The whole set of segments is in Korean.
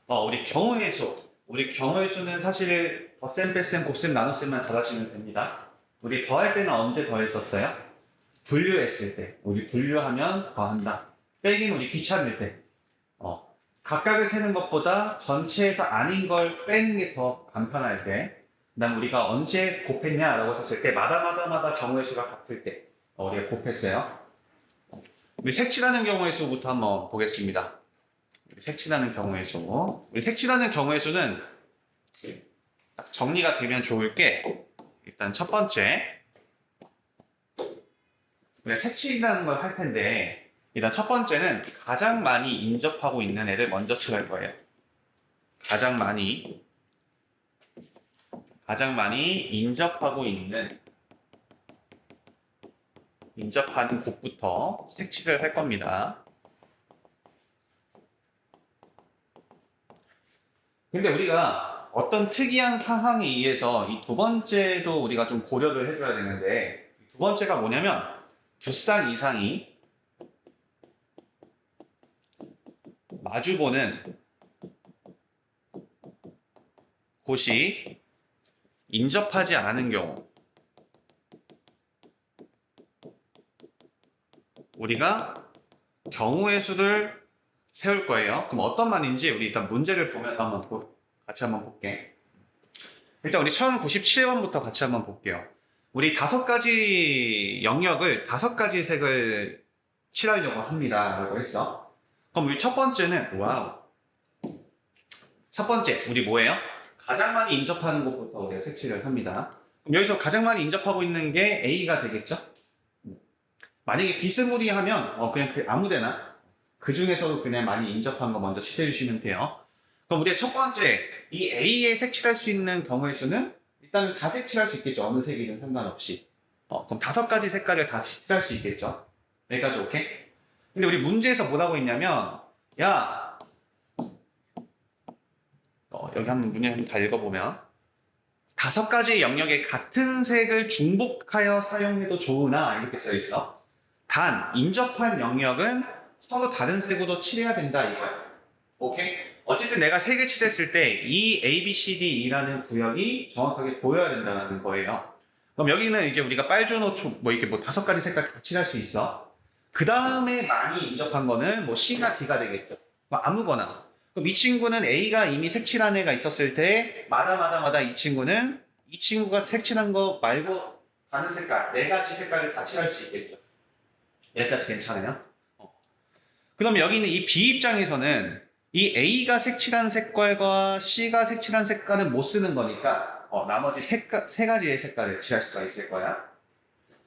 우리 경우의 수. 우리 경우의 수는 사실 덧셈, 뺄셈, 곱셈, 나눗셈만 잘하시면 됩니다. 우리 더할 때는 언제 더했었어요? 분류했을 때. 우리 분류하면 더한다. 빼기는 우리 귀찮을 때. 어, 각각을 세는 것보다 전체에서 아닌 걸 빼는 게 더 간편할 때. 그다음 우리가 언제 곱했냐라고 했을 때 마다 경우의 수가 같을 때 우리가 곱했어요. 우리 색칠하는 경우의 수부터 한번 보겠습니다. 우리 색칠하는 경우의 수. 우리 색칠하는 경우의 수는 딱 정리가 되면 좋을 게 일단 첫 번째 우리가 색칠이라는 걸 할 텐데 일단 첫 번째는 가장 많이 인접하고 있는 애를 먼저 칠할 거예요. 가장 많이 인접하고 있는 인접하는 곳부터 색칠을 할 겁니다. 근데 우리가 어떤 특이한 상황에 의해서 이 두 번째도 우리가 좀 고려를 해줘야 되는데 두 번째가 뭐냐면 두 쌍 이상이 마주보는 곳이 인접하지 않은 경우 우리가 경우의 수를 세울 거예요. 그럼 어떤 말인지 우리 일단 문제를 보면서 같이 한번 볼게. 일단 우리 1097번부터 같이 한번 볼게요. 우리 다섯 가지 영역을 다섯 가지 색을 칠하려고 합니다. 라고 했어. 그럼 우리 첫 번째는, 와우. 첫 번째, 우리 뭐예요? 가장 많이 인접하는 곳부터 우리가 색칠을 합니다. 그럼 여기서 가장 많이 인접하고 있는 게 A가 되겠죠? 만약에 비스무리하면, 그냥 아무 데나, 그 중에서도 그냥 많이 인접한 거 먼저 칠해주시면 돼요. 그럼 우리가 첫 번째, 이 A에 색칠할 수 있는 경우의 수는 일단은 다 색칠할 수 있겠죠. 어느 색이든 상관없이. 그럼 다섯 가지 색깔을 다 칠할 수 있겠죠. 여기까지 오케이? 근데 우리 문제에서 뭐라고 했냐면, 야, 여기 한번 문제 한번 다 읽어보면, 다섯 가지 영역에 같은 색을 중복하여 사용해도 좋으나, 이렇게 써 있어. 단, 인접한 영역은 서로 다른 색으로 칠해야 된다, 이거야. 오케이? 어쨌든 내가 색을 칠했을 때 이 A, B, C, D, E라는 구역이 정확하게 보여야 된다는 거예요. 그럼 여기는 이제 우리가 빨주노초 이렇게 다섯 가지 색깔 다 칠할 수 있어. 그 다음에 많이 인접한 거는 C나 D가 되겠죠. 아무거나. 그럼 이 친구는 A가 이미 색칠한 애가 있었을 때 마다 이 친구는 이 친구가 색칠한 거 말고 다른 색깔, 네 가지 색깔을 다 칠할 수 있겠죠. 여기까지 괜찮아요? 그럼 여기 있는 이 B 입장에서는 이 A가 색칠한 색깔과 C가 색칠한 색깔은 못 쓰는 거니까 나머지 세 가지의 색깔을 칠할 수가 있을 거야.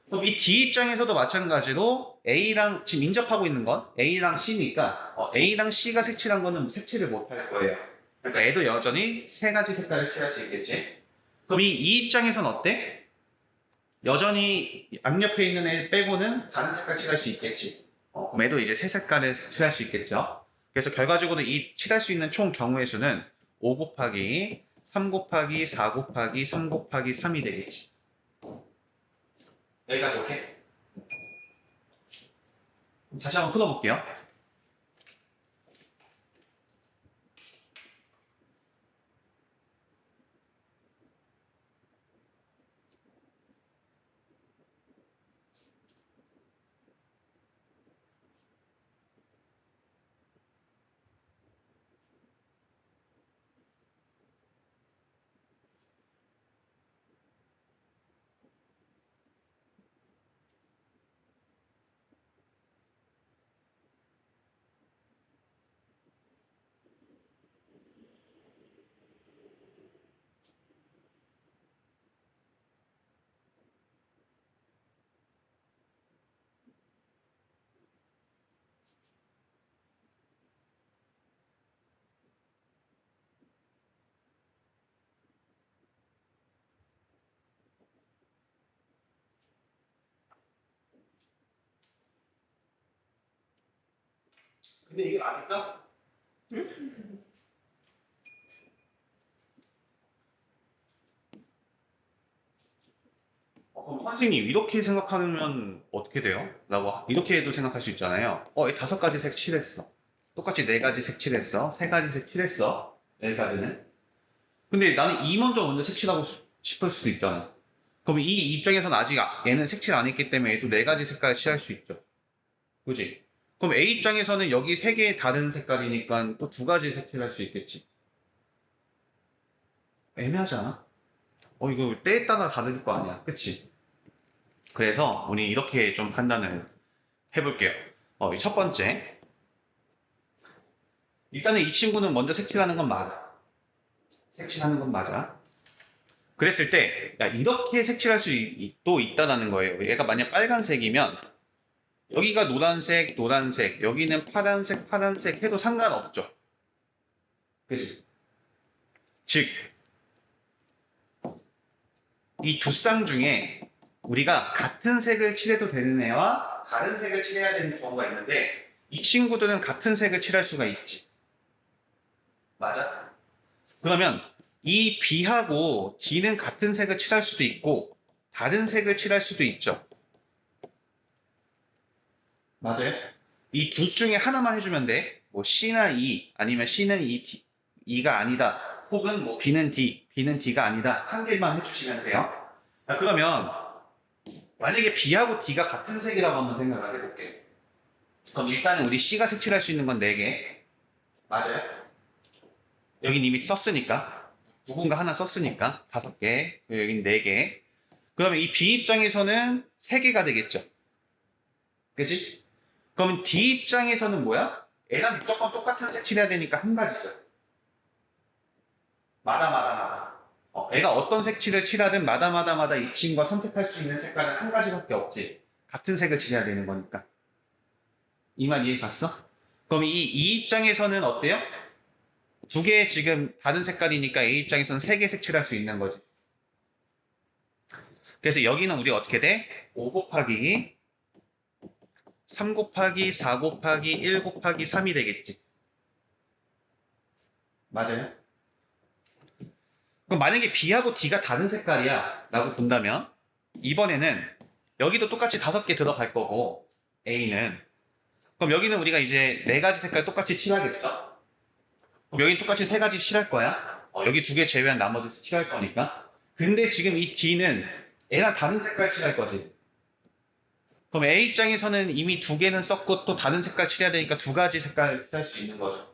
그럼 이 D 입장에서도 마찬가지로 A랑 지금 인접하고 있는 건 A랑 C니까 A랑 C가 색칠한 거는 색칠을 못 할 거예요. 그러니까 얘도 여전히 세 가지 색깔을 칠할 수 있겠지. 그럼 이 입장에서는 어때? 여전히 양옆에 있는 애 빼고는 다른 색깔 칠할 수 있겠지. 그럼 얘도 이제 세 색깔을 칠할 수 있겠죠. 그래서 결과적으로 이 칠할 수 있는 총 경우의 수는 5 곱하기 3 곱하기 4 곱하기 3 곱하기 3이 되겠지. 여기까지 오케이? 다시 한번 풀어볼게요. 근데 이게 맞을까? 그럼 선생님 이렇게 생각하면 어떻게 돼요? 라고 이렇게도 생각할 수 있잖아요. 다섯 가지 색 칠했어. 똑같이 네 가지 색칠했어. 세 가지 색칠했어. 여기까지는. 근데 나는 이 먼저 색칠하고 싶을 수도 있잖아. 그럼 이 입장에서는 아직 얘는 색칠 안 했기 때문에 얘도 네 가지 색깔을 칠할 수 있죠. 그지? 그럼 A 입장에서는 여기 세 개의 다른 색깔이니까 또 두 가지 색칠할 수 있겠지. 애매하지 않아? 이거 때에 따라 다를 거 아니야. 그치? 그래서 우리 이렇게 좀 판단을 해볼게요. 이 첫 번째. 일단은 이 친구는 먼저 색칠하는 건 맞아. 색칠하는 건 맞아. 그랬을 때, 야, 이렇게 색칠할 또 있다라는 거예요. 얘가 만약 빨간색이면, 여기가 노란색, 노란색, 여기는 파란색, 파란색 해도 상관없죠. 그치? 즉, 이 두 쌍 중에 우리가 같은 색을 칠해도 되는 애와 다른 색을 칠해야 되는 경우가 있는데, 이 친구들은 같은 색을 칠할 수가 있지. 맞아? 그러면 이 B하고 D는 같은 색을 칠할 수도 있고 다른 색을 칠할 수도 있죠. 맞아요? 이 둘 중에 하나만 해주면 돼. 뭐 C나 E 아니면 C는 E가 아니다. 혹은 뭐 B는 D, B는 D가 아니다. 한 개만 해주시면 돼요. 그러면 만약에 B하고 D가 같은 색이라고 한번 생각을 해볼게. 그럼 일단은 우리 C가 색칠할 수 있는 건 4개. 맞아요? 여긴 이미 썼으니까. 누군가 하나 썼으니까 5개. 여긴 4개. 그러면 이 B 입장에서는 3개가 되겠죠. 그지? 그러면 D 입장에서는 뭐야? 얘랑 무조건 똑같은 색칠해야 되니까 한 가지죠. 마다. 애가 어떤 색칠을 칠하든 마다 이 친구가 선택할 수 있는 색깔은 한 가지밖에 없지. 같은 색을 칠해야 되는 거니까. 이 말 이해 갔어? 그럼 이 입장에서는 어때요? 두 개 지금 다른 색깔이니까 A 입장에서는 3개 색칠할 수 있는 거지. 그래서 여기는 우리 어떻게 돼? 5 곱하기 3 곱하기 4 곱하기 1 곱하기 3이 되겠지. 맞아요? 그럼 만약에 B하고 D가 다른 색깔이야 라고 본다면 이번에는 여기도 똑같이 5개 들어갈 거고 A는 그럼 여기는 우리가 이제 4가지 색깔 똑같이 칠하겠죠? 그럼 여기 똑같이 3가지 칠할 거야. 여기 2개 제외한 나머지 칠할 거니까. 근데 지금 이 D는 얘랑 다른 색깔 칠할 거지. 그럼 A 입장에서는 이미 2개는 썼고 또 다른 색깔 칠해야 되니까 2가지 색깔 칠할 수 있는 거죠.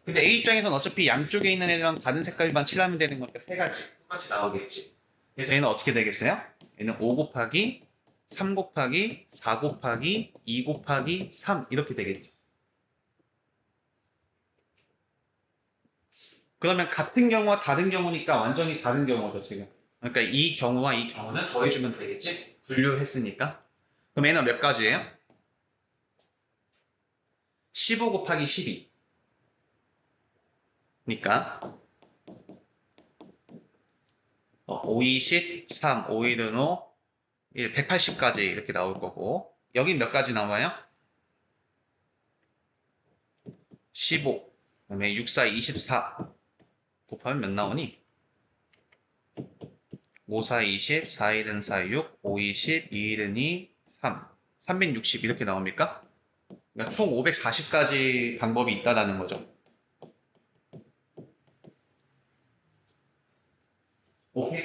근데 A 입장에서는 어차피 양쪽에 있는 애랑 다른 색깔만 칠하면 되는 거니까 3가지 똑같이 나오겠지. 그래서 얘는 어떻게 되겠어요? 얘는 5 곱하기 3 곱하기 4 곱하기 2 곱하기 3 이렇게 되겠죠. 그러면 같은 경우와 다른 경우니까 완전히 다른 경우죠, 지금. 그러니까 이 경우와 이 경우는 더해주면 되겠지? 분류했으니까. 그럼 얘는 몇 가지예요? 15 곱하기 12. 니까 5, 20, 3, 5, 1은 5, 1, 180까지 이렇게 나올 거고 여긴 몇 가지 나와요? 15, 그다음에 6, 4, 24 곱하면 몇 나오니? 5, 4, 20, 4, 1은 4, 6, 5, 20, 2, 1은 2, 3, 360 이렇게 나옵니까? 그러니까 총 540가지 방법이 있다라는 거죠. 오케이?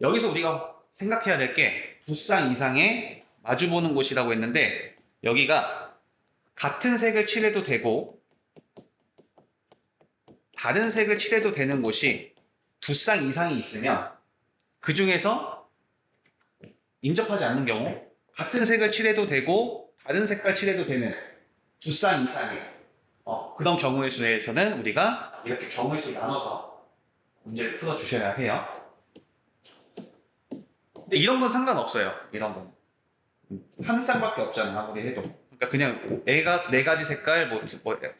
여기서 우리가 생각해야 될 게 두 쌍 이상의 마주보는 곳이라고 했는데 여기가 같은 색을 칠해도 되고 다른 색을 칠해도 되는 곳이 두 쌍 이상이 있으면 그 중에서 인접하지 않는 경우 같은 색을 칠해도 되고 다른 색깔 칠해도 되는 두 쌍 이상의 그런 경우의 수에서는 우리가 이렇게 경우의 수를 나눠서 문제를 풀어주셔야 해요. 근데 이런 건 상관없어요. 이런 건. 한 쌍밖에 없잖아, 아무리 해도. 그러니까 그냥 애가 4가지 색깔,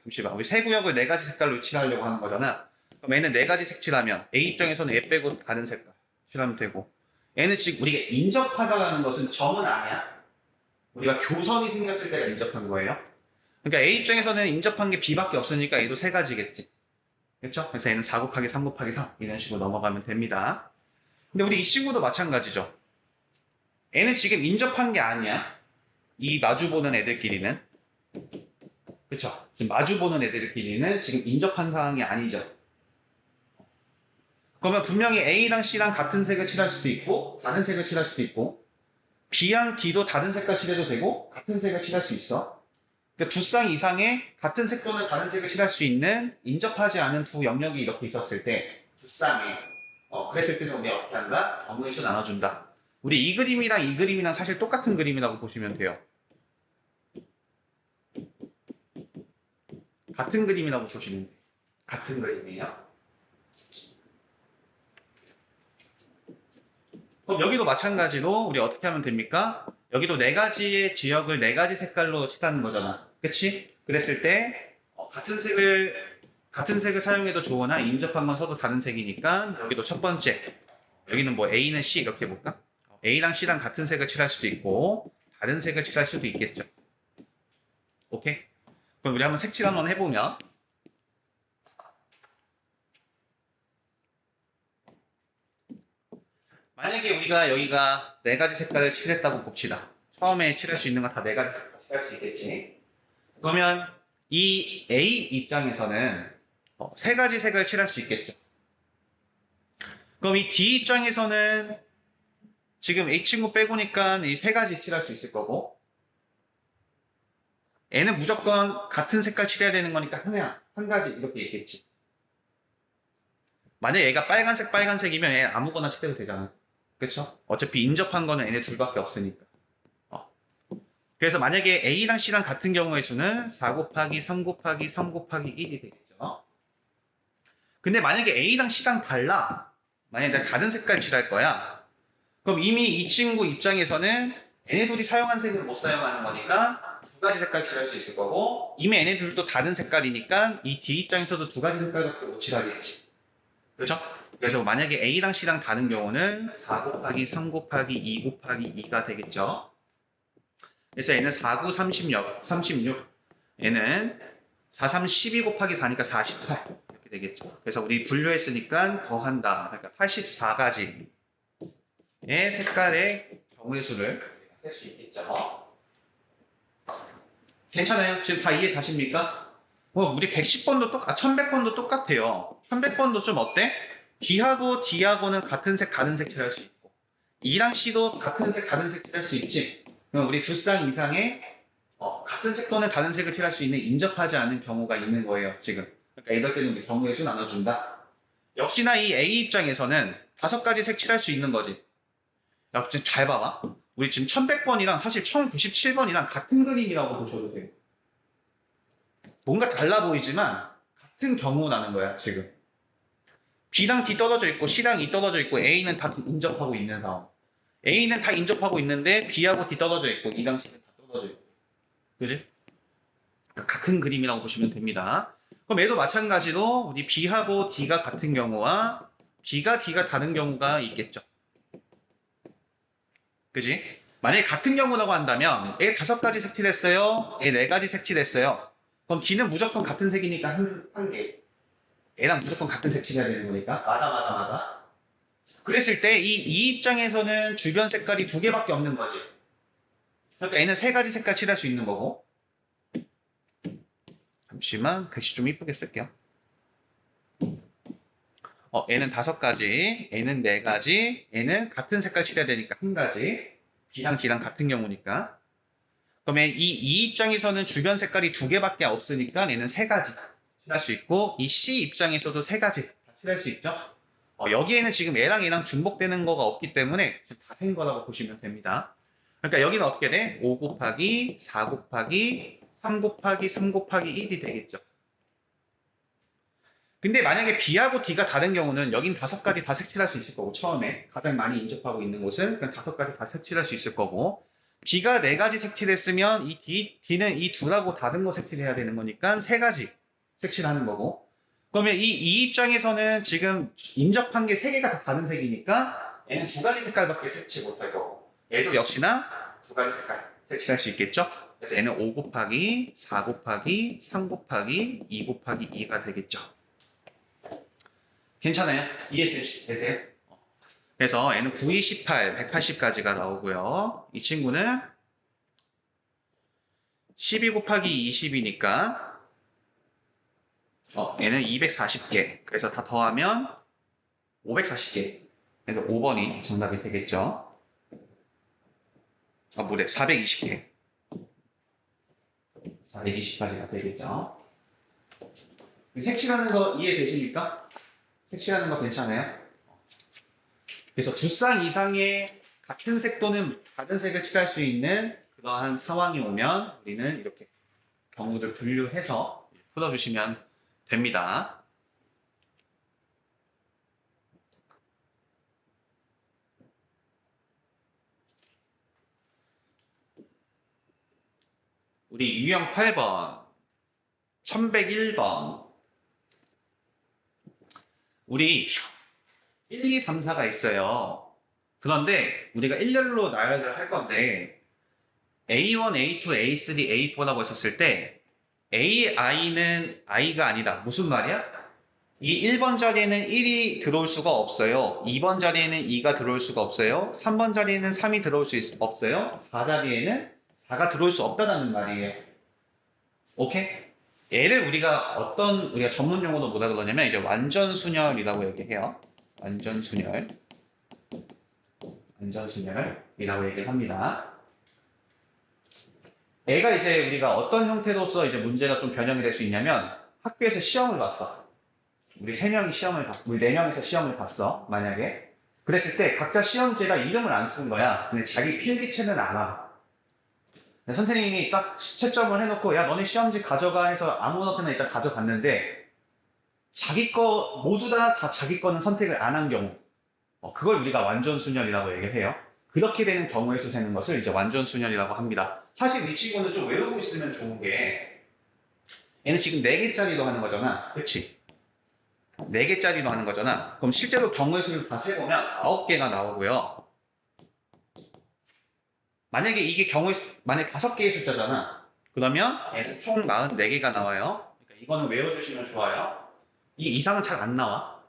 잠시만. 우리 세 구역을 4가지 색깔로 칠하려고 하는 거잖아. 그럼 얘는 4가지 색칠하면 A 입장에서는 얘 빼고 다른 색깔 칠하면 되고. 얘는 지금 우리가 인접하다라는 것은 점은 아니야. 우리가 교선이 생겼을 때가 인접한 거예요. 그러니까 A 입장에서는 인접한 게 B밖에 없으니까 얘도 3가지겠지. 그렇죠? 그래서 얘는 4 곱하기 3 곱하기 3 이런 식으로 넘어가면 됩니다. 근데 우리 이 친구도 마찬가지죠. 얘는 지금 인접한 게 아니야. 이 마주보는 애들끼리는. 그쵸? 지금 마주보는 애들끼리는 지금 인접한 상황이 아니죠. 그러면 분명히 A랑 C랑 같은 색을 칠할 수도 있고 다른 색을 칠할 수도 있고 B랑 D도 다른 색깔 칠해도 되고 같은 색을 칠할 수 있어. 그러니까 두 쌍 이상의 같은 색 또는 다른 색을 칠할 수 있는 인접하지 않은 두 영역이 이렇게 있었을 때 두 쌍에 그랬을 때는 우리 어떻게 한다? 경우의 수 나눠준다. 우리 이 그림이랑 사실 똑같은 그림이라고 보시면 돼요. 같은 그림이라고 보시면 돼요. 같은 그림이에요. 그럼 여기도 마찬가지로 우리 어떻게 하면 됩니까? 여기도 네 가지의 지역을 네 가지 색깔로 칠하는 거잖아. 그치? 그랬을 때 같은 색을 사용해도 좋으나 인접한 건 서로 다른 색이니까 여기도 첫 번째 여기는 뭐 A는 C 이렇게 해볼까? A랑 C랑 같은 색을 칠할 수도 있고 다른 색을 칠할 수도 있겠죠. 오케이? 그럼 우리 한번 색칠 한번 해보면 만약에 우리가 여기가 네 가지 색깔을 칠했다고 봅시다. 처음에 칠할 수 있는 건 다 네 가지 색깔 칠할 수 있겠지. 그러면 이 A 입장에서는 세 가지 색을 칠할 수 있겠죠. 그럼 이 D 입장에서는 지금 A 친구 빼고니까 이 세 가지 칠할 수 있을 거고 N은 무조건 같은 색깔 칠해야 되는 거니까 한 가지 이렇게 있겠지. 만약 얘가 빨간색이면 얘 아무거나 칠해도 되잖아. 그렇죠? 어차피 인접한 거는 얘네 둘밖에 없으니까. 그래서 만약에 A랑 C랑 같은 경우의 수는 4 곱하기 3 곱하기 3 곱하기 1이 되겠죠. 근데 만약에 A랑 C랑 달라. 만약에 내가 다른 색깔 칠할 거야. 그럼 이미 이 친구 입장에서는 얘네 둘이 사용한 색을 못 사용하는 거니까 두 가지 색깔 칠할 수 있을 거고 이미 얘네 둘도 다른 색깔이니까 이 D 입장에서도 두 가지 색깔밖에 못 칠하겠지. 그렇죠? 그래서 만약에 A랑 C랑 다른 경우는 4 곱하기 3 곱하기 2 곱하기 2가 되겠죠. 그래서 얘는 4, 9, 36. 얘는 4, 3, 12 곱하기 4니까 48. 이렇게 되겠죠. 그래서 우리 분류했으니까 더한다. 그러니까 84가지의 색깔의 경우의 수를 셀 수 있겠죠. 괜찮아요? 지금 다 이해 가십니까? 우리 110번도 1100번도 똑같아요. 1100번도 좀 어때? B하고 D하고는 같은 색, 다른 색 칠할 수 있고 E랑 C도 같은 색, 다른 색 칠할 수 있지. 그럼 우리 두 쌍 이상의 같은 색 또는 다른 색을 칠할 수 있는 인접하지 않은 경우가 있는 거예요, 지금. 그러니까 이럴 때는 우리 경우의 수 나눠준다. 역시나 이 A 입장에서는 5가지 색 칠할 수 있는 거지. 야, 지금 잘 봐봐. 우리 지금 1100번이랑 사실 1097번이랑 같은 그림이라고 보셔도 돼요. 뭔가 달라 보이지만 같은 경우 나는 거야, 지금. B랑 D 떨어져 있고 C랑 E 떨어져 있고 A는 다 인접하고 있는 상황. A는 다 인접하고 있는데 B하고 D 떨어져 있고 E랑 C는 다 떨어져 있고. 그지? 그러니까 같은 그림이라고 보시면 됩니다. 그럼 얘도 마찬가지로 우리 B하고 D가 같은 경우와 B가 D가 다른 경우가 있겠죠. 그지? 만약에 같은 경우라고 한다면 얘 5가지 색칠했어요. 얘 4가지 색칠했어요. 그럼 D는 무조건 같은 색이니까 한 개. 얘랑 무조건 같은 색칠해야 되는 거니까 마다. 그랬을 때 이 입장에서는 주변 색깔이 2개밖에 없는 거지. 그러니까 얘는 3가지 색깔 칠할 수 있는 거고. 잠시만 글씨 좀 이쁘게 쓸게요. 얘는 5가지, 얘는 4가지, 얘는 같은 색깔 칠해야 되니까 한 가지. D랑 D랑 같은 경우니까. 그러면 이 입장에서는 주변 색깔이 2개밖에 없으니까 얘는 3가지 칠할 수 있고 이 C 입장에서도 3가지 다 칠할 수 있죠. 여기에는 지금 얘랑 중복되는 거가 없기 때문에 다 센 거라고 보시면 됩니다. 그러니까 여기는 어떻게 돼? 5 곱하기 4 곱하기 3 곱하기 3 곱하기 1이 되겠죠. 근데 만약에 B하고 D가 다른 경우는 여긴 5가지 다 색칠할 수 있을 거고 처음에 가장 많이 인접하고 있는 곳은 그냥 5가지 다 색칠할 수 있을 거고 B가 4가지 색칠했으면 이 D는 이 둘하고 다른 거 색칠해야 되는 거니까 3가지 색칠하는 거고 그러면 이 입장에서는 지금 인접한 게 3개가 다 다른 색이니까 얘는 2가지 색깔밖에 색칠 못할 거고 얘도 역시나 2가지 색깔 색칠할 수 있겠죠? 그래서 얘는 5 곱하기 4 곱하기 3 곱하기 2 곱하기 2가 되겠죠. 괜찮아요? 이해되세요? 그래서 얘는 9, 2, 18, 180까지가 나오고요. 이 친구는 12 곱하기 20이니까 얘는 240개. 그래서 다 더하면 540개. 그래서 5번이 정답이 되겠죠. 무려 420개. 420까지가 되겠죠. 색칠하는 거 이해되십니까? 색칠하는 거 괜찮아요? 그래서 두 쌍 이상의 같은 색 또는 다른 색을 칠할 수 있는 그러한 상황이 오면 우리는 이렇게 경우를 분류해서 풀어주시면 됩니다. 우리 유형 8번, 1101번. 우리 1, 2, 3, 4가 있어요. 그런데 우리가 일렬로 나열을 할 건데 A1, A2, A3, A4라고 했었을 때 AI는 I가 아니다. 무슨 말이야? 이 1번 자리에는 1이 들어올 수가 없어요. 2번 자리에는 2가 들어올 수가 없어요. 3번 자리에는 3이 들어올 수 없어요. 4 자리에는 4가 들어올 수 없다는 말이에요. 오케이? 얘를 우리가 전문 용어로 뭐라 그러냐면 이제 완전순열이라고 얘기해요. 완전순열이라고 얘기를 합니다. 얘가 이제 우리가 어떤 형태로서 이제 문제가 좀 변형이 될 수 있냐면 학교에서 시험을 봤어. 우리 3명이 우리 4명에서 시험을 봤어. 만약에. 그랬을 때 각자 시험지에다 이름을 안 쓴 거야. 근데 자기 필기체는 알아. 선생님이 딱 채점을 해놓고 야 너네 시험지 가져가 해서 아무렇게나 일단 가져갔는데 자기 거 모두 다 자기 거는 선택을 안 한 경우 그걸 우리가 완전순열이라고 얘기를 해요. 그렇게 되는 경우의 수 세는 것을 이제 완전순열이라고 합니다. 사실 이 친구는 좀 외우고 있으면 좋은 게 얘는 지금 4개짜리로 하는 거잖아. 그치? 4개짜리로 하는 거잖아. 그럼 실제로 경우의 수를 다 세보면 9개가 나오고요. 만약에 이게 만약에 5개의 숫자잖아. 그러면 얘는 총 44개가 나와요. 그러니까 이거는 외워주시면 좋아요. 이 이상은 잘 안 나와.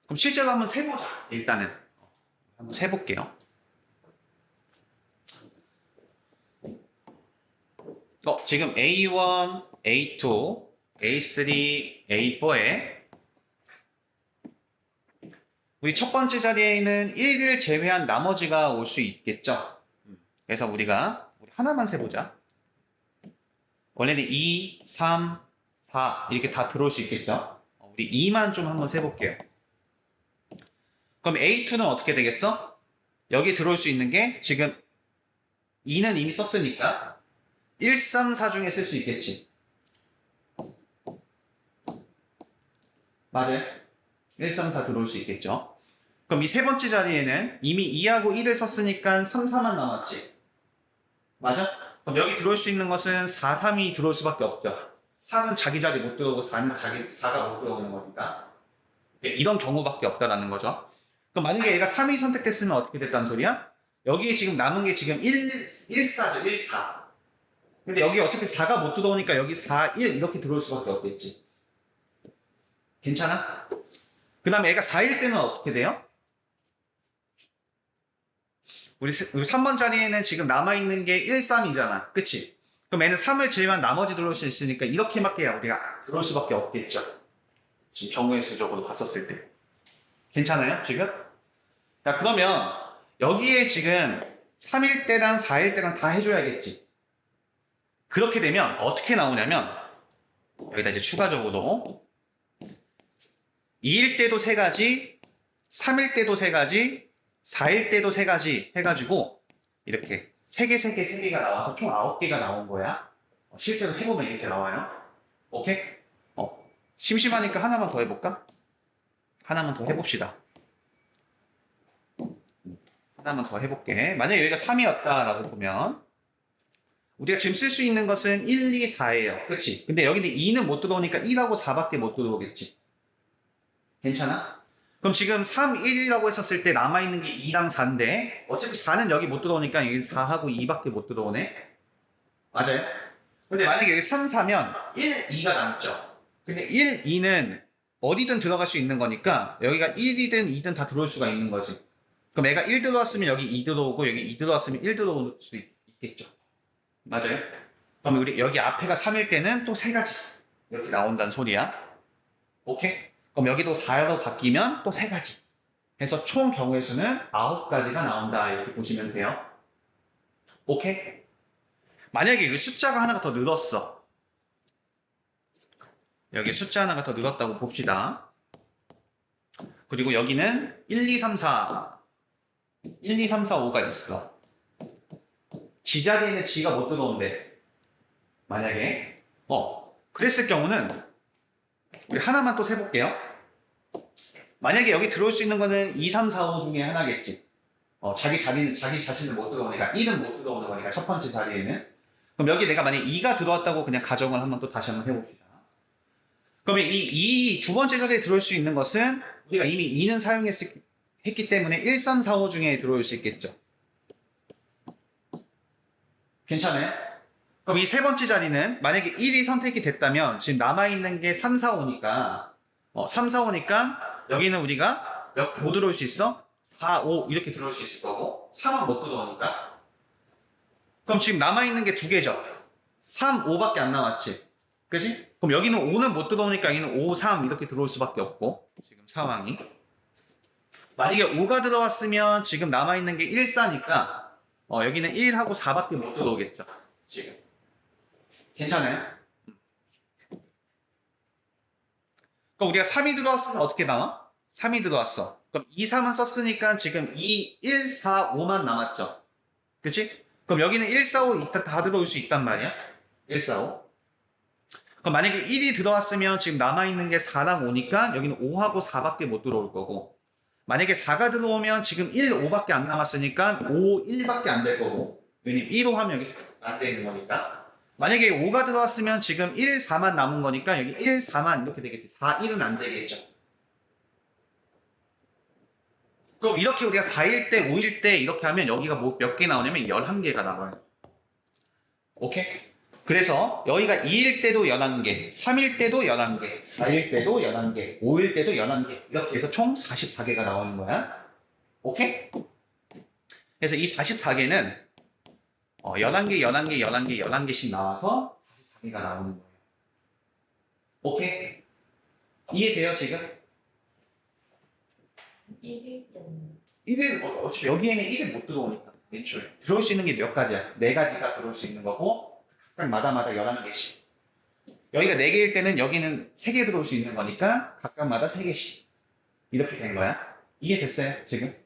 그럼 실제로 한번 세보자. 일단은 한번 세볼게요. 지금 A1, A2, A3, A4에 우리 첫 번째 자리에는 1을 제외한 나머지가 올 수 있겠죠. 그래서 우리 하나만 세보자. 원래는 2, 3, 4 이렇게 다 들어올 수 있겠죠. 우리 2만 좀 한번 세볼게요. 그럼 A2는 어떻게 되겠어? 여기 들어올 수 있는 게 지금 2는 이미 썼으니까 1, 3, 4 중에 쓸 수 있겠지. 맞아요. 1, 3, 4 들어올 수 있겠죠. 그럼 이 세 번째 자리에는 이미 2하고 1을 썼으니까 3, 4만 남았지. 맞아? 그럼 여기 들어올 수 있는 것은 4, 3이 들어올 수밖에 없죠. 3은 자기 자리 못 들어오고 4는 4가 못 들어오는 거니까. 이런 경우밖에 없다라는 거죠. 그럼 만약에 얘가 3이 선택됐으면 어떻게 됐다는 소리야? 여기에 지금 남은 게 지금 1, 4죠. 1, 4. 근데 여기 어차피 4가 못 들어오니까 여기 4, 1 이렇게 들어올 수밖에 없겠지. 괜찮아? 그 다음에 얘가 4일 때는 어떻게 돼요? 우리 3번 자리에는 지금 남아있는 게 1, 3이잖아. 그치? 그럼 얘는 3을 제외한 나머지 들어올 수 있으니까 이렇게밖에 우리가 들어올 수밖에 없겠죠. 지금 경우의 수적으로 봤었을 때. 괜찮아요? 지금? 자, 그러면 여기에 지금 3일 때랑 4일 때랑 다 해줘야겠지. 그렇게 되면 어떻게 나오냐면 여기다 이제 추가적으로 2일 때도 3가지, 3일 때도 3가지, 4일 때도 3가지 해가지고 이렇게 3개가 나와서 총 9개가 나온 거야. 실제로 해보면 이렇게 나와요. 오케이? 심심하니까 하나만 더 해볼까? 하나만 더 해봅시다. 하나만 더 해볼게. 만약에 여기가 3이었다라고 보면 우리가 지금 쓸 수 있는 것은 1, 2, 4예요. 그렇지? 근데 여기는 2는 못 들어오니까 1하고 4밖에 못 들어오겠지. 괜찮아? 그럼 지금 3, 1이라고 했었을 때 남아있는 게 2랑 4인데 어차피 4는 여기 못 들어오니까 여기 4하고 2밖에 못 들어오네. 맞아요? 근데 만약에 여기 3, 4면 1, 2가 남죠. 근데 1, 2는 어디든 들어갈 수 있는 거니까 여기가 1이든 2든 다 들어올 수가 있는 거지. 그럼 얘가 1 들어왔으면 여기 2 들어오고 여기 2 들어왔으면 1 들어올 수 있겠죠. 맞아요? 그럼 우리 여기 앞에가 3일 때는 또 세 가지 이렇게 나온다는 소리야. 오케이? 그럼 여기도 4로 바뀌면 또 세 가지. 해서 총 경우의 수는 9가지가 나온다. 이렇게 보시면 돼요. 오케이? 만약에 이 숫자가 하나가 더 늘었어. 여기 숫자 하나가 더 늘었다고 봅시다. 그리고 여기는 1, 2, 3, 4, 1, 2, 3, 4, 5가 있어. 지 자리에는 지가 못 들어온대. 만약에. 그랬을 경우는 우리 하나만 또 세볼게요. 만약에 여기 들어올 수 있는 거는 2, 3, 4, 5 중에 하나겠지. 자기 자신을 못 들어오니까 1은 못 들어오는 거니까 첫 번째 자리에는. 그럼 여기 내가 만약에 2가 들어왔다고 그냥 가정을 한번 또 다시 한번 해봅시다. 그러면 이 두 번째 자리에 들어올 수 있는 것은 우리가 이미 2는 했기 때문에 1, 3, 4, 5 중에 들어올 수 있겠죠. 괜찮아요? 그럼 이 세 번째 자리는 만약에 1이 선택이 됐다면 지금 남아있는 게 3, 4, 5니까 3, 4, 5니까 여기는 우리가 뭐 들어올 수 있어? 4, 5 이렇게 들어올 수 있을 거고 3은 못 들어오니까 그럼 지금 남아있는 게 두 개죠. 3, 5밖에 안 남았지. 그지? 그럼 여기는 5는 못 들어오니까 여기는 5, 3 이렇게 들어올 수밖에 없고 지금 상황이 만약에 5가 들어왔으면 지금 남아있는 게 1, 4니까 여기는 1하고 4밖에 못 들어오겠죠. 지금 괜찮아요? 그럼 우리가 3이 들어왔으면 어떻게 나와? 3이 들어왔어. 그럼 2, 3은 썼으니까 지금 2, 1, 4, 5만 남았죠. 그치? 그럼 여기는 1, 4, 5 다 들어올 수 있단 말이야. 1, 4, 5. 그럼 만약에 1이 들어왔으면 지금 남아있는 게 4랑 5니까 여기는 5하고 4밖에 못 들어올 거고 만약에 4가 들어오면 지금 1, 5밖에 안 남았으니까 5, 1밖에 안 될 거고 왜냐면 1, 5 하면 여기 안 되는 거니까 만약에 5가 들어왔으면 지금 1, 4만 남은 거니까 여기 1, 4만 이렇게 되겠지. 4, 1은 안 되겠죠. 그럼 이렇게 우리가 4일 때, 5일 때 이렇게 하면 여기가 뭐 몇 개 나오냐면 11개가 나와요. 오케이? 그래서 여기가 2일 때도 11개, 3일 때도 11개, 4일 때도 11개, 5일 때도 11개 이렇게 해서 총 44개가 나오는 거야. 오케이? 그래서 이 44개는 11개, 11개, 11개, 11개씩 나와서 44개가 나오는 거예요. 오케이? 이해돼요, 지금? 1일 때는 1일, 어차피 여기에는 1일 못 들어오니까. 애초에. 들어올 수 있는 게 몇 가지야? 네 가지가 들어올 수 있는 거고, 각각 마다마다 11개씩. 여기가 4개일 때는 여기는 3개 들어올 수 있는 거니까, 각각마다 3개씩. 이렇게 된 거야. 이해됐어요, 지금?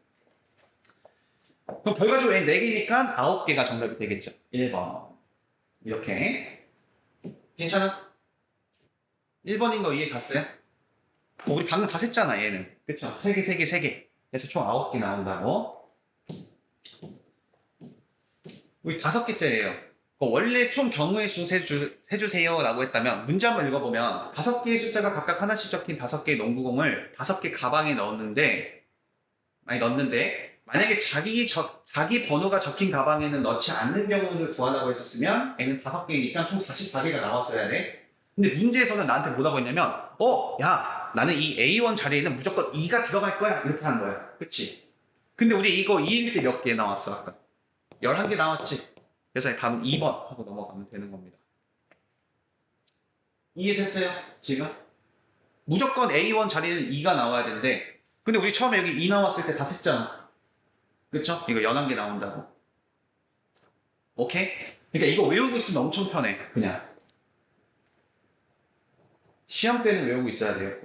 그럼 결과적으로 4개니까 9개가 정답이 되겠죠. 1번. 이렇게. 괜찮아? 1번인 거 이해 갔어요? 우리 방금 다 셌잖아, 얘는. 그쵸? 3개, 3개, 3개. 그래서 총 9개 나온다고. 우리 5개째예요. 원래 총 경우의 수 세주세요 라고 했다면 문제 한번 읽어보면 5개의 숫자가 각각 하나씩 적힌 5개의 농구공을 5개 가방에 넣었는데 만약에 자기 번호가 적힌 가방에는 넣지 않는 경우를 구하라고 했었으면 N은 5개니까 총 44개가 나왔어야 돼. 근데 문제에서는 나한테 뭐라고 했냐면 야 나는 이 A1 자리에는 무조건 2가 들어갈 거야 이렇게 한 거야. 그치? 근데 우리 이거 2일 때 몇 개 나왔어 아까? 11개 나왔지? 그래서 다음 2번 하고 넘어가면 되는 겁니다. 이해됐어요? 지금? 무조건 A1 자리는 2가 나와야 되는데 근데 우리 처음에 여기 2 나왔을 때 다 셌잖아. 그쵸? 이거 11개 나온다고. 오케이? 그러니까 이거 외우고 있으면 엄청 편해. 그냥. 시험 때는 외우고 있어야 돼요.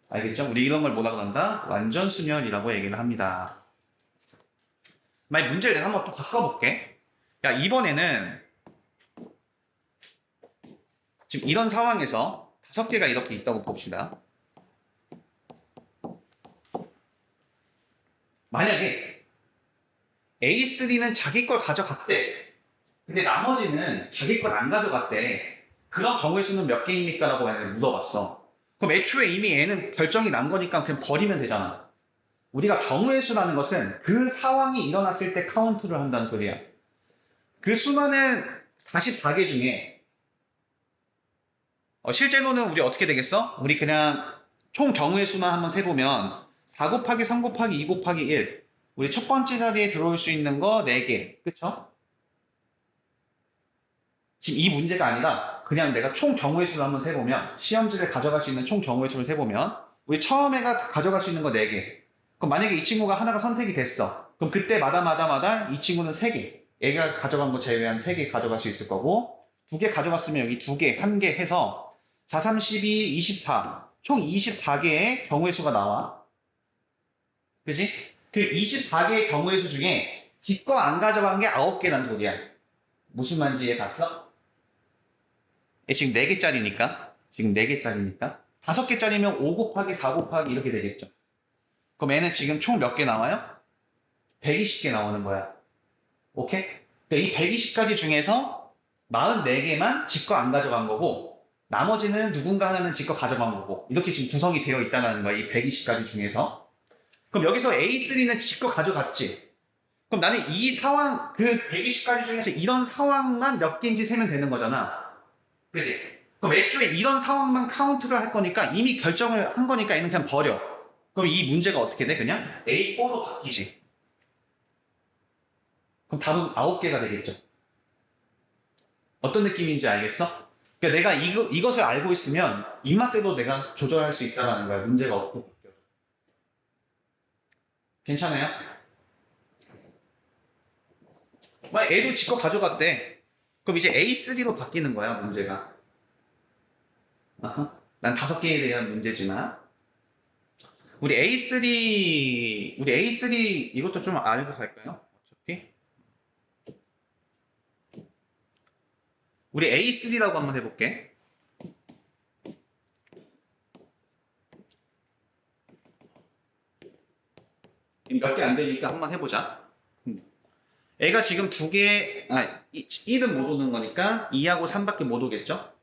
알겠죠? 우리 이런 걸 뭐라 그런다? 완전수면이라고 얘기를 합니다. 만약 문제를 내가 한번 또 바꿔볼게. 야, 이번에는 지금 이런 상황에서 5개가 이렇게 있다고 봅시다. 만약에 A3는 자기 걸 가져갔대. 근데 나머지는 자기 걸 안 가져갔대. 그런 경우의 수는 몇 개입니까? 라고 만약에 물어봤어. 그럼 애초에 이미 N은 결정이 난 거니까 그냥 버리면 되잖아. 우리가 경우의 수라는 것은 그 상황이 일어났을 때 카운트를 한다는 소리야. 그 수많은 44개 중에 실제로는 우리 어떻게 되겠어? 우리 그냥 총 경우의 수만 한번 세보면 4 곱하기 3 곱하기 2 곱하기 1 우리 첫 번째 자리에 들어올 수 있는 거 4개 그쵸? 지금 이 문제가 아니라 그냥 내가 총 경우의 수를 한번 세보면 시험지를 가져갈 수 있는 총 경우의 수를 세보면 우리 처음에가 가져갈 수 있는 거 4개. 그럼 만약에 이 친구가 하나가 선택이 됐어. 그럼 그때마다 이 친구는 3개. 얘가 가져간 거 제외한 3개 가져갈 수 있을 거고 2개 가져갔으면 여기 2개, 1개 해서 4, 3, 12, 24. 총 24개의 경우의 수가 나와. 그지? 그 24개의 경우의 수 중에 지 거 안 가져간 게 9개란 소리야. 무슨 말인지 이해 갔어? 지금 4개짜리니까. 지금 4개짜리니까. 5개짜리면 5 곱하기 4 곱하기 이렇게 되겠죠. 그럼 얘는 지금 총 몇 개 나와요? 120개 나오는 거야. 오케이? 그러니까 이 120가지 중에서 44개만 지 거 안 가져간 거고 나머지는 누군가 하나는 지 거 가져간 거고 이렇게 지금 구성이 되어 있다는 거야. 이 120가지 중에서. 그럼 여기서 A3는 지 거 가져갔지. 그럼 나는 이 상황, 그 120가지 중에서 이런 상황만 몇 개인지 세면 되는 거잖아. 그지? 그럼 애초에 이런 상황만 카운트를 할 거니까 이미 결정을 한 거니까 얘는 그냥 버려. 그럼 이 문제가 어떻게 돼? 그냥 A4로 바뀌지. 그럼 답은 9개가 되겠죠. 어떤 느낌인지 알겠어? 그러니까 내가 이것을 알고 있으면 입맛대로 내가 조절할 수 있다는 거야. 문제가 어떻게 바뀌어. 괜찮아요? 애도 지거 가져갔대. 그럼 이제 A3로 바뀌는 거야, 문제가. 난 5개에 대한 문제지만. 우리 A3 이것도 좀 알고 갈까요? 어차피. 우리 A3라고 한번 해볼게. 몇 개 안 되니까 한번 해보자. A가 지금 2개, 1은 못 오는 거니까 2하고 3밖에 못 오겠죠?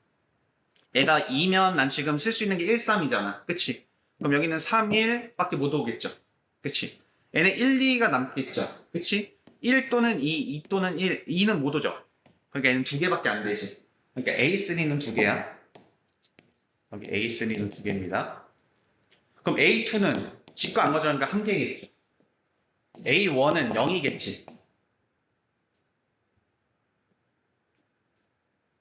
얘가 2면 난 지금 쓸 수 있는 게 1, 3이잖아. 그치? 그럼 여기는 3, 1밖에 못 오겠죠? 그치? 얘는 1, 2가 남겠죠? 그치? 1 또는 2, 2 또는 1, 2는 못 오죠? 그러니까 얘는 2개밖에 안 되지. 그러니까 A3는 2개야. 여기 A3는 2개입니다. 그럼 A2는 지가 안 가져가니까 1개겠죠? A1은 0이겠지?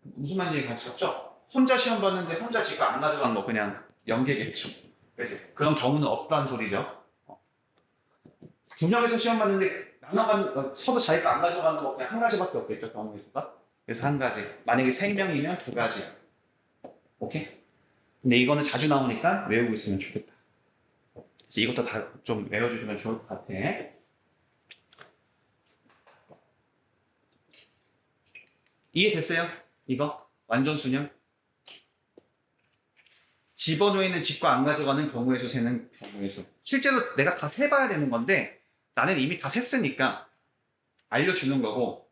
무슨 말인지 가셨죠? 혼자 시험 봤는데 혼자 지가 안 가져간 거 그냥 0개겠죠? 그치? 그런 경우는 없다는 소리죠. 2명에서 시험 봤는데 서도 자기가 안 가져가는 거 그냥 한 가지밖에 없겠죠, 경우의 수가. 그래서 한 가지. 만약에 3명이면 2가지. 오케이? 근데 이거는 자주 나오니까 외우고 있으면 좋겠다. 그래서 이것도 다 좀 외워주시면 좋을 것 같아. 이해됐어요? 이거? 완전 수냥? 집어넣어 있는 집과 안 가져가는 경우의 수 세는 경우의 수. 실제로 내가 다 세봐야 되는 건데 나는 이미 다 셌으니까 알려주는 거고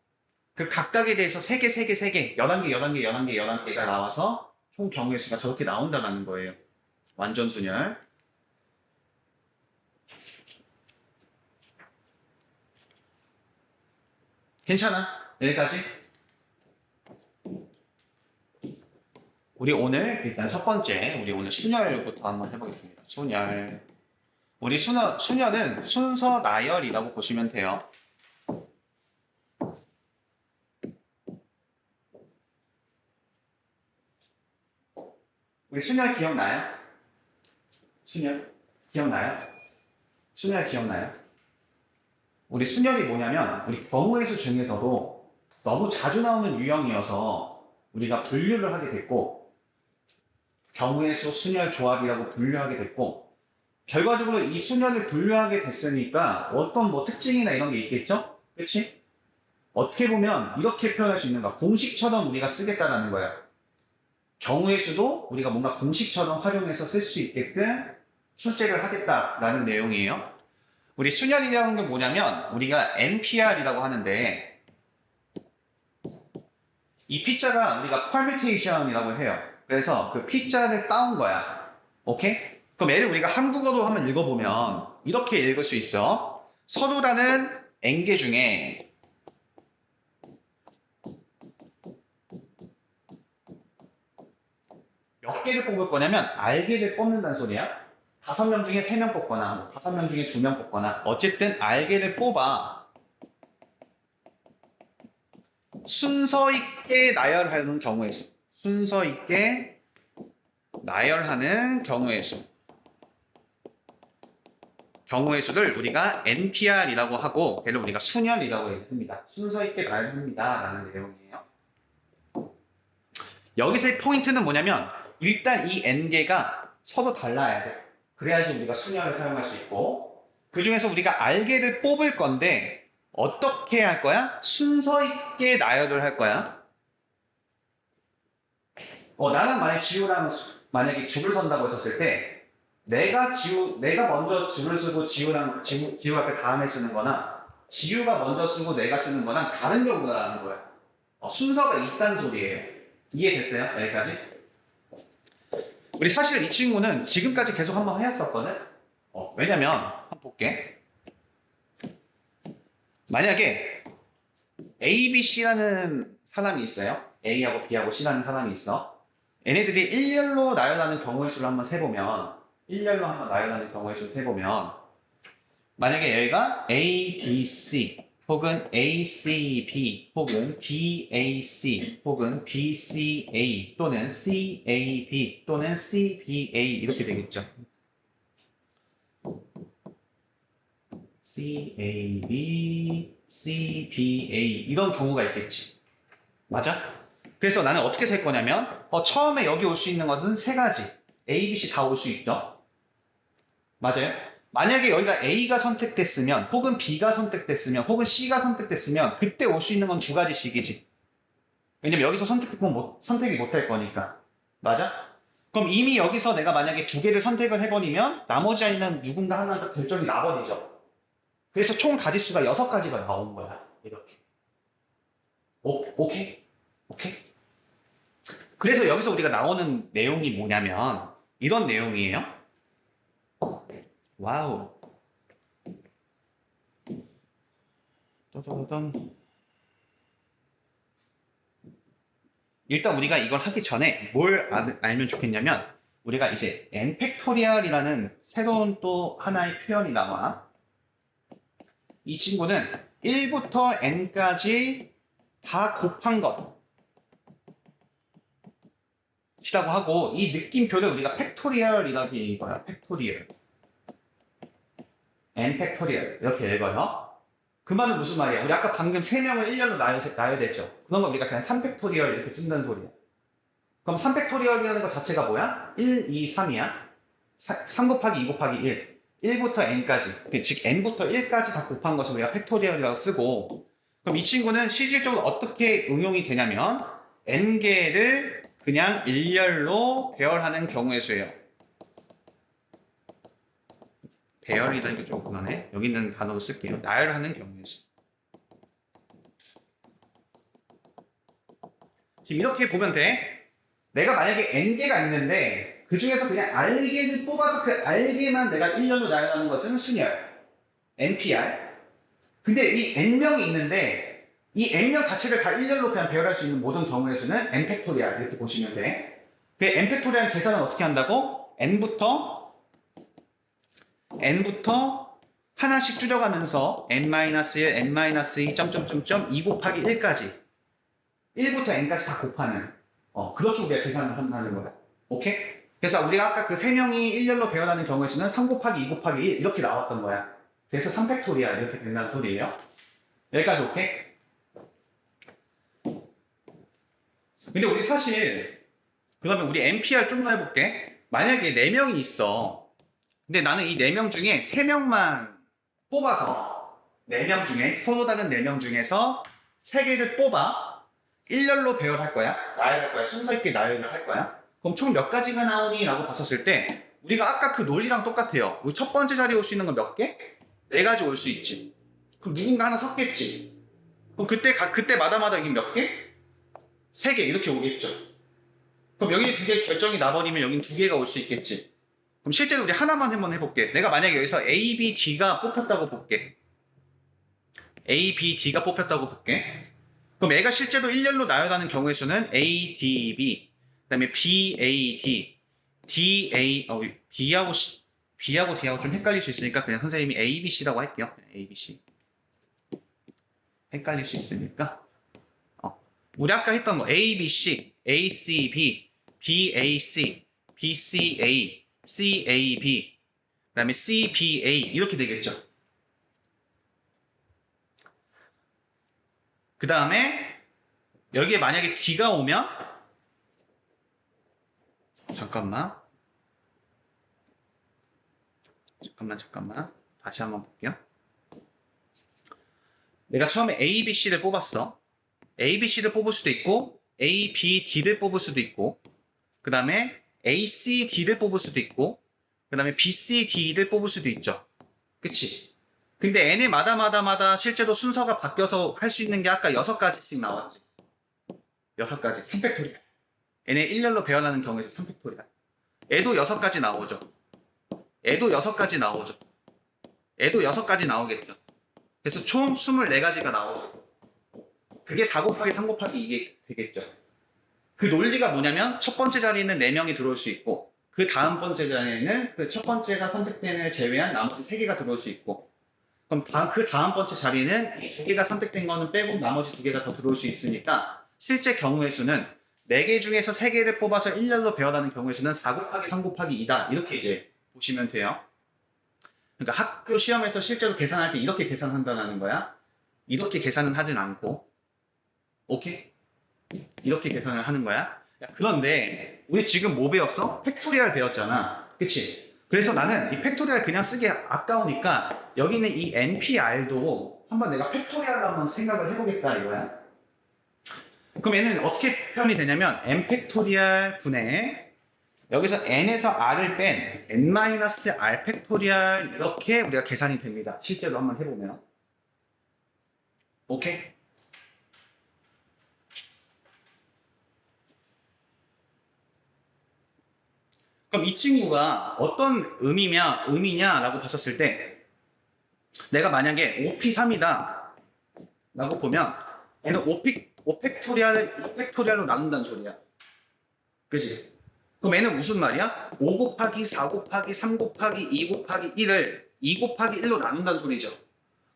그 각각에 대해서 3개, 3개, 3개, 11개, 11개, 11개, 11개가 나와서 총 경우의 수가 저렇게 나온다는 거예요. 완전 순열. 괜찮아? 여기까지? 우리 오늘 일단 첫 번째 우리 오늘 순열부터 한번 해보겠습니다. 순열. 우리 순열은 순서 나열이라고 보시면 돼요. 우리 순열 기억나요? 순열 기억나요? 순열 기억나요? 우리 순열이 뭐냐면 우리 경우의 수 중에서도 너무 자주 나오는 유형이어서 우리가 분류를 하게 됐고 경우의 수 순열 조합이라고 분류하게 됐고 결과적으로 이 순열을 분류하게 됐으니까 어떤 뭐 특징이나 이런 게 있겠죠? 그치? 어떻게 보면 이렇게 표현할 수 있는가 공식처럼 우리가 쓰겠다라는 거야. 경우의 수도 우리가 뭔가 공식처럼 활용해서 쓸 수 있게끔 출제를 하겠다라는 내용이에요. 우리 순열이라는 게 뭐냐면 우리가 NPR이라고 하는데 이 P자가 우리가 permutation이라고 해요. 그래서 그 P자를 따온 거야. 오케이? 그럼 얘를 우리가 한국어로 한번 읽어보면 이렇게 읽을 수 있어. 서류라는 N개 중에 몇 개를 뽑을 거냐면 R개를 뽑는다는 소리야. 5명 중에 3명 뽑거나 5명 중에 2명 뽑거나 어쨌든 R개를 뽑아. 순서 있게 나열하는 경우의 수. 순서 있게 나열하는 경우의 수. 경우의 수를 우리가 NPR이라고 하고 걔를 우리가 순열이라고 합니다. 순서 있게 나열합니다 라는 내용이에요. 여기서의 포인트는 뭐냐면 일단 이 N개가 서로 달라야 돼. 그래야지 우리가 순열을 사용할 수 있고 그 중에서 우리가 R개를 뽑을 건데 어떻게 할 거야? 순서 있게 나열을 할 거야. 나는 만약에 줄을 선다고 했었을 때 내가 먼저 줄을 쓰고 지우가 그 다음에 쓰는 거나 지우가 먼저 쓰고 내가 쓰는 거랑 다른 경우가 나는 거야. 순서가 있다는 소리예요. 이해됐어요? 여기까지? 우리 사실 이 친구는 지금까지 계속 한번 해왔었거든? 왜냐면 한번 볼게. 만약에 A, B, C라는 사람이 있어요. A하고 B하고 C라는 사람이 있어. 얘네들이 일렬로 나열하는 경우의 수를 한번 세보면 만약에 여기가 A, B, C 혹은 A, C, B 혹은 B, A, C 혹은 B, C, A 또는 C, A, B 또는 C, B, A 이렇게 되겠죠. C, A, B, C, B, A 이런 경우가 있겠지. 맞아? 그래서 나는 어떻게 셀 거냐면 처음에 여기 올 수 있는 것은 세 가지. A, B, C 다 올 수 있죠. 맞아요? 만약에 여기가 A가 선택됐으면 혹은 B가 선택됐으면 혹은 C가 선택됐으면 그때 올 수 있는 건 두 가지씩이지. 왜냐면 여기서 선택이 못 할 거니까. 맞아? 그럼 이미 여기서 내가 만약에 두 개를 선택을 해버리면 나머지 아이는 누군가 하나 더 결정이 나버리죠. 그래서 총 가지수가 6가지가 나온 거야. 이렇게. 오케이? 오케이? 그래서 여기서 우리가 나오는 내용이 뭐냐면 이런 내용이에요. 와우. 짜자잔. 일단 우리가 이걸 하기 전에 뭘 알면 좋겠냐면 우리가 이제 n 팩토리얼이라는 새로운 또 하나의 표현이 나와. 이 친구는 1부터 n까지 다 곱한 것이라고 하고 이 느낌표를 우리가 팩토리얼이라고 읽어요. 팩토리얼. n 팩토리얼 이렇게 읽어요. 그 말은 무슨 말이야? 우리 아까 방금 3명을 1년로 나열됐죠. 그런 거 우리가 그냥 3팩토리얼 이렇게 쓴다는 소리야. 그럼 3팩토리얼이라는 것 자체가 뭐야? 1, 2, 3이야. 3 곱하기 2 곱하기 1. 1부터 n까지. 즉 n부터 1까지 다 곱한 것을 우리가 팩토리얼이라고 쓰고 그럼 이 친구는 실질적으로 어떻게 응용이 되냐면 n개를 그냥 일렬로 배열하는 경우의 수예요. 배열이라는 게 조금 그러네. 여기 있는 단어로 쓸게요. 나열하는 경우의 수. 지금 이렇게 보면 돼. 내가 만약에 n개가 있는데 그 중에서 그냥 r개를 뽑아서 그 r개만 내가 1년으로 나열하는 것은 순열. NPR. 근데 이 n명이 있는데 이 n명 자체를 다 1년으로 그냥 배열할 수 있는 모든 경우의 수는 n팩토리얼 이렇게 보시면 돼. 그 n팩토리얼 계산은 어떻게 한다고? n부터 하나씩 줄여가면서 n-1, n-2, 점점점점 2 곱하기 1까지 1부터 n까지 다 곱하는 그렇게 우리가 계산을 한다는 거야. 오케이? 그래서 우리가 아까 그 3명이 1년로 배열하는 경우의 수는 3 곱하기 2 곱하기 1 이렇게 나왔던 거야. 그래서 3팩토리얼 이렇게 된다는 소리예요. 여기까지 오케이? 근데 우리 사실 그러면 우리 NPR 좀 더 해볼게. 만약에 4명이 있어. 근데 나는 이 4명 중에 3명만 뽑아서 4명 중에 서로 다른 4명 중에서 3개를 뽑아 1열로 배열할 거야. 나열할 거야. 순서 있게 나열을 할 거야. 그럼 총 몇 가지가 나오니? 라고 봤었을 때 우리가 아까 그 논리랑 똑같아요. 우리 첫 번째 자리에 올 수 있는 건 몇 개? 4가지 올 수 있지. 그럼 누군가 하나 섞겠지. 그럼 그때마다 여기 몇 개? 3개 이렇게 오겠죠. 그럼 여기 2개 결정이 나버리면 여기 2개가 올 수 있겠지. 그럼 실제로 우리 하나만 한번 해볼게. 내가 만약에 여기서 A, B, D가 뽑혔다고 볼게. A, B, D가 뽑혔다고 볼게. 그럼 얘가 실제로 1열로 나열하는 경우의 수는 A, D, B 그 다음에 B, A, D D, A, B하고 D하고 좀 헷갈릴 수 있으니까 그냥 선생님이 A, B, C라고 할게요. A, B, C 헷갈릴 수 있으니까 우리 아까 했던 거 A, B, C, A, C, B, B, A, C, B, C, A, C, A, B, 그 다음에 C, B, A 이렇게 되겠죠. 그 다음에 여기에 만약에 D가 오면 잠깐만 다시 한번 볼게요. 내가 처음에 A, B, C를 뽑았어. A, B, C를 뽑을 수도 있고 A, B, D를 뽑을 수도 있고 그 다음에 A, C, D를 뽑을 수도 있고 그 다음에 B, C, D를 뽑을 수도 있죠. 그치? 근데 n의 마다 실제로 순서가 바뀌어서 할 수 있는 게 아까 6가지씩 나왔지. 6가지. 3팩토리얼. n의 1열로 배열하는 경우에서 3팩토리얼. 애도 6가지 나오죠. 애도 6가지 나오죠. 애도 6가지 나오겠죠. 그래서 총 24가지가 나오죠. 그게 4 곱하기 3 곱하기 이게 되겠죠. 그 논리가 뭐냐면 첫 번째 자리에는 4명이 들어올 수 있고 그 다음 번째 자리에는 그 첫 번째가 선택된 애를 제외한 나머지 3개가 들어올 수 있고 그럼 그 다음 번째 자리는 이 2개가 선택된 거는 빼고 나머지 2개가 더 들어올 수 있으니까 실제 경우의 수는 4개 중에서 3개를 뽑아서 1열로 배열하는 경우의 수는 4 곱하기 3 곱하기 2다. 이렇게 이제 보시면 돼요. 그러니까 학교 시험에서 실제로 계산할 때 이렇게 계산한다는 거야. 이렇게 계산은 하진 않고 오케이? 이렇게 계산을 하는 거야. 야, 그런데 우리 지금 뭐 배웠어? 팩토리얼 배웠잖아. 그치? 그래서 나는 이 팩토리얼 그냥 쓰기 아까우니까 여기 있는 이 NPR도 한번 내가 팩토리얼로 한번 생각을 해보겠다 이거야. 그럼 얘는 어떻게 표현이 되냐면 n 팩토리얼 분의 여기서 n에서 r을 뺀 n-r 팩토리얼 이렇게 우리가 계산이 됩니다. 실제로 한번 해보면. 오케이? 그럼 이 친구가 어떤 의미냐라고 봤었을 때 내가 만약에 5p3이다 라고 보면 얘는 5팩토리얼 2팩토리얼로 나눈다는 소리야. 그치? 그럼 얘는 무슨 말이야? 5 곱하기 4 곱하기 3 곱하기 2 곱하기 1을 2 곱하기 1로 나눈다는 소리죠.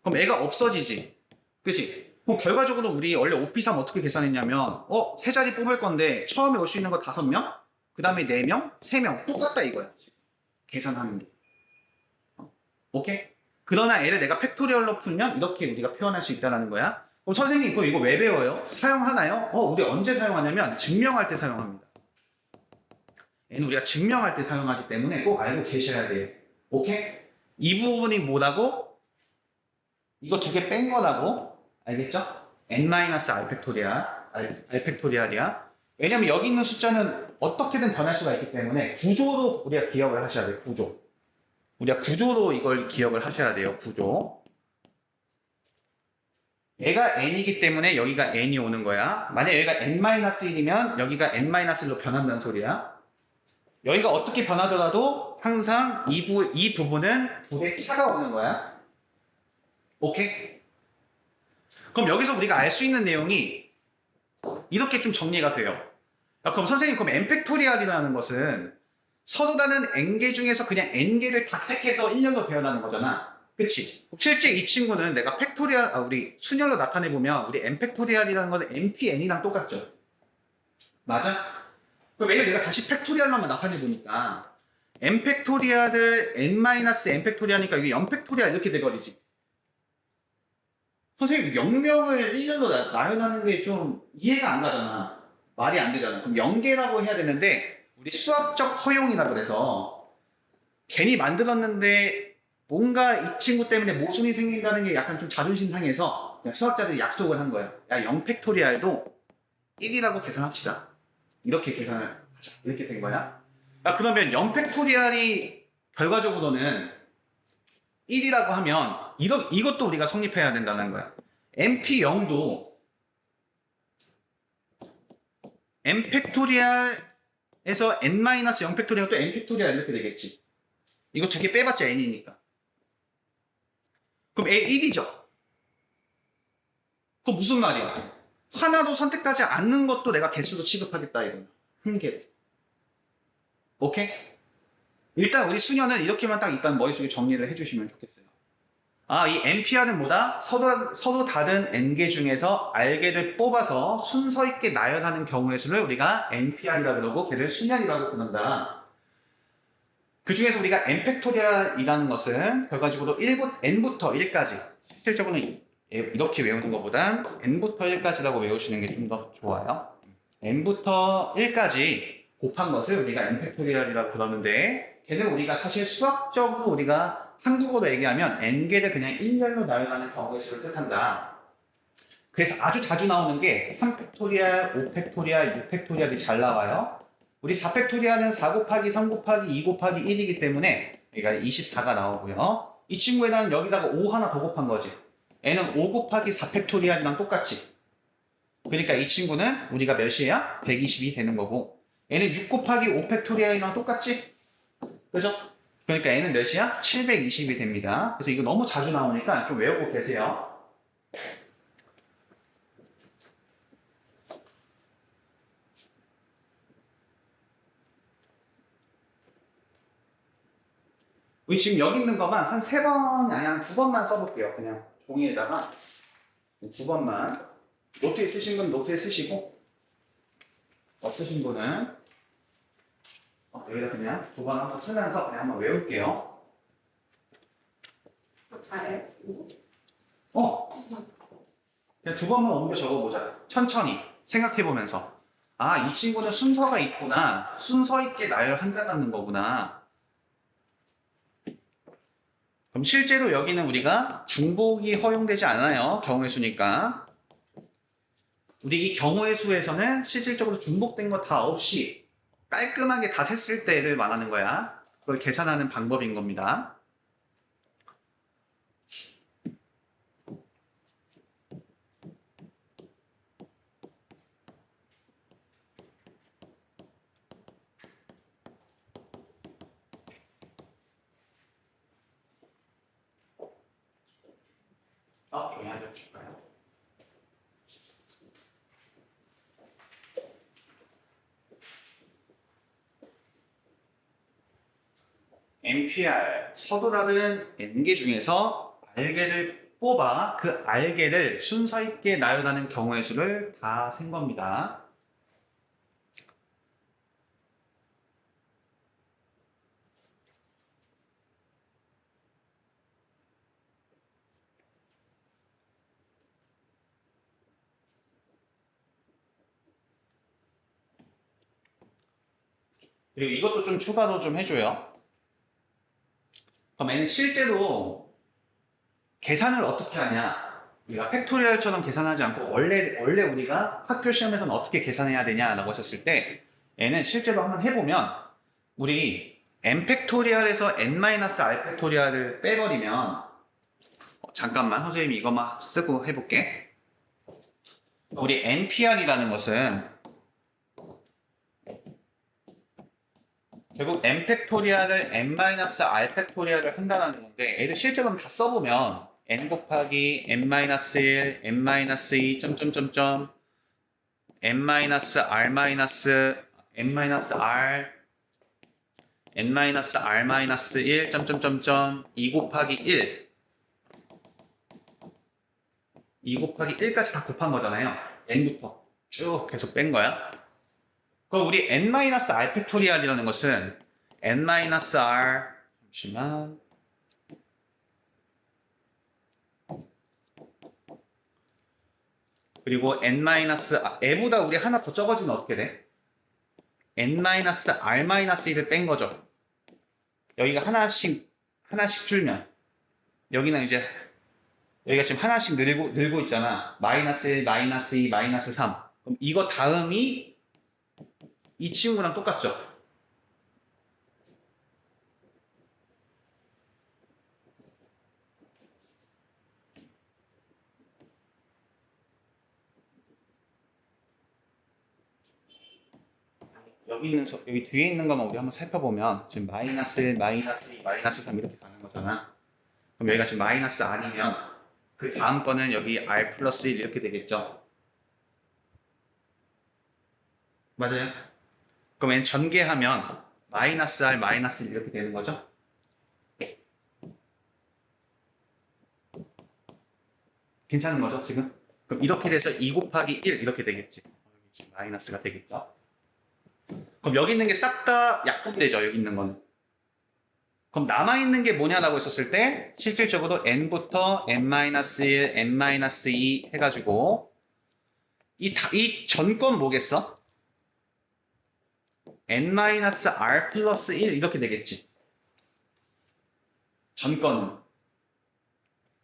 그럼 애가 없어지지. 그치? 그럼 결과적으로 우리 원래 5p3 어떻게 계산했냐면 세 자리 뽑을 건데 처음에 올 수 있는 거 5명 그 다음에 4명, 3명 똑같다 이거야. 계산하는 게. 오케이? 그러나 얘를 내가 팩토리얼로 풀면 이렇게 우리가 표현할 수 있다는 거야. 그럼 선생님 이거 왜 배워요? 사용하나요? 우리 언제 사용하냐면 증명할 때 사용합니다. 얘는 우리가 증명할 때 사용하기 때문에 꼭 알고 계셔야 돼요. 오케이? 이 부분이 뭐라고? 이거 2개 뺀 거라고? 알겠죠? n-r 팩토리얼, r 팩토리얼이야. 왜냐면 여기 있는 숫자는 어떻게든 변할 수가 있기 때문에 구조로 우리가 기억을 하셔야 돼요. 구조. 우리가 구조로 이걸 기억을 하셔야 돼요. 구조. 얘가 n이기 때문에 여기가 n이 오는 거야. 만약 여기가 n-1이면 여기가 n-1로 변한다는 소리야. 여기가 어떻게 변하더라도 항상 이 부분은 둘의 차가 오는 거야. 오케이? 그럼 여기서 우리가 알 수 있는 내용이 이렇게 좀 정리가 돼요. 그럼 선생님 그럼 n팩토리얼이라는 것은 서로 다른 n개 중에서 그냥 n개를 다 택해서 1년로 배열하는 거잖아. 그치? 실제 이 친구는 내가 팩토리얼, 우리 순열로 나타내보면 우리 n팩토리얼이라는 거는 npn이랑 똑같죠. 맞아? 그럼 얘를 내가 다시 팩토리얼로만 나타내보니까 n팩토리얼을 n-n팩토리얼이니까 이게 0팩토리얼 이렇게 돼버리지. 선생님 0명을 1년로 나열하는 게 좀 이해가 안 가잖아. 말이 안 되잖아. 그럼 0개라고 해야 되는데 우리 수학적 허용이라 그래서 괜히 만들었는데 뭔가 이 친구 때문에 모순이 생긴다는 게 약간 좀 자존심 상해서 그냥 수학자들이 약속을 한 거야. 야 0팩토리얼도 1이라고 계산합시다. 이렇게 계산을 하자. 이렇게 된 거야. 야, 그러면 0팩토리얼이 결과적으로는 1이라고 하면 이것도 우리가 성립해야 된다는 거야. np0도 n팩토리얼에서 n-0 팩토리얼 또 n 팩토리얼 이렇게 되겠지. 이거 2개 빼봤자 n이니까. 그럼 n 1이죠. 그거 무슨 말이야? 하나도 선택하지 않는 것도 내가 개수로 취급하겠다 이거야. 한 개. 오케이? 일단 우리 수녀는 이렇게만 딱 일단 머릿속에 정리를 해주시면 좋겠어요. 이 NPR은 뭐다? 서로 다른 N개 중에서 R개를 뽑아서 순서 있게 나열하는 경우의 수를 우리가 NPR이라고 그러고 걔를 순열이라고 부른다. 그 중에서 우리가 N팩토리얼이라는 것은 결과적으로 N부터 1까지 실질적으로는 이렇게 외우는 것보단 N부터 1까지라고 외우시는 게 좀 더 좋아요. N부터 1까지 곱한 것을 우리가 N팩토리얼이라고 부르는데 걔는 우리가 사실 수학적으로 우리가 한국어로 얘기하면 N개를 그냥 1열로 나열하는 경우의 수를 뜻한다. 그래서 아주 자주 나오는 게 3팩토리얼, 5팩토리얼, 6팩토리얼이 잘 나와요. 우리 4팩토리얼은 4 곱하기 3 곱하기 2 곱하기 1이기 때문에 그러니까 24가 나오고요. 이 친구에다는 여기다가 5 하나 더 곱한 거지. 얘는 5 곱하기 4팩토리얼이랑 똑같지. 그러니까 이 친구는 우리가 몇이야? 120이 되는 거고 얘는 6 곱하기 5팩토리얼이랑 똑같지? 그죠? 그러니까 얘는 몇이야? 720이 됩니다. 그래서 이거 너무 자주 나오니까 좀 외우고 계세요. 우리 지금 여기 있는 것만 한 3번, 아니 한 2번만 써볼게요. 그냥 종이에다가 2번만. 노트에 쓰신 분 노트에 쓰시고 없으신 분은 여기다 그냥 2번 한번 쓰면서 그냥 한번 외울게요. 잘해. 그냥 2번만 옮겨 적어보자. 천천히 생각해보면서 이 친구는 순서가 있구나. 순서 있게 나열한다는 거구나. 그럼 실제로 여기는 우리가 중복이 허용되지 않아요. 경우의 수니까. 우리 이 경우의 수에서는 실질적으로 중복된 거 다 없이 깔끔하게 다 셌을 때를 말하는 거야. 그걸 계산하는 방법인 겁니다. 종이 한 장 줄까요? NPR, 서로 다른 N개 중에서 R개를 뽑아 그 R개를 순서 있게 나열하는 경우의 수를 다 센 겁니다. 그리고 이것도 좀 추가로 좀 해줘요. 그럼 얘는 실제로 계산을 어떻게 하냐? 우리가 팩토리얼처럼 계산하지 않고 원래 우리가 학교 시험에서는 어떻게 계산해야 되냐라고 했었을 때 얘는 실제로 한번 해보면 우리 n 팩토리얼에서 n-r 팩토리얼을 빼버리면 잠깐만 선생님이 이것만 쓰고 해볼게. 우리 npr이라는 것은 결국 n 팩토리얼을 n-r 팩토리얼을 한다는 건데 얘를 실제로는 다 써보면 n 곱하기 n-1, n-2, 점점점점 n-r, n-r, n-r-1, 점점점점 2 곱하기 1, 2 곱하기 1까지 다 곱한 거잖아요. n부터 쭉 계속 뺀 거야. 그럼 우리 n-r 팩토리얼이라는 것은 n-r 잠시만 그리고 n보다 우리 하나 더 적어지면 어떻게 돼? n-r-1을 뺀 거죠. 여기가 하나씩 줄면 여기는 이제 여기가 지금 하나씩 늘고 있잖아. 마이너스 1, 마이너스 2, 마이너스 3. 그럼 이거 다음이 이 친구랑 똑같죠? 여기 뒤에 있는 것만 우리 한번 살펴보면 지금 마이너스 1, 마이너스 2, 마이너스 3 이렇게 가는 거잖아. 그럼 여기가 지금 마이너스 R이면 그 다음 거는 여기 R 플러스 1 이렇게 되겠죠? 맞아요? 그럼 얘는 전개하면 마이너스 R, 마이너스 1 이렇게 되는 거죠? 괜찮은 거죠, 지금? 그럼 이렇게 돼서 2 곱하기 1 이렇게 되겠지. 마이너스가 되겠죠. 그럼 여기 있는 게 싹 다 약분되죠, 여기 있는 거는. 그럼 남아있는 게 뭐냐라고 했었을 때 실질적으로 n부터 n-1, n-2 해가지고 이 전건 뭐겠어? n-r 플러스 1 이렇게 되겠지. 전건은.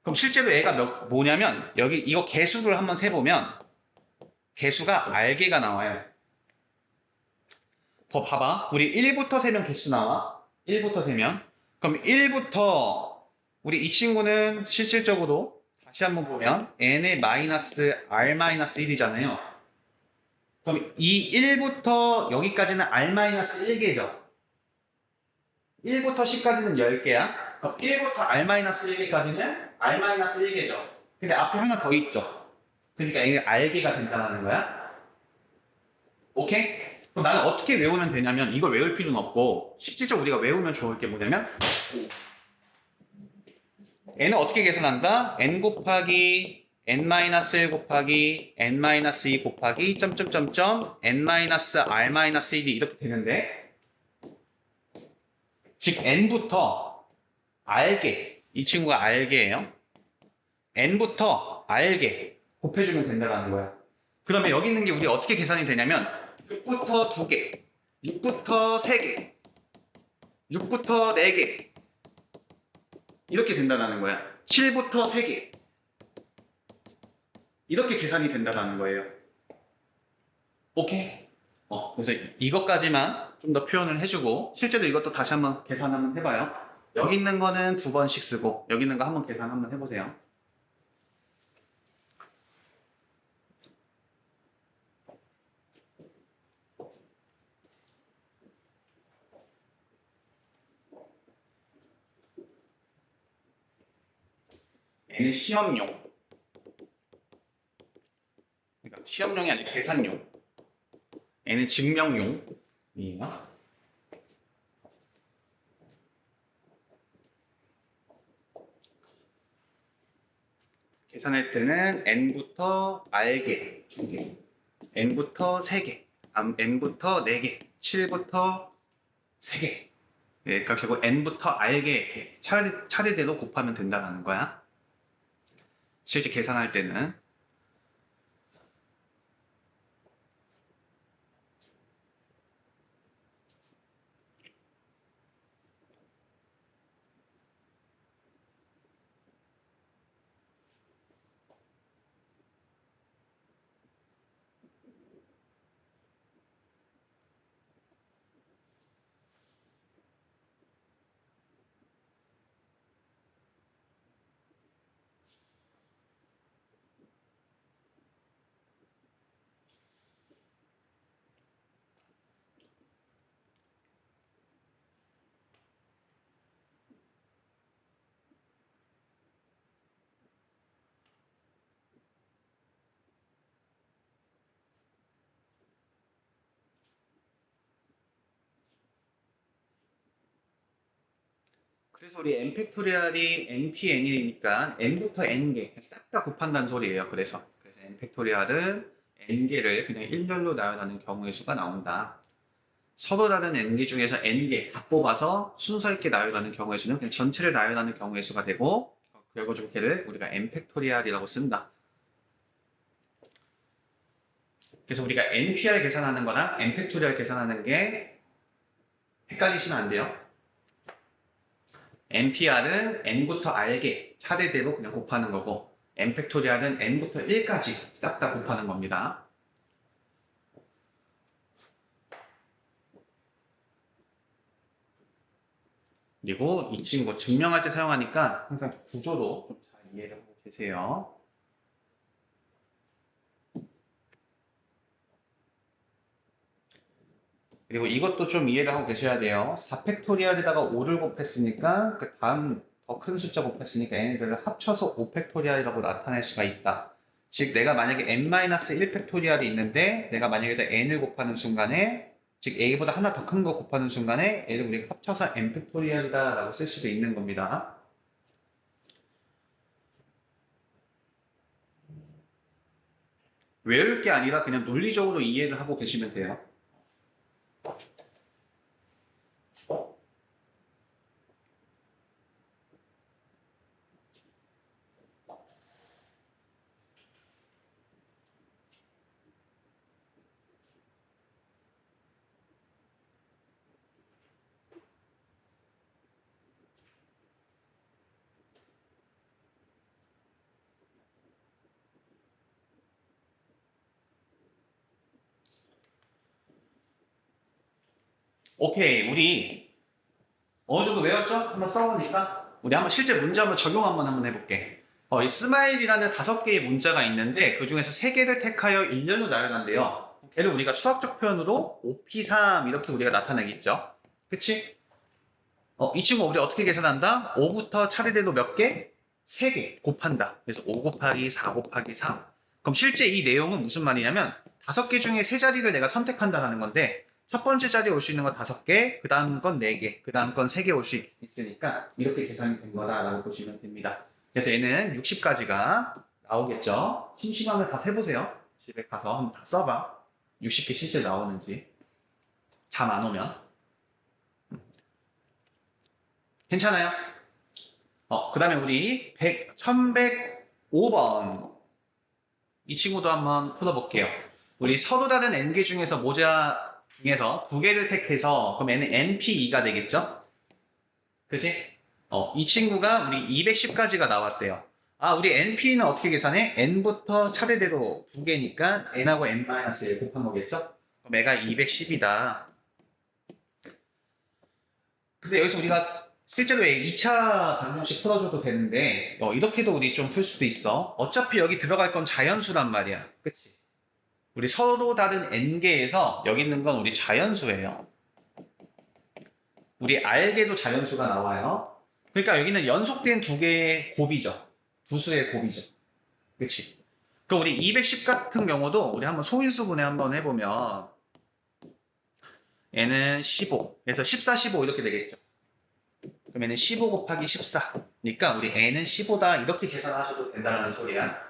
그럼 실제로 얘가 뭐냐면 여기 이거 개수를 한번 세보면 개수가 R개가 나와요. 봐봐. 우리 1부터 세면 개수 나와. 1부터 세면. 그럼 1부터 우리 이 친구는 실질적으로 다시 한번 보면 n의 마이너스 r-1이잖아요. 그럼 이 1부터 여기까지는 r-1개죠. 1부터 10까지는 10개야. 그럼 1부터 r-1개까지는 r-1개죠. 근데 앞에 하나 더 있죠. 그러니까 이게 r개가 된다는 거야. 오케이? 그럼 나는 어떻게 외우면 되냐면 이걸 외울 필요는 없고 실질적으로 우리가 외우면 좋을 게 뭐냐면 n은 어떻게 계산한다? n 곱하기 n-1 곱하기 n-2 곱하기 점점점점 n-r-1 이렇게 되는데 즉 n부터 r개 이 친구가 r개예요. n부터 r개 곱해주면 된다는 거야. 그러면 여기 있는 게 우리 어떻게 계산이 되냐면 6부터 2개, 6부터 3개, 6부터 4개 이렇게 된다는 거야. 7부터 3개 이렇게 계산이 된다는 거예요. 오케이? 그래서 이것까지만 좀 더 표현을 해주고 실제로 이것도 다시 한번 계산 한번 해봐요. 여기 있는 거는 2번씩 쓰고 여기 있는 거 한번 계산 한번 해보세요. 얘는 시험용. 그러니까 시험용이 아니라 계산용. 얘는 증명용이에요. 계산할 때는 n부터 r개 2개, n부터 3개, n부터 4개, 7부터 3개. 그러니까 결국 n부터 r개 차례대로 곱하면 된다는 거야. 실제 계산할 때는. 그래서 우리 n 팩토리얼이 npn이니까 n부터 n개 싹 다 곱한다는 소리예요. 그래서 n 팩토리얼은 n개를 그냥 일렬로 나열하는 경우의 수가 나온다. 서로 다른 n개 중에서 n개 다 뽑아서 순서 있게 나열하는 경우의 수는 그냥 전체를 나열하는 경우의 수가 되고 결과적으로 걔를 우리가 n 팩토리얼이라고 쓴다. 그래서 우리가 npr 계산하는 거랑 n 팩토리얼 계산하는 게 헷갈리시면 안 돼요. npr은 n부터 r개 차례대로 그냥 곱하는 거고 n 팩토리얼은 n부터 1까지 싹 다 곱하는 겁니다. 그리고 이 친구 증명할 때 사용하니까 항상 구조도 좀 잘 이해를 하고 계세요. 그리고 이것도 좀 이해를 하고 계셔야 돼요. 4팩토리얼에다가 5를 곱했으니까 그 다음 더 큰 숫자 곱했으니까 얘네들을 합쳐서 5팩토리얼이라고 나타낼 수가 있다. 즉 내가 만약에 n-1팩토리얼이 있는데 내가 만약에 n을 곱하는 순간에 즉 a보다 하나 더 큰 거 곱하는 순간에 얘를 우리가 합쳐서 n팩토리얼이다 라고 쓸 수도 있는 겁니다. 외울 게 아니라 그냥 논리적으로 이해를 하고 계시면 돼요. 오케이, 우리 어느 정도 외웠죠? 한번 써보니까 우리 한번 실제 문제 한번 해볼게. 이 스마일이라는 5개의 문자가 있는데 그 중에서 3개를 택하여 일렬로 나열한대요. 걔를 우리가 수학적 표현으로 OP3 이렇게 우리가 나타내겠죠. 그치? 이 친구 우리 어떻게 계산한다? 5부터 차례대로 몇 개? 3개 곱한다. 그래서 5 곱하기 4 곱하기 3. 그럼 실제 이 내용은 무슨 말이냐면 5개 중에 3자리를 내가 선택한다는 건데 첫 번째 자리에 올 수 있는 건 5개, 그 다음 건 4개, 그 다음 건 3개 올 수 있으니까 이렇게 계산이 된 거다라고 보시면 됩니다. 그래서 얘는 60까지가 나오겠죠. 심심하면 다 세보세요. 집에 가서 한번 다 써봐. 60개 실제 나오는지. 잠 안 오면. 괜찮아요? 그 다음에 우리 1105번. 이 친구도 한번 풀어볼게요. 우리 서로 다른 n개 중에서 모자 중에서 2개를 택해서, 그럼 n은 np2가 되겠죠? 그치? 이 친구가 우리 210까지가 나왔대요. 우리 np는 어떻게 계산해? n부터 차례대로 2개니까 n하고 n-1 곱한 거겠죠? 그럼 얘가 210이다. 근데 여기서 우리가 실제로 2차 방정식 풀어줘도 되는데 이렇게도 우리 좀 풀 수도 있어. 어차피 여기 들어갈 건 자연수란 말이야. 그치? 우리 서로 다른 n개에서 여기 있는 건 우리 자연수예요. 우리 R개도 자연수가 나와요. 그러니까 여기는 연속된 2개의 곱이죠. 두 수의 곱이죠. 그치? 그럼 우리 210 같은 경우도 우리 한번 소인수분해 한번 해보면 얘는 15. 그래서 14, 15 이렇게 되겠죠. 그럼 얘는 15 곱하기 14니까 우리 n은 15다 이렇게 계산하셔도 된다는 소리야.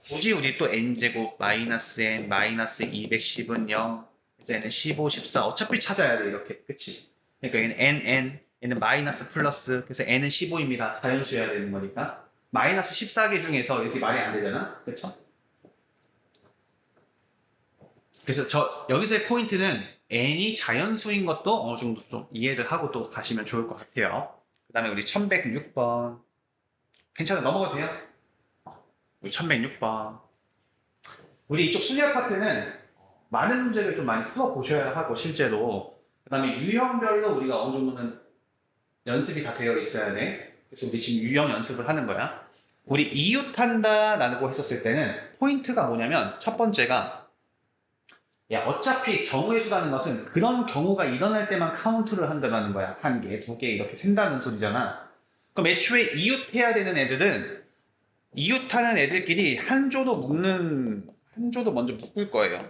굳이 우리 또 n제곱 마이너스 n 마이너스 210은 0. 그래서 얘는 15, 14 어차피 찾아야 돼 이렇게. 그치? 그러니까 얘는 n, 얘는 마이너스 플러스. 그래서 n은 15입니다. 자연수여야 되는 거니까. 마이너스 14개 중에서 이렇게 말이 안 되잖아. 그렇죠? 그래서 여기서의 포인트는 n이 자연수인 것도 어느 정도 좀 이해를 하고 또 가시면 좋을 것 같아요. 그 다음에 우리 1106번. 괜찮아? 넘어가도 돼요? 우리 1106번. 우리 이쪽 순열 파트는 많은 문제를 좀 많이 풀어보셔야 하고 실제로 그 다음에 유형별로 우리가 어느 정도는 연습이 다 되어 있어야 돼. 그래서 우리 지금 유형 연습을 하는 거야. 우리 이웃한다라고 했었을 때는 포인트가 뭐냐면 첫 번째가 어차피 경우의 수라는 것은 그런 경우가 일어날 때만 카운트를 한다는 거야. 1개, 2개 이렇게 센다는 소리잖아. 그럼 애초에 이웃해야 되는 애들은 이웃하는 애들끼리 한 조도 먼저 묶을 거예요.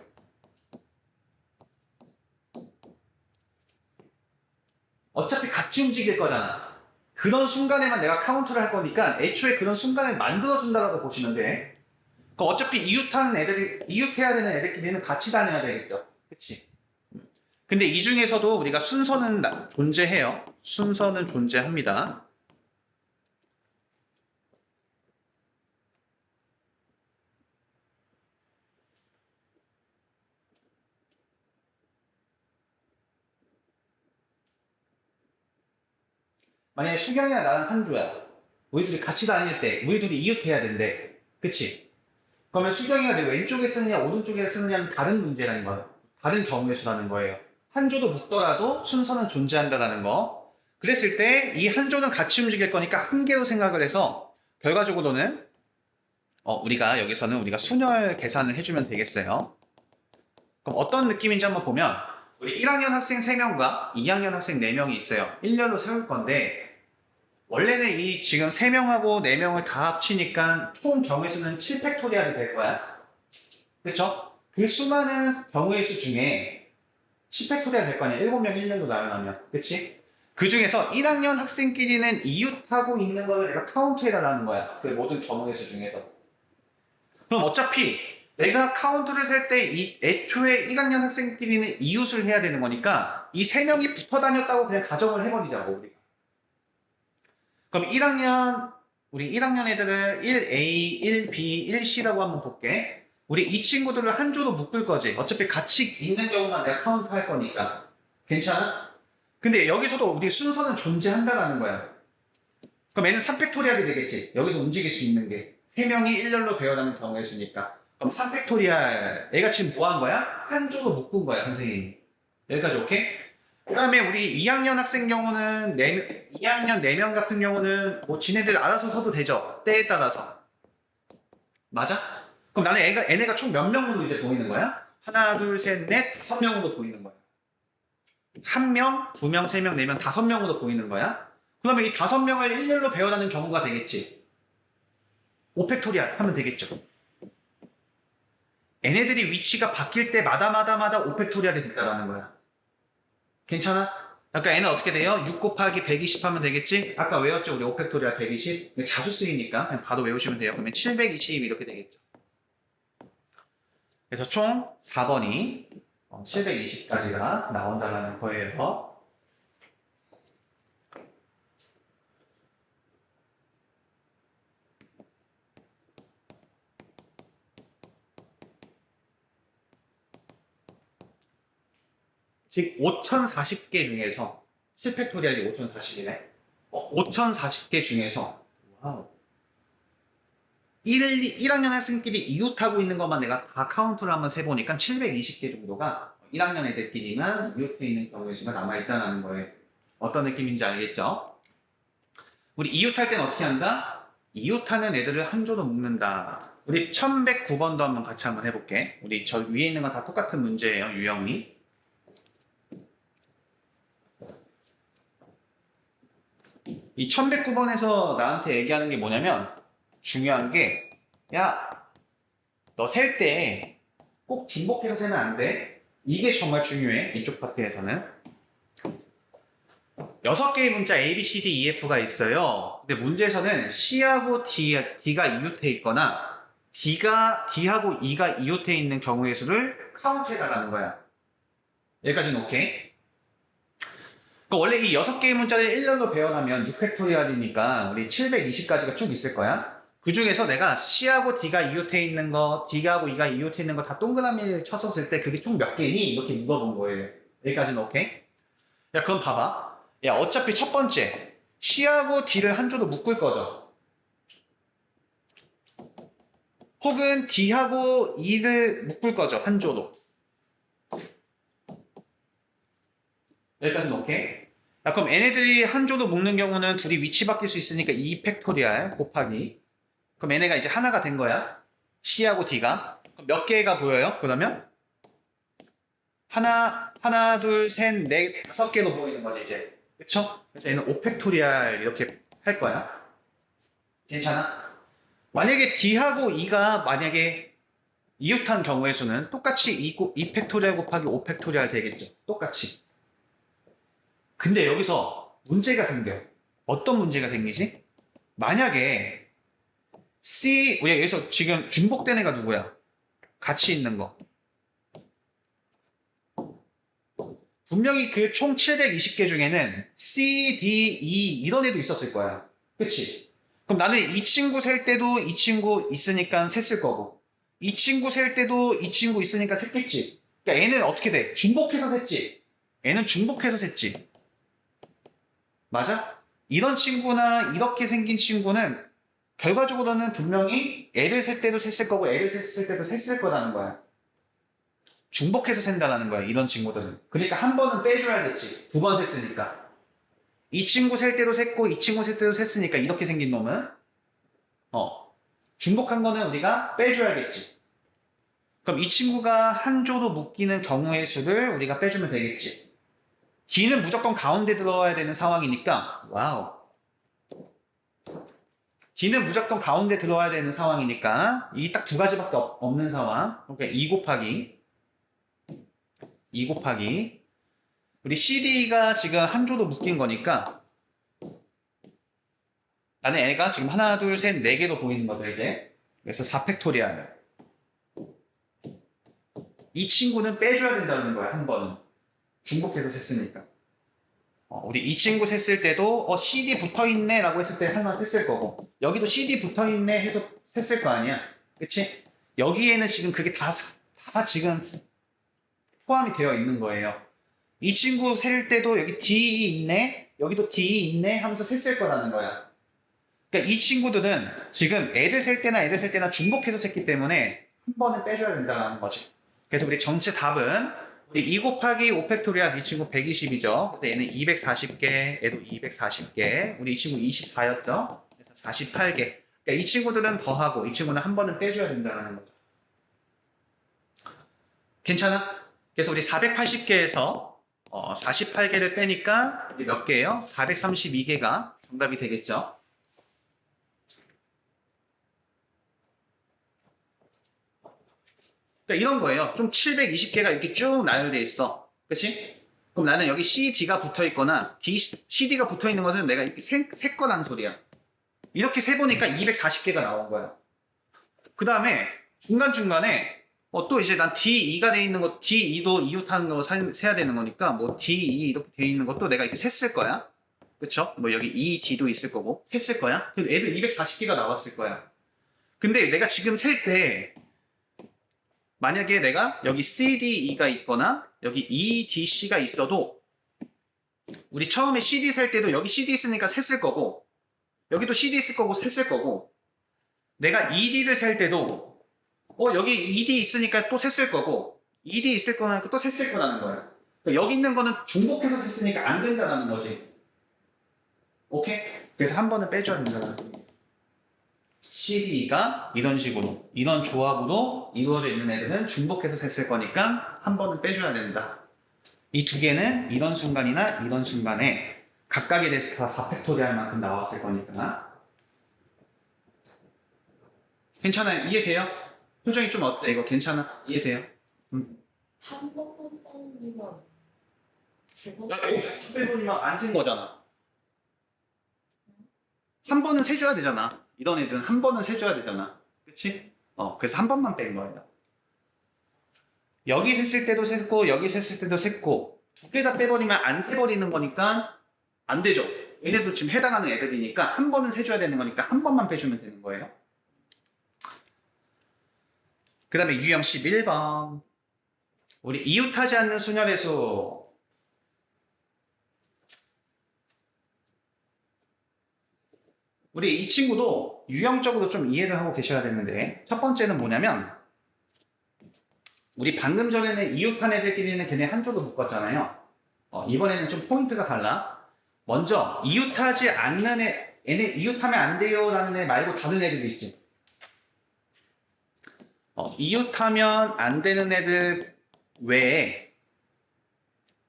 어차피 같이 움직일 거잖아. 그런 순간에만 내가 카운트를 할 거니까 애초에 그런 순간을 만들어준다고 보시면 돼. 그럼 어차피 이웃해야 되는 애들끼리는 같이 다녀야 되겠죠. 그치? 근데 이 중에서도 우리가 순서는 존재해요. 순서는 존재합니다. 만약에 수경이랑 나랑 한 조야. 우리 둘이 같이 다닐 때 우리 둘이 이웃해야 된대. 그치? 그러면 수경이가 내 왼쪽에 쓰느냐 오른쪽에 쓰느냐는 다른 문제라는 거예요. 다른 경우의 수라는 거예요. 한 조도 묶더라도 순서는 존재한다는 거. 그랬을 때 이 한 조는 같이 움직일 거니까 한 개로 생각을 해서 결과적으로는 우리가 여기서는 우리가 순열 계산을 해주면 되겠어요. 그럼 어떤 느낌인지 한번 보면 우리 1학년 학생 3명과 2학년 학생 4명이 있어요. 1년로 세울 건데 원래는 이 지금 3명하고 4명을 다 합치니까 총 경우의 수는 7팩토리얼이 될 거야. 그쵸? 그 수많은 경우의 수 중에 10팩토리얼 될 거 아니야. 7명 1년로 나열하면. 그치? 그 중에서 1학년 학생끼리는 이웃하고 있는 거를 내가 카운트 해달라는 거야. 그 모든 경우의 수 중에서. 그럼 어차피 내가 카운트를 셀 때 이 애초에 1학년 학생끼리는 이웃을 해야 되는 거니까 이 세 명이 붙어 다녔다고 그냥 가정을 해버리자고 우리가. 그럼 1학년 우리 1학년 애들을 1A, 1B, 1C라고 한번 볼게. 우리 이 친구들을 한 조로 묶을 거지. 어차피 같이 있는 경우만 내가 카운트 할 거니까. 괜찮아? 근데 여기서도 우리 순서는 존재한다라는 거야. 그럼 얘는 3팩토리얼이 되겠지. 여기서 움직일 수 있는 게. 3명이 일렬로 배어나는 경우였으니까. 그럼 3팩토리얼. 얘가 지금 뭐 한 거야? 한 조로 묶은 거야, 선생님이. 여기까지 오케이? 그 다음에 우리 2학년 학생 경우는 2학년 4명 같은 경우는 뭐 지네들 알아서 서도 되죠. 때에 따라서. 맞아? 그럼 나는 얘네가 총 몇 명으로 이제 보이는 거야? 하나, 둘, 셋, 넷, 5명으로 보이는 거야. 1명, 2명, 3명, 4명, 5명으로 보이는 거야. 그러면 이 5명을 일렬로 배워가는 경우가 되겠지. 5팩토리얼 하면 되겠죠. 얘네들이 위치가 바뀔 때마다 5팩토리얼이 된다는 거야. 괜찮아? 아까 얘는 어떻게 돼요? 6 곱하기 120 하면 되겠지? 아까 외웠죠? 우리 5팩토리얼 120. 자주 쓰이니까 그냥 바로 외우시면 돼요. 그러면 720 이렇게 되겠죠. 그래서 총 4번이 720까지가 나온다는 거예요. 즉 5040개 중에서 7팩토리얼이 5040이네. 5040개 중에서 와우. 1학년 학생끼리 이웃하고 있는 것만 내가 다 카운트를 한번 세보니까 720개 정도가 1학년 애들끼리만 이웃해 있는 경우의 수가 남아있다는 거예요. 어떤 느낌인지 알겠죠? 우리 이웃할 때는 어떻게 한다? 이웃하는 애들을 한 조로 묶는다. 우리 1109번도 한번 같이 한번 해볼게. 우리 저 위에 있는 거 다 똑같은 문제예요. 유형이. 이 1109번에서 나한테 얘기하는 게 뭐냐면 중요한 게 야, 너 셀 때 꼭 중복해서 세면 안 돼. 이게 정말 중요해. 이쪽 파트에서는. 6개의 문자 A, B, C, D, E, F가 있어요. 근데 문제에서는 C하고 D가 이웃해 있거나 D하고 E가 이웃해 있는 경우의 수를 카운트해달라는 거야. 여기까지는 오케이? 그러니까 원래 이 6개의 문자를 일렬로 배워가면 6팩토리얼이니까 우리 720까지가 쭉 있을 거야. 그 중에서 내가 C하고 D가 이웃해 있는 거, D하고 E가 이웃해 있는 거 다 동그라미 쳤었을 때 그게 총 몇 개니? 이렇게 물어본 거예요. 여기까지는 오케이? 야, 그럼 봐봐. 야, 어차피 첫 번째 C하고 D를 한 조로 묶을 거죠. 혹은 D하고 E를 묶을 거죠. 한 조로. 여기까지는 오케이? 야, 그럼 얘네들이 한 조로 묶는 경우는 둘이 위치 바뀔 수 있으니까 2 팩토리얼 곱하기. 그럼 얘네가 이제 하나가 된 거야. C하고 D가. 그럼 몇 개가 보여요? 그러면? 하나, 둘, 셋, 넷, 5개로 보이는 거지, 이제. 그쵸? 그래서 얘는 5 팩토리얼 이렇게 할 거야. 괜찮아? 만약에 D하고 E가 만약에 이웃한 경우의 수는 똑같이 2 팩토리얼 곱하기 5 팩토리얼 되겠죠. 똑같이. 근데 여기서 문제가 생겨. 어떤 문제가 생기지? 만약에 우리 여기서 지금 중복된 애가 누구야? 같이 있는 거. 분명히 그 총 720개 중에는 C, D, E 이런 애도 있었을 거야. 그치? 그럼 나는 이 친구 셀 때도 이 친구 있으니까 셌을 거고 이 친구 셀 때도 이 친구 있으니까 셌겠지. 그러니까 얘는 어떻게 돼? 중복해서 셌지. 얘는 중복해서 셌지. 맞아? 이런 친구나 이렇게 생긴 친구는 결과적으로는 분명히 애를 셀 때도 셌을 거고 애를 셌을 때도 셌을 거라는 거야. 중복해서 센다는 거야, 이런 친구들은. 그러니까 한 번은 빼줘야겠지. 2번 셌으니까. 이 친구 셀 때도 셌고 이 친구 셀 때도 셌으니까 이렇게 생긴 놈은 중복한 거는 우리가 빼줘야겠지. 그럼 이 친구가 한 조로 묶이는 경우의 수를 우리가 빼주면 되겠지. D는 무조건 가운데 들어와야 되는 상황이니까 와우. D는 무조건 가운데 들어와야 되는 상황이니까 이 딱 2가지밖에 없는 상황. 그러니까 2 곱하기 우리 CD가 지금 한 조로 묶인 거니까 나는 애가 지금 하나, 둘, 셋, 4개로 보이는 거죠, 이제. 그래서 4팩토리얼. 이 친구는 빼줘야 된다는 거야, 한 번은. 중복해서 셌으니까. 우리 이 친구 셌을 때도 CD 붙어있네 라고 했을 때 하나 셌을 거고, 여기도 CD 붙어있네 해서 셌을 거 아니야. 그치? 여기에는 지금 그게 다 지금 포함이 되어 있는 거예요. 이 친구 셀 때도 여기 D 있네, 여기도 D 있네 하면서 셌을 거라는 거야. 그러니까 이 친구들은 지금 애를 셀 때나 애를 셀 때나 중복해서 셌기 때문에 한 번은 빼줘야 된다는 거지. 그래서 우리 전체 답은 우리 2 곱하기 5 팩토리얼 이 친구 120이죠. 그래서 얘는 240개, 얘도 240개. 우리 이 친구 24였죠. 그래서 48개. 그러니까 이 친구들은 더하고 이 친구는 한 번은 빼줘야 된다는 거죠. 괜찮아? 그래서 우리 480개에서 48개를 빼니까 몇 개예요? 432개가 정답이 되겠죠. 그러니까 이런 거예요. 좀 720개가 이렇게 쭉 나열되어 있어. 그치? 그럼 나는 여기 CD가 붙어 있거나 CD가 붙어 있는 것은 내가 이렇게 세 거라는 소리야. 이렇게 세보니까 240개가 나온 거야. 그 다음에 중간중간에 또 이제 난 D2가 돼 있는 거, D2도 이웃하는 거 세야 되는 거니까 뭐 D2 이렇게 돼 있는 것도 내가 이렇게 셌을 거야. 그쵸? 뭐 여기 ED도 있을 거고 셌을 거야. 그래도 애들 240개가 나왔을 거야. 근데 내가 지금 셀때 만약에 내가 여기 CDE가 있거나 여기 EDC가 있어도 우리 처음에 CD 살 때도 여기 CD 있으니까 셌을 거고 여기도 CD 있을 거고 셌을 거고 내가 ED를 살 때도 여기 ED 있으니까 또 셌을 거고 ED 있을 거니까 또 셌을 거라는 거야. 그러니까 여기 있는 거는 중복해서 셌으니까 안 된다는 거지. 오케이? 그래서 한 번은 빼줘야 된다는 거야. CD가 이런 식으로 이런 조합으로 이루어져 있는 애들은 중복해서 셌을 거니까 한 번은 빼줘야 된다. 이 두 개는 이런 순간이나 이런 순간에 각각에 대해서 다 4팩토리얼 만큼 나왔을 거니까. 괜찮아요? 이해돼요? 표정이 좀 어때? 이거 괜찮아? 이해돼요? 한 번만 빼면 죽어. 여기 4팩토리얼 안 쓴 거잖아. 한 번은 세줘야 되잖아. 이런 애들은 한 번은 세줘야 되잖아. 그치? 그래서 한 번만 뺀 거예요. 여기 셌을 때도 셌고 여기 셌을 때도 셌고 두 개 다 빼버리면 안 세버리는 거니까 안 되죠. 얘네도 지금 해당하는 애들이니까 한 번은 세줘야 되는 거니까 한 번만 빼주면 되는 거예요. 그 다음에 유형 11번 우리 이웃하지 않는 순열의수. 우리 이 친구도 유형적으로 좀 이해를 하고 계셔야 되는데 첫 번째는 뭐냐면 우리 방금 전에는 이웃한 애들끼리는 걔네 한 줄로 묶었잖아요. 이번에는 좀 포인트가 달라. 먼저 이웃하지 않는 얘네 이웃하면 안 돼요 라는 애 말고 다른 애들도 있지. 이웃하면 안 되는 애들 외에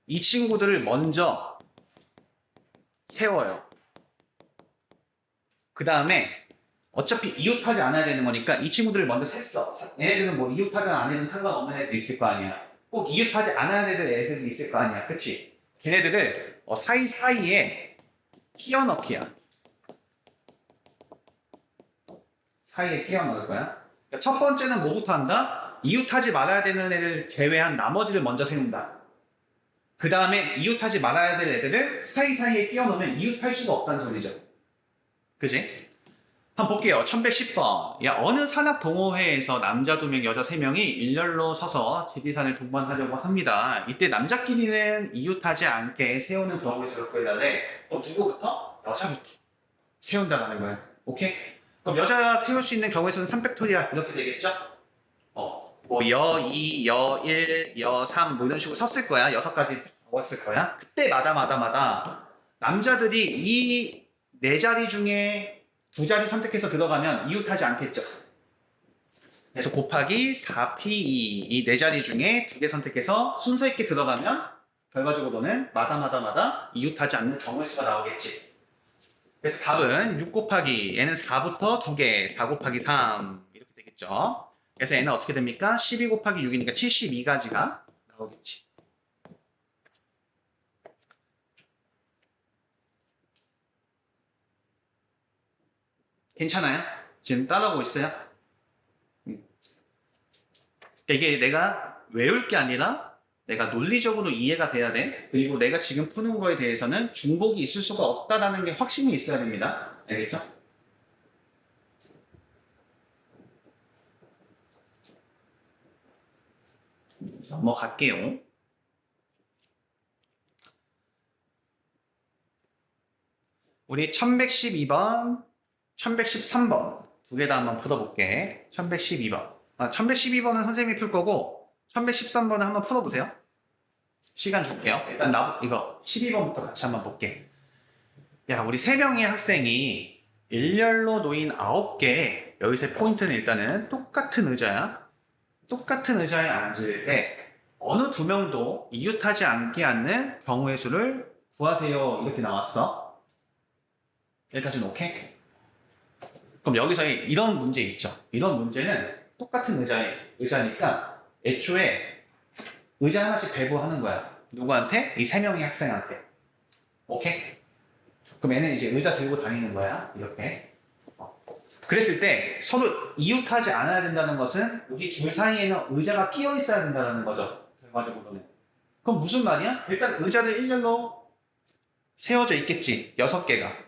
이 친구들을 먼저 세워요. 그 다음에 어차피 이웃하지 않아야 되는 거니까 이 친구들을 먼저 셌어. 얘네들은 뭐 이웃하든 안 해든 상관없는 애들 있을 거 아니야. 꼭 이웃하지 않아야 되는 애들이 있을 거 아니야. 그치? 걔네들을 사이사이에 끼워넣기야. 사이에 끼워 넣을 거야. 그러니까 첫 번째는 뭐부터 한다? 이웃하지 말아야 되는 애를 제외한 나머지를 먼저 세운다. 그 다음에 이웃하지 말아야 될 애들을 사이사이에 끼워 넣으면 이웃할 수가 없다는 소리죠. 그지? 한번 볼게요. 1110번. 야, 어느 산악 동호회에서 남자 2명, 여자 3명이 일렬로 서서 지리산을 동반하려고 합니다. 이때 남자끼리는 이웃하지 않게 세우는 경우에 저렇게 해달래. 그럼 누구부터? 여자부터 세운다는 거야. 오케이? 그럼 여자 세울 수 있는 경우에서는 3팩토리얼 이렇게 되겠죠? 뭐 여 2, 여 1, 여 3 뭐 이런 식으로 섰을 거야. 6가지 적었을 거야. 그때마다 남자들이 이 네 자리 중에 두 자리 선택해서 들어가면 이웃하지 않겠죠. 그래서 곱하기 4P2 이 네 자리 중에 두 개 선택해서 순서 있게 들어가면 결과적으로는 마다 이웃하지 않는 경우의 수가 나오겠지. 그래서 답은 6 곱하기 얘는 4부터 2개 4 곱하기 3 이렇게 되겠죠. 그래서 얘는 어떻게 됩니까? 12 곱하기 6이니까 72가지가 나오겠지. 괜찮아요? 지금 따라오고 있어요? 이게 내가 외울 게 아니라 내가 논리적으로 이해가 돼야 돼. 그리고 내가 지금 푸는 거에 대해서는 중복이 있을 수가 없다라는 게 확신이 있어야 됩니다. 알겠죠? 넘어갈게요. 우리 1112번, 1113번 두 개 다 한번 풀어볼게. 1112번. 1112번은 선생님이 풀 거고 1113번은 한번 풀어보세요. 시간 줄게요. 일단 이거 12번부터 같이 한번 볼게. 야, 우리 3명의 학생이 일렬로 놓인 9개, 여기서의 포인트는 일단은 똑같은 의자야. 똑같은 의자에 앉을 때 어느 2명도 이웃하지 않게 앉는 경우의 수를 구하세요. 이렇게 나왔어. 여기까지는 오케이? 그럼 여기서 이런 문제 있죠. 이런 문제는 똑같은 의자니까 애초에 의자 하나씩 배부하는 거야. 누구한테? 이 3명의 학생한테. 오케이? 그럼 얘는 이제 의자 들고 다니는 거야. 이렇게. 그랬을 때 서로 이웃하지 않아야 된다는 것은 우리 둘 사이에는 의자가 끼어 있어야 된다는 거죠. 결과적으로는. 그럼 무슨 말이야? 일단 의자들 일렬로 세워져 있겠지. 6개가.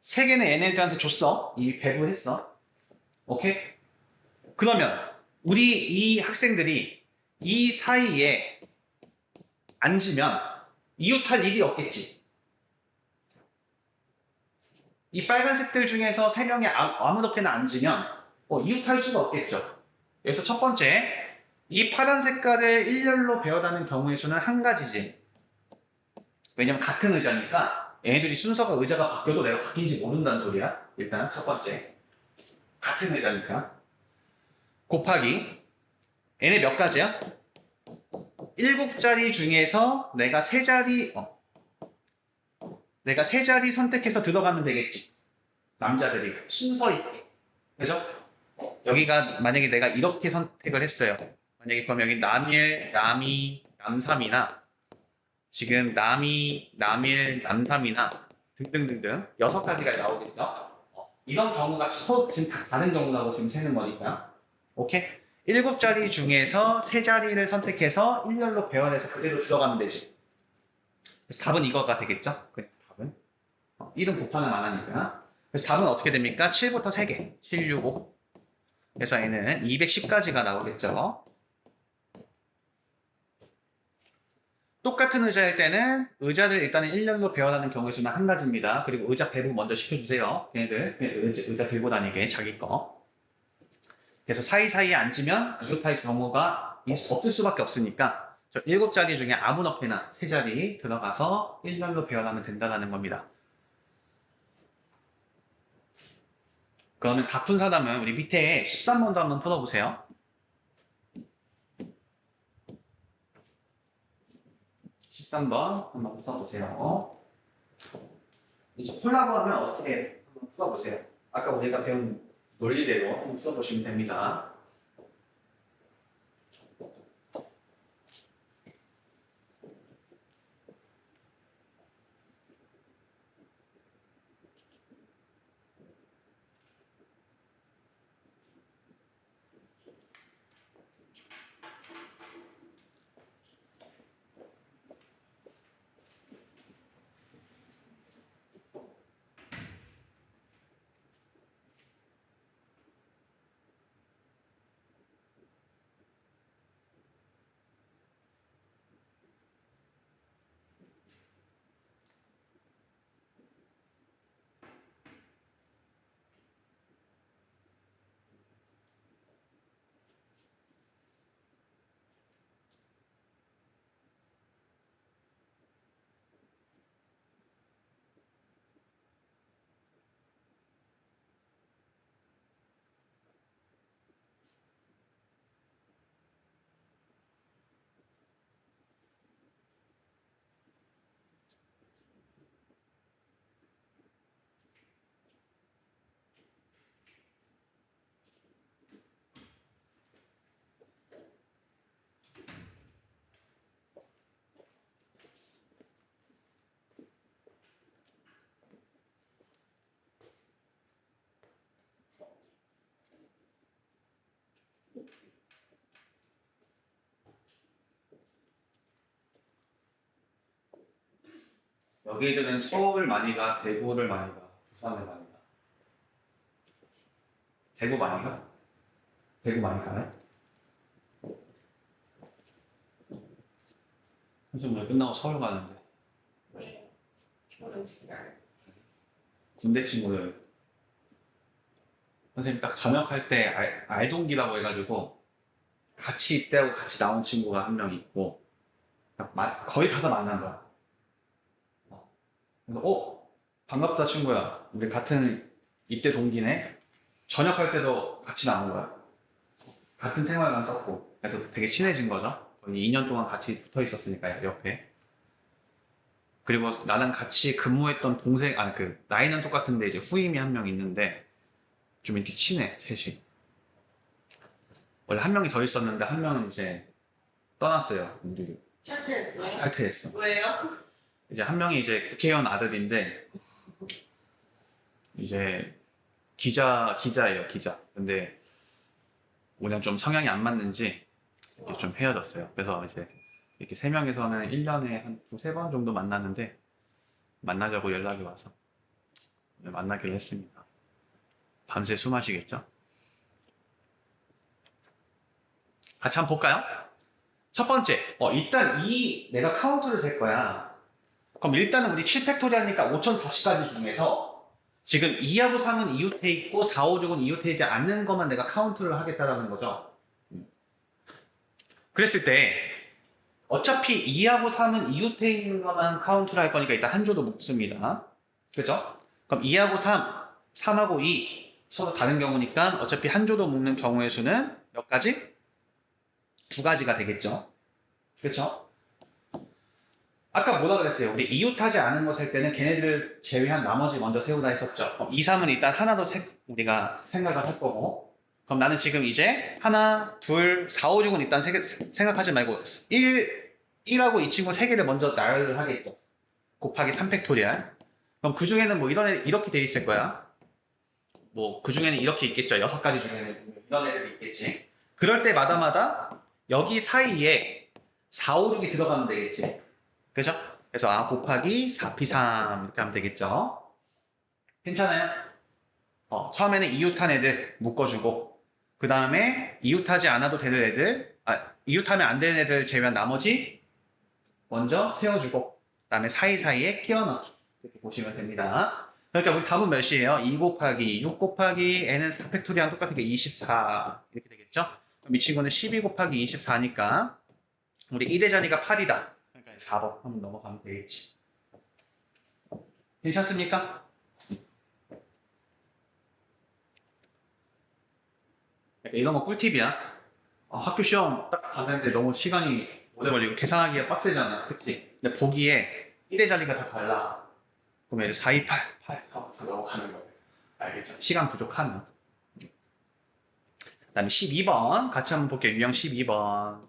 3개는 얘네들한테 줬어. 이미 배부했어. 오케이? 그러면 우리 이 학생들이 이 사이에 앉으면 이웃할 일이 없겠지. 이 빨간색들 중에서 3명이 아무렇게나 앉으면 이웃할 수가 없겠죠. 그래서 첫 번째, 이 파란 색깔을 일렬로 배어다는 경우의 수는 한 가지지. 왜냐면 같은 의자니까 얘네들이 순서가 의자가 바뀌어도 내가 바뀐지 모른다는 소리야. 일단 첫 번째. 같은 의자니까. 곱하기 얘네 몇 가지야? 7자리 중에서 내가 3자리 선택해서 들어가면 되겠지. 남자들이 순서 있게. 그죠? 여기가 만약에 내가 이렇게 선택을 했어요. 만약에 그럼 여기 남일, 남이, 남삼이나 지금 남이, 남일, 남삼이나 등등등등 6가지가 나오겠죠? 이런 경우가 지금 다 다른 경우라고 지금 세는 거니까. 오케이? 7자리 중에서 3자리를 선택해서 일렬로 배열해서 그대로 들어가면 되지. 그래서 답은 이거가 되겠죠? 그래, 답은. 1은 곱하는 안 하니까. 그래서 답은 어떻게 됩니까? 7부터 3개. 7, 6, 5. 그래서 얘는 210까지가 나오겠죠. 똑같은 의자일 때는 의자를 일단은 일렬로 배열하는 경우의 수는 한 가지입니다. 그리고 의자 배분 먼저 시켜주세요. 걔네들 의자 들고 다니게 자기 거. 그래서 사이사이에 앉으면 이웃할 경우가 없을 수밖에 없으니까 저 7자리 중에 아무렇게나 3자리 들어가서 일렬로 배열하면 된다는 겁니다. 그러면 다 푼 사람은 우리 밑에 13번도 한번 풀어보세요. 13번 한번 풀어보세요. 이제 콜라보 하면 어떻게 한번 풀어보세요. 아까 우리가 배운 논리대로 한번 풀어보시면 됩니다. 여기들은 서울을 많이 가, 대구를 많이 가, 부산을 많이 가. 대구 많이 가? 대구 많이 가요? 선생님 오늘 끝나고 서울 가는데 왜? 결혼 시간. 군대 친구들 선생님 딱 전역할 때 알동기라고 해가지고 같이 입대하고 같이 나온 친구가 한 명 있고 거의 가서 만난 거야. 그래서 반갑다 친구야. 우리 같은 입대 동기네. 전역할 때도 같이 나온 거야. 같은 생활관 썼고 그래서 되게 친해진 거죠. 거의 2년 동안 같이 붙어 있었으니까요 옆에. 그리고 나랑 같이 근무했던 동생 나이는 똑같은데 이제 후임이 한 명 있는데 좀 이렇게 친해 셋이. 원래 한 명이 더 있었는데 한 명은 이제 떠났어요. 우리 탈퇴했어요? 탈퇴했어. 왜요? 이제 한 명이 이제 국회의원 아들인데 이제 기자예요 기자. 근데 우리랑 좀 성향이 안 맞는지 이제 좀 헤어졌어요. 그래서 이제 이렇게 세 명이서는 1년에 한 두세 번 정도 만났는데 만나자고 연락이 와서 만나기로 했습니다. 밤새 술 마시겠죠? 같이 한번 볼까요? 첫 번째, 일단 내가 카운트를 셀 거야. 그럼 일단은 우리 7팩토리하니까 5040가지 중에서 지금 2하고 3은 이웃해 있고 4, 5, 6은 이웃해있지 않는 것만 내가 카운트를 하겠다라는 거죠. 그랬을 때 어차피 2하고 3은 이웃해 있는 것만 카운트를 할 거니까 일단 한 조도 묶습니다. 그죠? 그럼 2하고 3, 3하고 2 서로 다른 경우니까 어차피 한 조도 묶는 경우의 수는 몇 가지? 두 가지가 되겠죠. 그렇죠? 아까 뭐라 그랬어요? 우리 이웃하지 않은 거 셀 때는 걔네들을 제외한 나머지 먼저 세우다 했었죠. 그럼 2, 3은 일단 하나 더 우리가 생각을 할 거고 그럼 나는 지금 이제 하나, 둘, 4, 5, 6은 일단 생각하지 말고 1하고 이 친구 3개를 먼저 나열을 하겠죠. 곱하기 3팩토리알. 그럼 그 중에는 뭐 이렇게 돼 있을 거야. 뭐 그 중에는 이렇게 있겠죠. 6가지 중에는 이런 애들이 있겠지. 그럴 때마다 여기 사이에 4, 5, 6이 들어가면 되겠지. 그죠? 그래서 곱하기 4P3 이렇게 하면 되겠죠. 괜찮아요? 처음에는 이웃한 애들 묶어주고 그 다음에 이웃하지 않아도 되는 애들 이웃하면 안 되는 애들 제외한 나머지 먼저 세워주고 그 다음에 사이사이에 끼워넣기 이렇게 보시면 됩니다. 그러니까 우리 답은 몇이에요? 2 곱하기 6 곱하기 n은 4팩토리랑 똑같은 게 24 이렇게 되겠죠? 그럼 이 친구는 12 곱하기 24니까 우리 1의 자리가 8이다. 그러니까 4번 한번 넘어가면 되겠지. 괜찮습니까? 이런 거 꿀팁이야. 학교 시험 딱 봤는데 너무 시간이 오래 걸리고 계산하기가 빡세잖아. 그치? 근데 보기에 1의 자리가 다 달라. 그러면 이제 4, 2, 8, 8 하고 다 넘어가는 거예요. 알겠죠? 시간 부족하면. 그 다음에 12번 같이 한번 볼게요. 유형 12번.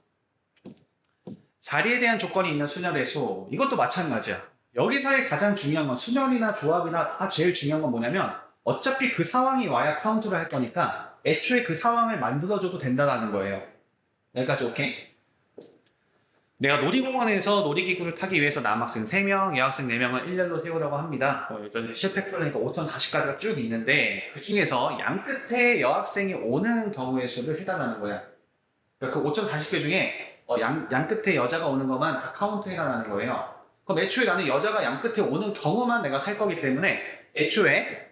자리에 대한 조건이 있는 순열의 수. 이것도 마찬가지야. 여기서의 가장 중요한 건 순열이나 조합이나 다 제일 중요한 건 뭐냐면 어차피 그 상황이 와야 카운트를 할 거니까 애초에 그 상황을 만들어줘도 된다는 거예요. 여기까지 오케이? 내가 놀이공원에서 놀이기구를 타기 위해서 남학생 3명, 여학생 4명을 일렬로 세우려고 합니다. 예전에 실팩토리니까 5040까지가 쭉 있는데 그 중에서 양 끝에 여학생이 오는 경우의 수를 해달라는 거야. 그러니까 그 5040개 중에 양 끝에 여자가 오는 것만 다 카운트 해달라는 거예요. 그럼 애초에 나는 여자가 양 끝에 오는 경우만 내가 셀 거기 때문에 애초에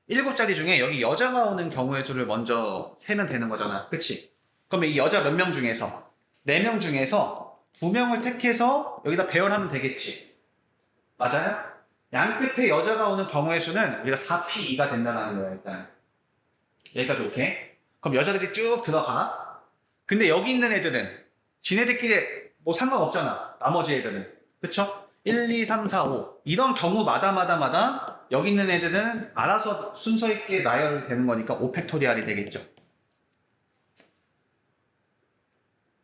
7자리 중에 여기 여자가 오는 경우의 수를 먼저 세면 되는 거잖아. 그치? 그럼 이 여자 몇 명 중에서 4명 중에서 2명을 택해서 여기다 배열하면 되겠지. 맞아요? 양 끝에 여자가 오는 경우의 수는 우리가 4P2가 된다는 거예요. 일단 여기까지 오케이? 그럼 여자들이 쭉 들어가. 근데 여기 있는 애들은 지네들끼리 뭐 상관없잖아. 나머지 애들은. 그쵸? 1, 2, 3, 4, 5 이런 경우마다 여기 있는 애들은 알아서 순서 있게 나열되는 거니까 5팩토리알이 되겠죠.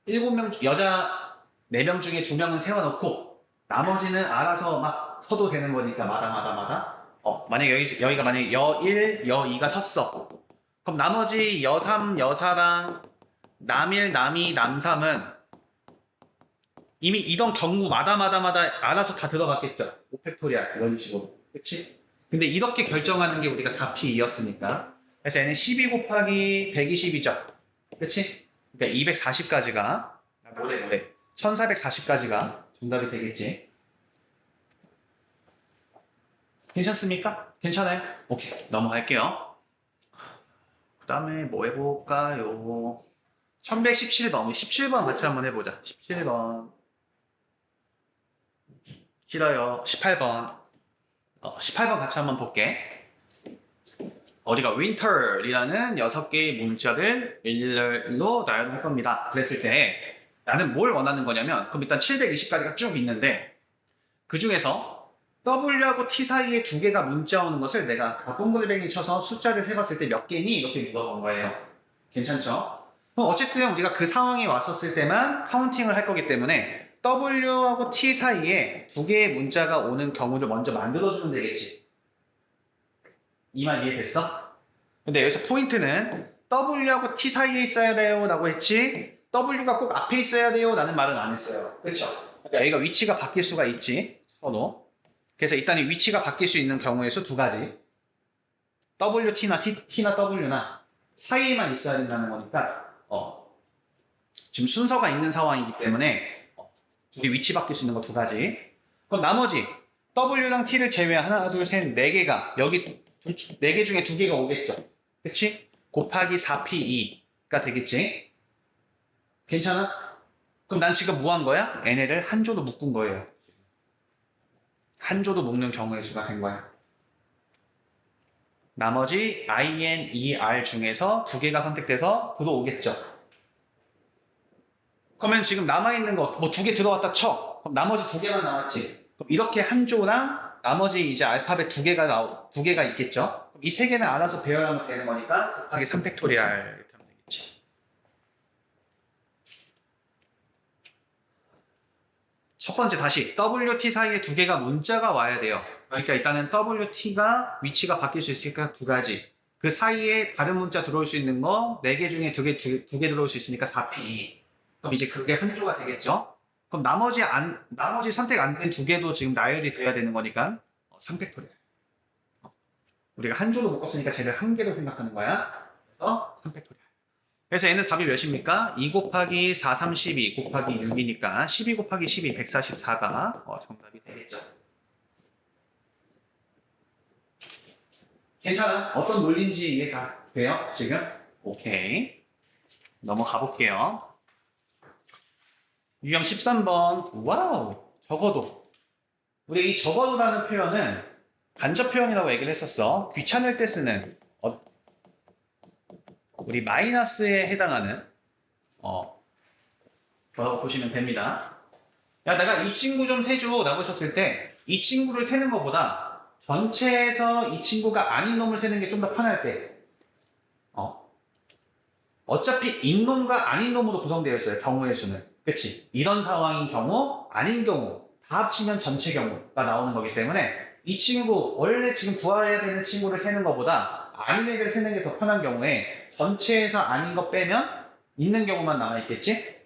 7명 여자 4명 중에 2명은 세워놓고 나머지는 알아서 막 서도 되는 거니까 마다 만약에 여기가 만약에 여1, 여2가 섰어. 그럼 나머지 여3, 여4랑 남1, 남2, 남3은 이미 이던 경우마다 알아서 다 들어갔겠죠. 5팩토리알 이런 식으로. 그치? 근데 이렇게 결정하는 게 우리가 4P2였으니까. 그래서 얘는 12 곱하기 120이죠. 그치? 그러니까 240까지가, 뭐래. 1440까지가 정답이 되겠지. 괜찮습니까? 괜찮아요? 오케이. 넘어갈게요. 그 다음에 뭐 해볼까요? 1117번. 17번 같이 한번 해보자. 17번. 싫어요. 18번. 18번 같이 한번 볼게. 우리가 winter이라는 6개의 문자를 일렬로 나열할 겁니다. 그랬을 때 나는 뭘 원하는 거냐면, 그럼 일단 720까지가 쭉 있는데 그 중에서 W하고 T 사이에 두 개가 문자 오는 것을 내가 동그라미 쳐서 숫자를 세봤을 때 몇 개니? 이렇게 물어본 거예요. 괜찮죠? 그럼 어쨌든 우리가 그 상황이 왔었을 때만 카운팅을 할 거기 때문에 W하고 T 사이에 두 개의 문자가 오는 경우를 먼저 만들어주면 되겠지. 이 말 이해됐어? 근데 여기서 포인트는 W하고 T 사이에 있어야 돼요 라고 했지, W가 꼭 앞에 있어야 돼요 라는 말은 안 했어요. 그렇죠? 그러니까 여기가 위치가 바뀔 수가 있지, 서로. 그래서 일단 이 위치가 바뀔 수 있는 경우의 수 두 가지, WT나 T나 W나 사이에만 있어야 된다는 거니까 지금 순서가 있는 상황이기 때문에 우리 위치 바뀔 수 있는 거 두 가지. 그럼 나머지 W랑 T를 제외한 하나, 둘, 셋, 네 개가 여기 네 개 중에 두 개가 오겠죠. 그치? 곱하기 4P2가 되겠지? 괜찮아? 그럼 난 지금 뭐 한 거야? NL을 한 조로 묶은 거예요. 한 조로 묶는 경우의 수가 된 거야. 나머지 IN, ER 중에서 두 개가 선택돼서 들어오겠죠. 그러면 지금 남아있는 거, 뭐 두 개 들어왔다 쳐. 그럼 나머지 두 개만 남았지. 그럼 이렇게 한 조랑 나머지 이제 알파벳 두 개가 있겠죠. 그럼 이 세 개는 알아서 배열하면 되는 거니까 곱하기 3팩토리얼 이렇게 하면 되겠지. 첫 번째 다시 WT 사이에 두 개가 문자가 와야 돼요. 그러니까 일단은 WT가 위치가 바뀔 수 있으니까 두 가지. 그 사이에 다른 문자 들어올 수 있는 거 네 개 중에 두 개 들어올 수 있으니까 4P. 그럼 이제 그게 한 조가 되겠죠. 그럼 나머지 선택 안 된 두 개도 지금 나열이 돼야 되는 거니까 3팩토리얼. 우리가 한 조로 묶었으니까 쟤를 한 개로 생각하는 거야. 그래서 3팩토리얼. 그래서 얘는 답이 몇입니까? 2 곱하기 4, 32 곱하기 6이니까 12 곱하기 12, 144가 정답이 되겠죠. 괜찮아? 어떤 논리인지 이해가 돼요? 지금? 오케이. 넘어가 볼게요. 유형 13번. 와우. 적어도. 우리 이 적어도라는 표현은 간접 표현이라고 얘기를 했었어. 귀찮을 때 쓰는 우리 마이너스에 해당하는 뭐라고 보시면 됩니다. 야, 내가 이 친구 좀 세줘 라고 했었을 때 이 친구를 세는 것보다 전체에서 이 친구가 아닌 놈을 세는 게 좀 더 편할 때 어차피 인놈과 아닌 놈으로 구성되어 있어요. 경우의 수는. 그치? 이런 상황인 경우, 아닌 경우 다 합치면 전체 경우가 나오는 거기 때문에 이 친구, 원래 지금 구해야 되는 친구를 세는 것보다 아닌 애를 세는 게 더 편한 경우에 전체에서 아닌 거 빼면 있는 경우만 남아있겠지?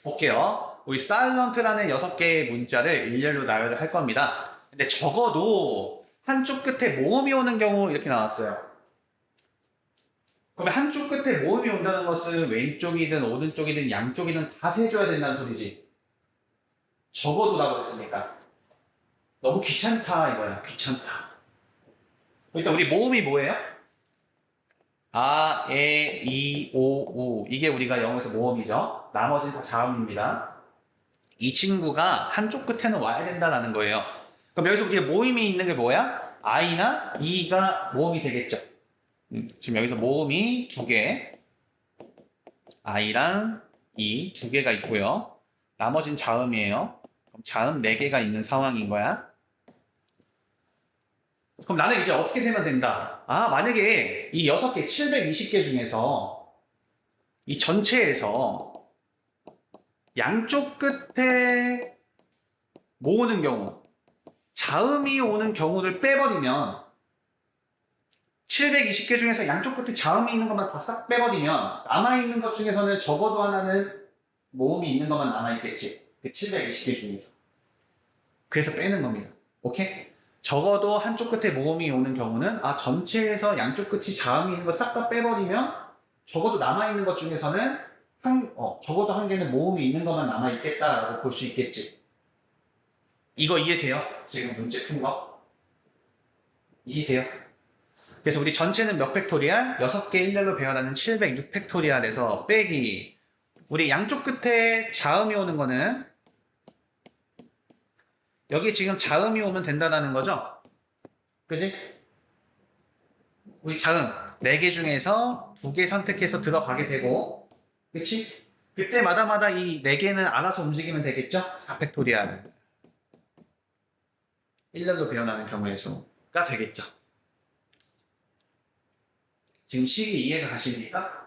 볼게요. 우리 사일런트라는 6개의 문자를 일렬로 나열을 할 겁니다. 근데 적어도 한쪽 끝에 모음이 오는 경우 이렇게 나왔어요. 그러면 한쪽 끝에 모음이 온다는 것은 왼쪽이든 오른쪽이든 양쪽이든 다 세줘야 된다는 소리지. 적어도라고 했으니까. 너무 귀찮다 이거야. 귀찮다. 일단 우리 모음이 뭐예요? 아, 에, 이, 오, 우. 이게 우리가 영어에서 모음이죠. 나머지는 다 자음입니다. 이 친구가 한쪽 끝에는 와야 된다는 거예요. 그럼 여기서 우리가 모음이 있는 게 뭐야? I나 E가 모음이 되겠죠. 지금 여기서 모음이 두 개, I랑 E 두 개가 있고요. 나머지는 자음이에요. 그럼 자음 4개가 있는 상황인 거야. 그럼 나는 이제 어떻게 세면 된다? 아, 만약에 이 6개, 720개 중에서 이 전체에서 양쪽 끝에 모으는 경우, 자음이 오는 경우를 빼버리면 720개 중에서 양쪽 끝에 자음이 있는 것만 다 싹 빼버리면 남아있는 것 중에서는 적어도 하나는 모음이 있는 것만 남아있겠지. 그 720개 중에서. 그래서 빼는 겁니다. 오케이? 적어도 한쪽 끝에 모음이 오는 경우는 전체에서 양쪽 끝이 자음이 있는 거 싹 다 빼버리면 적어도 남아있는 것 중에서는 적어도 한 개는 모음이 있는 것만 남아있겠다라고 볼 수 있겠지. 이거 이해돼요? 지금 문제 푼 거? 이해돼요? 그래서 우리 전체는 몇 팩토리알? 6개 일렬로 배열하는 706 팩토리알에서 빼기. 우리 양쪽 끝에 자음이 오는 거는 여기 지금 자음이 오면 된다는 거죠? 그지? 우리 자음 4개 중에서 2개 선택해서 들어가게 되고, 그치? 그때마다마다 이 4개는 알아서 움직이면 되겠죠? 4팩토리알. 일렬로 배어나는 경우의 수가 되겠죠. 지금 식이 이해가 가십니까?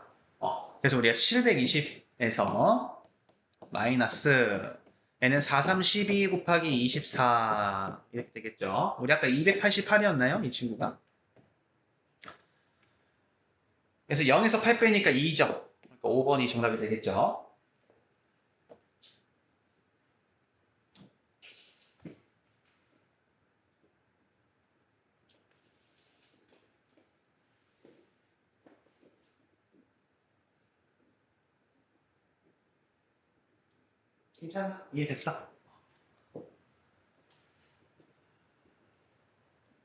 그래서 우리가 720에서 마이너스 얘는 4, 3, 12 곱하기 24 이렇게 되겠죠. 우리 아까 288이었나요? 이 친구가. 그래서 0에서 8 빼니까 2죠. 그러니까 5번이 정답이 되겠죠. 괜찮아? 이해됐어?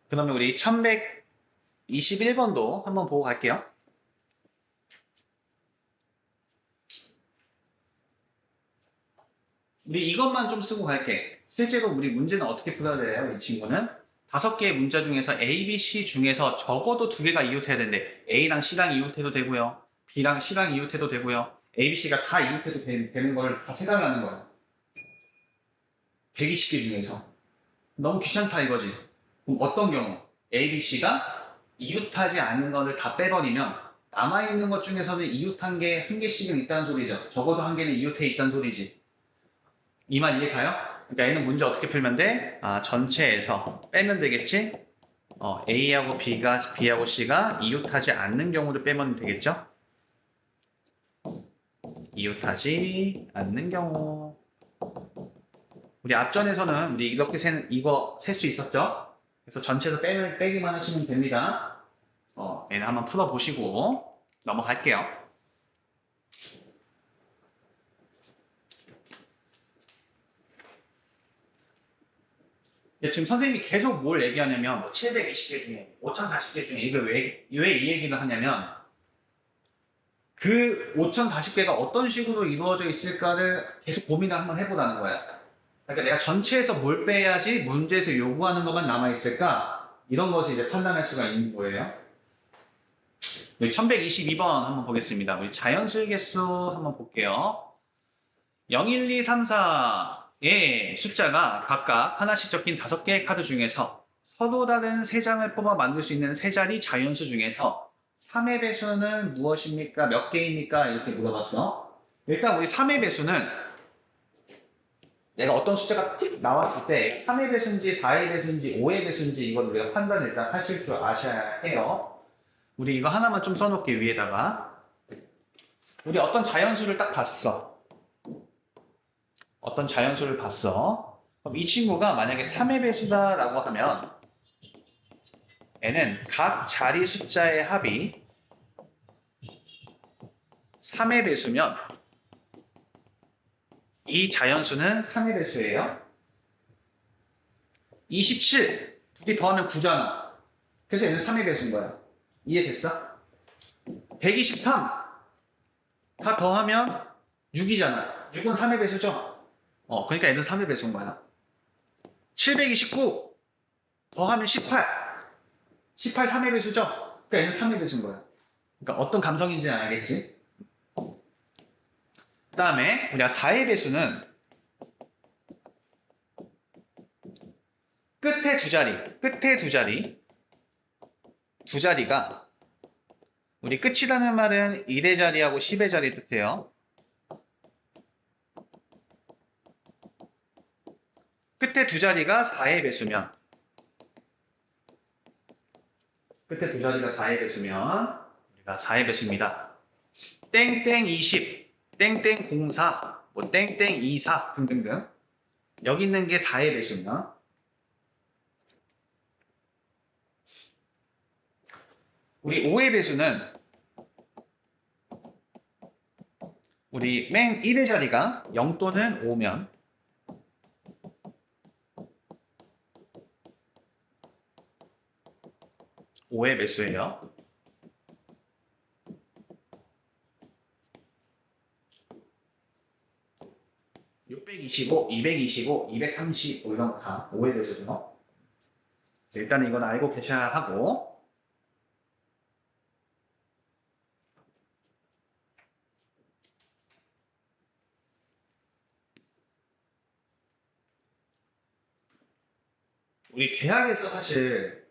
그러면 우리 1121번도 한번 보고 갈게요. 우리 이것만 좀 쓰고 갈게. 실제로 우리 문제는 어떻게 풀어야 돼요? 이 친구는 5개의 문자 중에서 A, B, C 중에서 적어도 2개가 이웃해야 되는데 A랑 C랑 이웃해도 되고요. B랑 C랑 이웃해도 되고요. A, B, C가 다 이웃해도 되는 걸 다 생각을 하는 거예요. 120개 중에서. 너무 귀찮다 이거지. 그럼 어떤 경우? A, B, C가 이웃하지 않는 거를 다 빼버리면 남아있는 것 중에서는 이웃한 게 한 개씩은 있다는 소리죠. 적어도 한 개는 이웃해 있다는 소리지. 이 말 이해 가요? 그러니까 얘는 문제 어떻게 풀면 돼? 전체에서 빼면 되겠지? A하고 B하고 C가 이웃하지 않는 경우를 빼면 되겠죠? 이웃하지 않는 경우. 우리 앞전에서는 우리 이렇게 이거 셀 수 있었죠? 그래서 전체에서 빼기만 하시면 됩니다. 얘는 한번 풀어보시고 넘어갈게요. 지금 선생님이 계속 뭘 얘기하냐면 720개 중에 5040개 중에 이걸 왜 이 얘기를 하냐면 그 5040개가 어떤 식으로 이루어져 있을까를 계속 고민을 한번 해보라는 거야. 그러니까 내가 전체에서 뭘 빼야지 문제에서 요구하는 것만 남아있을까? 이런 것을 이제 판단할 수가 있는 거예요. 1122번 한번 보겠습니다. 우리 자연수의 개수 한번 볼게요. 0, 1, 2, 3, 4의 숫자가 각각 하나씩 적힌 5개의 카드 중에서 서로 다른 3장을 뽑아 만들 수 있는 3자리 자연수 중에서 3의 배수는 무엇입니까? 몇 개입니까? 이렇게 물어봤어. 일단 우리 3의 배수는 내가 어떤 숫자가 틱 나왔을 때 3의 배수인지 4의 배수인지 5의 배수인지 이걸 우리가 판단을 일단 하실 줄 아셔야 해요. 우리 이거 하나만 좀 써놓을게 위에다가. 우리 어떤 자연수를 딱 봤어. 어떤 자연수를 봤어. 그럼 이 친구가 만약에 3의 배수다라고 하면 얘는 각 자리 숫자의 합이 3의 배수면 이 자연수는 3의 배수예요. 27 두 개 더하면 9잖아. 그래서 얘는 3의 배수인 거야. 이해됐어? 123 다 더하면 6이잖아. 6은 3의 배수죠? 그러니까 얘는 3의 배수인 거야. 729 더하면 18 18 3의 배수죠? 그러니까 얘는 3의 배수인 거야. 그러니까 어떤 감성인지 알겠지? 그 다음에 우리가 4의 배수는 끝에 두 자리가 우리 끝이라는 말은 1의 자리하고 10의 자리 뜻해요. 끝에 두 자리가 4의 배수면 끝에 두 자리가 4의 배수면 우리가 4의 배수입니다. 땡땡 20, 땡땡 04 뭐 땡땡 2, 4 등등등. 여기 있는 게 4의 배수면 우리 5의 배수는 우리 맨 1의 자리가 0 또는 5면 5의 배수예요. 625, 225, 230 뭐 이런 거 다 5의 배수죠. 일단은 이건 알고 계셔야 하고 우리 대학에서 사실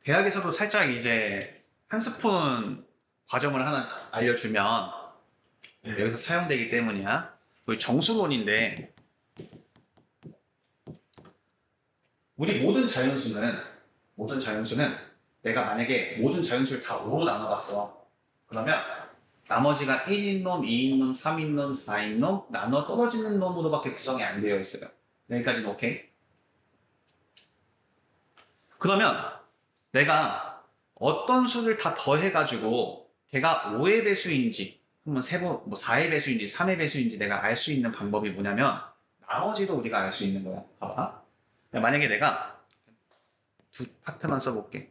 대학에서도 살짝 이제 한 스푼 과정을 하나 알려주면 여기서 사용되기 때문이야. 우리 정수론인데 우리 모든 자연수는 내가 만약에 모든 자연수를 다 5로 나눠봤어. 그러면 나머지가 1인 놈, 2인 놈, 3인 놈, 4인 놈, 나눠 떨어지는 놈으로밖에 구성이 안 되어 있어요. 여기까지는 오케이? 그러면 내가 어떤 수를 다 더해가지고 걔가 5의 배수인지 한번 세보, 뭐 4의 배수인지 3의 배수인지 내가 알 수 있는 방법이 뭐냐면 나머지도 우리가 알 수 있는 거야. 봐봐. 만약에 내가 두 파트만 써볼게.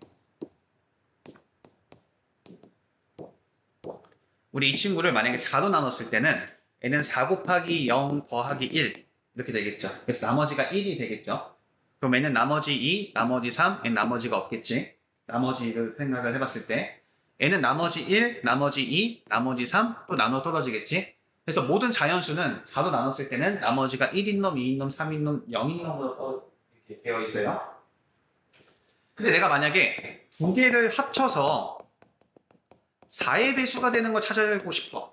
우리 이 친구를 만약에 4로 나눴을 때는 얘는 4 곱하기 0 더하기 1 이렇게 되겠죠. 그래서 나머지가 1이 되겠죠. 그럼 얘는 나머지 2, 나머지 3, 얘는 나머지가 없겠지. 나머지를 생각을 해봤을 때 얘는 나머지 1, 나머지 2, 나머지 3 또 나눠 떨어지겠지. 그래서 모든 자연수는 4로 나눴을 때는 나머지가 1인 놈, 2인 놈, 3인 놈, 0인 놈으로 이렇게 되어 있어요. 근데 내가 만약에 두 개를 합쳐서 4의 배수가 되는 거 찾아내고 싶어.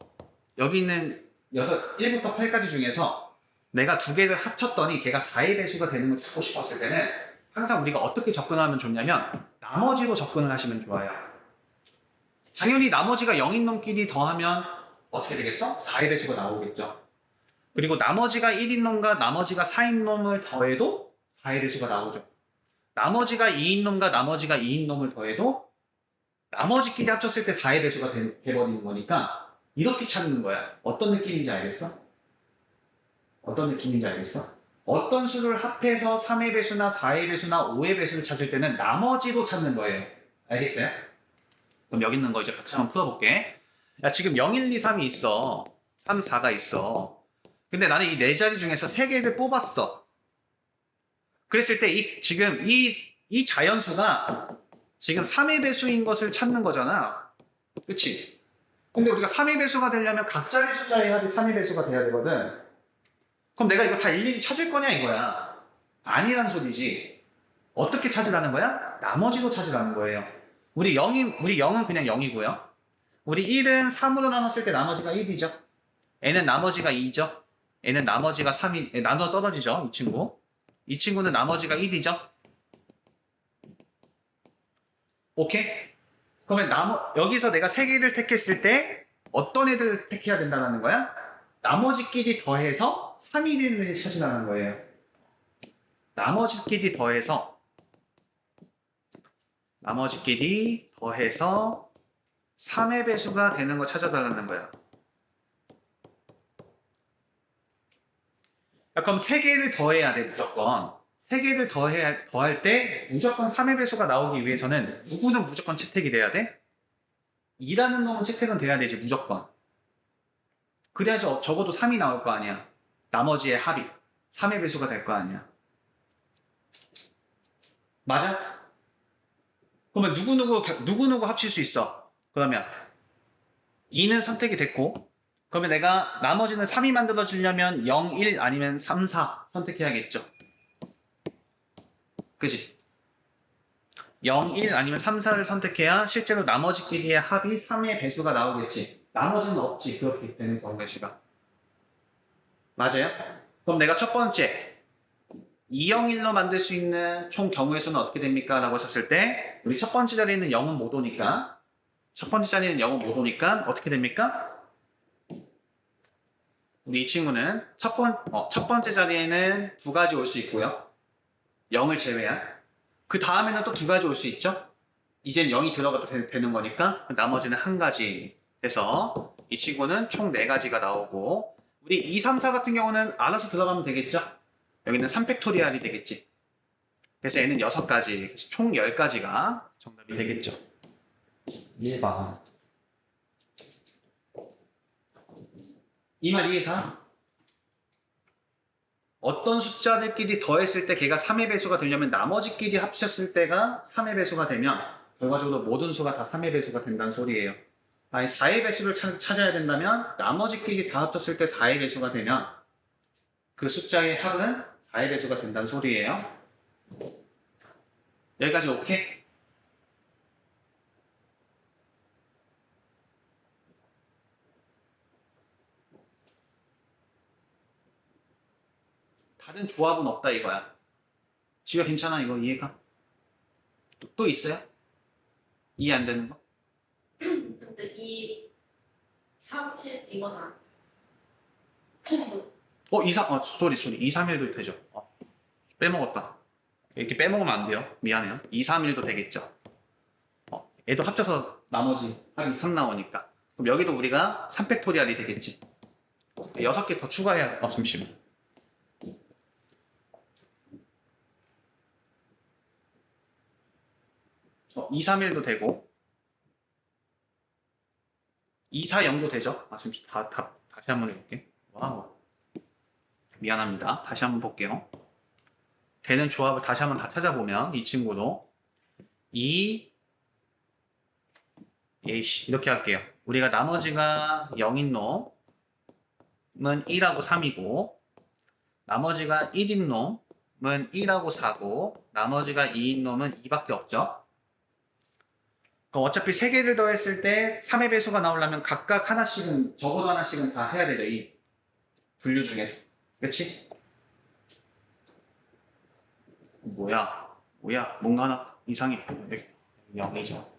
여기 있는 1부터 8까지 중에서 내가 두 개를 합쳤더니 걔가 4의 배수가 되는 걸 찾고 싶었을 때는 항상 우리가 어떻게 접근하면 좋냐면 나머지로 접근을 하시면 좋아요. 당연히 나머지가 0인 놈끼리 더하면 어떻게 되겠어? 4의 배수가 나오겠죠. 그리고 나머지가 1인 놈과 나머지가 4인 놈을 더해도 4의 배수가 나오죠. 나머지가 2인 놈과 나머지가 2인 놈을 더해도 나머지끼리 합쳤을 때 4의 배수가 돼버리는 거니까 이렇게 찾는 거야. 어떤 느낌인지 알겠어? 어떤 느낌인지 알겠어? 어떤 수를 합해서 3의 배수나 4의 배수나 5의 배수를 찾을 때는 나머지로 찾는 거예요. 알겠어요? 그럼 여기 있는 거 이제 같이 한번 풀어볼게. 야, 지금 0, 1, 2, 3이 있어. 3, 4가 있어. 근데 나는 이 네 자리 중에서 3개를 뽑았어. 그랬을 때 지금 이 자연수가 지금 3의 배수인 것을 찾는 거잖아. 그치? 근데 우리가 3의 배수가 되려면 각자리 숫자의 합이 3의 배수가 돼야 되거든. 그럼 내가 이거 다 일일이 찾을 거냐 이거야. 아니란 소리지. 어떻게 찾으라는 거야? 나머지로 찾으라는 거예요. 우리 0은 그냥 0이고요. 우리 1은 3으로 나눴을 때 나머지가 1이죠. 얘는 나머지가 2죠. 얘는 나머지가 3이 나눠 떨어지죠. 이 친구. 이 친구는 나머지가 1이죠. 오케이? 그러면 여기서 내가 3개를 택했을 때 어떤 애들을 택해야 된다는 거야? 나머지끼리 더해서 3이 되는 애를 찾으라는 거예요. 나머지끼리 더해서 3의 배수가 되는 거 찾아달라는 거야. 그럼 3개를 더해야 돼, 무조건. 3개를 더할 때 무조건 3의 배수가 나오기 위해서는 누구는 무조건 채택이 돼야 돼? 2라는 놈은 채택은 돼야 되지, 무조건. 그래야지 적어도 3이 나올 거 아니야. 나머지의 합이 3의 배수가 될 거 아니야. 맞아? 그러면 누구누구 합칠 수 있어? 그러면 2는 선택이 됐고, 그러면 내가 나머지는 3이 만들어지려면 0, 1 아니면 3, 4 선택해야겠죠. 그지? 0, 1 아니면 3, 4를 선택해야 실제로 나머지끼리의 합이 3의 배수가 나오겠지. 나머지는 없지. 그렇게 되는 경우의 수가. 맞아요? 그럼 내가 첫 번째 2, 0, 1로 만들 수 있는 총 경우의 수는 어떻게 됩니까? 라고 하셨을 때 우리 첫 번째 자리는 0은 못 오니까 어떻게 됩니까? 우리 이 친구는 첫 번째 자리에는 두 가지 올 수 있고요. 0을 제외한. 그 다음에는 또 두 가지 올 수 있죠. 이젠 0이 들어가도 되는 거니까 나머지는 한 가지 해서 이 친구는 총 4가지가 나오고 우리 2, 3, 4 같은 경우는 알아서 들어가면 되겠죠. 여기는 3팩토리얼이 되겠지. 그래서 얘는 6가지, 그래서 총 10가지가 정답이 되겠죠. 1번. 이 말 이해가? 어떤 숫자들끼리 더했을 때 걔가 3의 배수가 되려면 나머지끼리 합쳤을 때가 3의 배수가 되면 결과적으로 모든 수가 다 3의 배수가 된다는 소리예요. 아니 4의 배수를 찾아야 된다면 나머지끼리 다 합쳤을 때 4의 배수가 되면 그 숫자의 합은 4의 배수가 된다는 소리예요. 여기까지 오케이? 다른 조합은 없다 이거야. 지가 괜찮아 이거 이해가? 또 있어요? 이해 안 되는 거? 근데 2, 3, 1 이건 안. 2, 3, 1도 되죠. 빼먹었다. 이렇게 빼먹으면 안 돼요. 미안해요. 2, 3, 1도 되겠죠. 얘도 합쳐서 나머지 합이 3 나오니까. 그럼 여기도 우리가 3팩토리얼이 되겠지. 6개 더 추가해야, 잠시만. 2, 3, 1도 되고, 2, 4, 0도 되죠. 잠시 다시 한번 해볼게. 와우. 미안합니다. 다시 한번 볼게요. 되는 조합을 다시 한번 다 찾아보면 이 친구도 2, 이렇게 할게요. 우리가 나머지가 0인 놈은 1하고 3이고 나머지가 1인 놈은 1하고 4고 나머지가 2인 놈은 2밖에 없죠. 그럼 어차피 3개를 더했을 때 3의 배수가 나오려면 각각 하나씩은 적어도 하나씩은 다 해야 되죠. 이 분류 중에서. 그렇지? 뭐야? 뭔가 하나 이상해. 0이죠.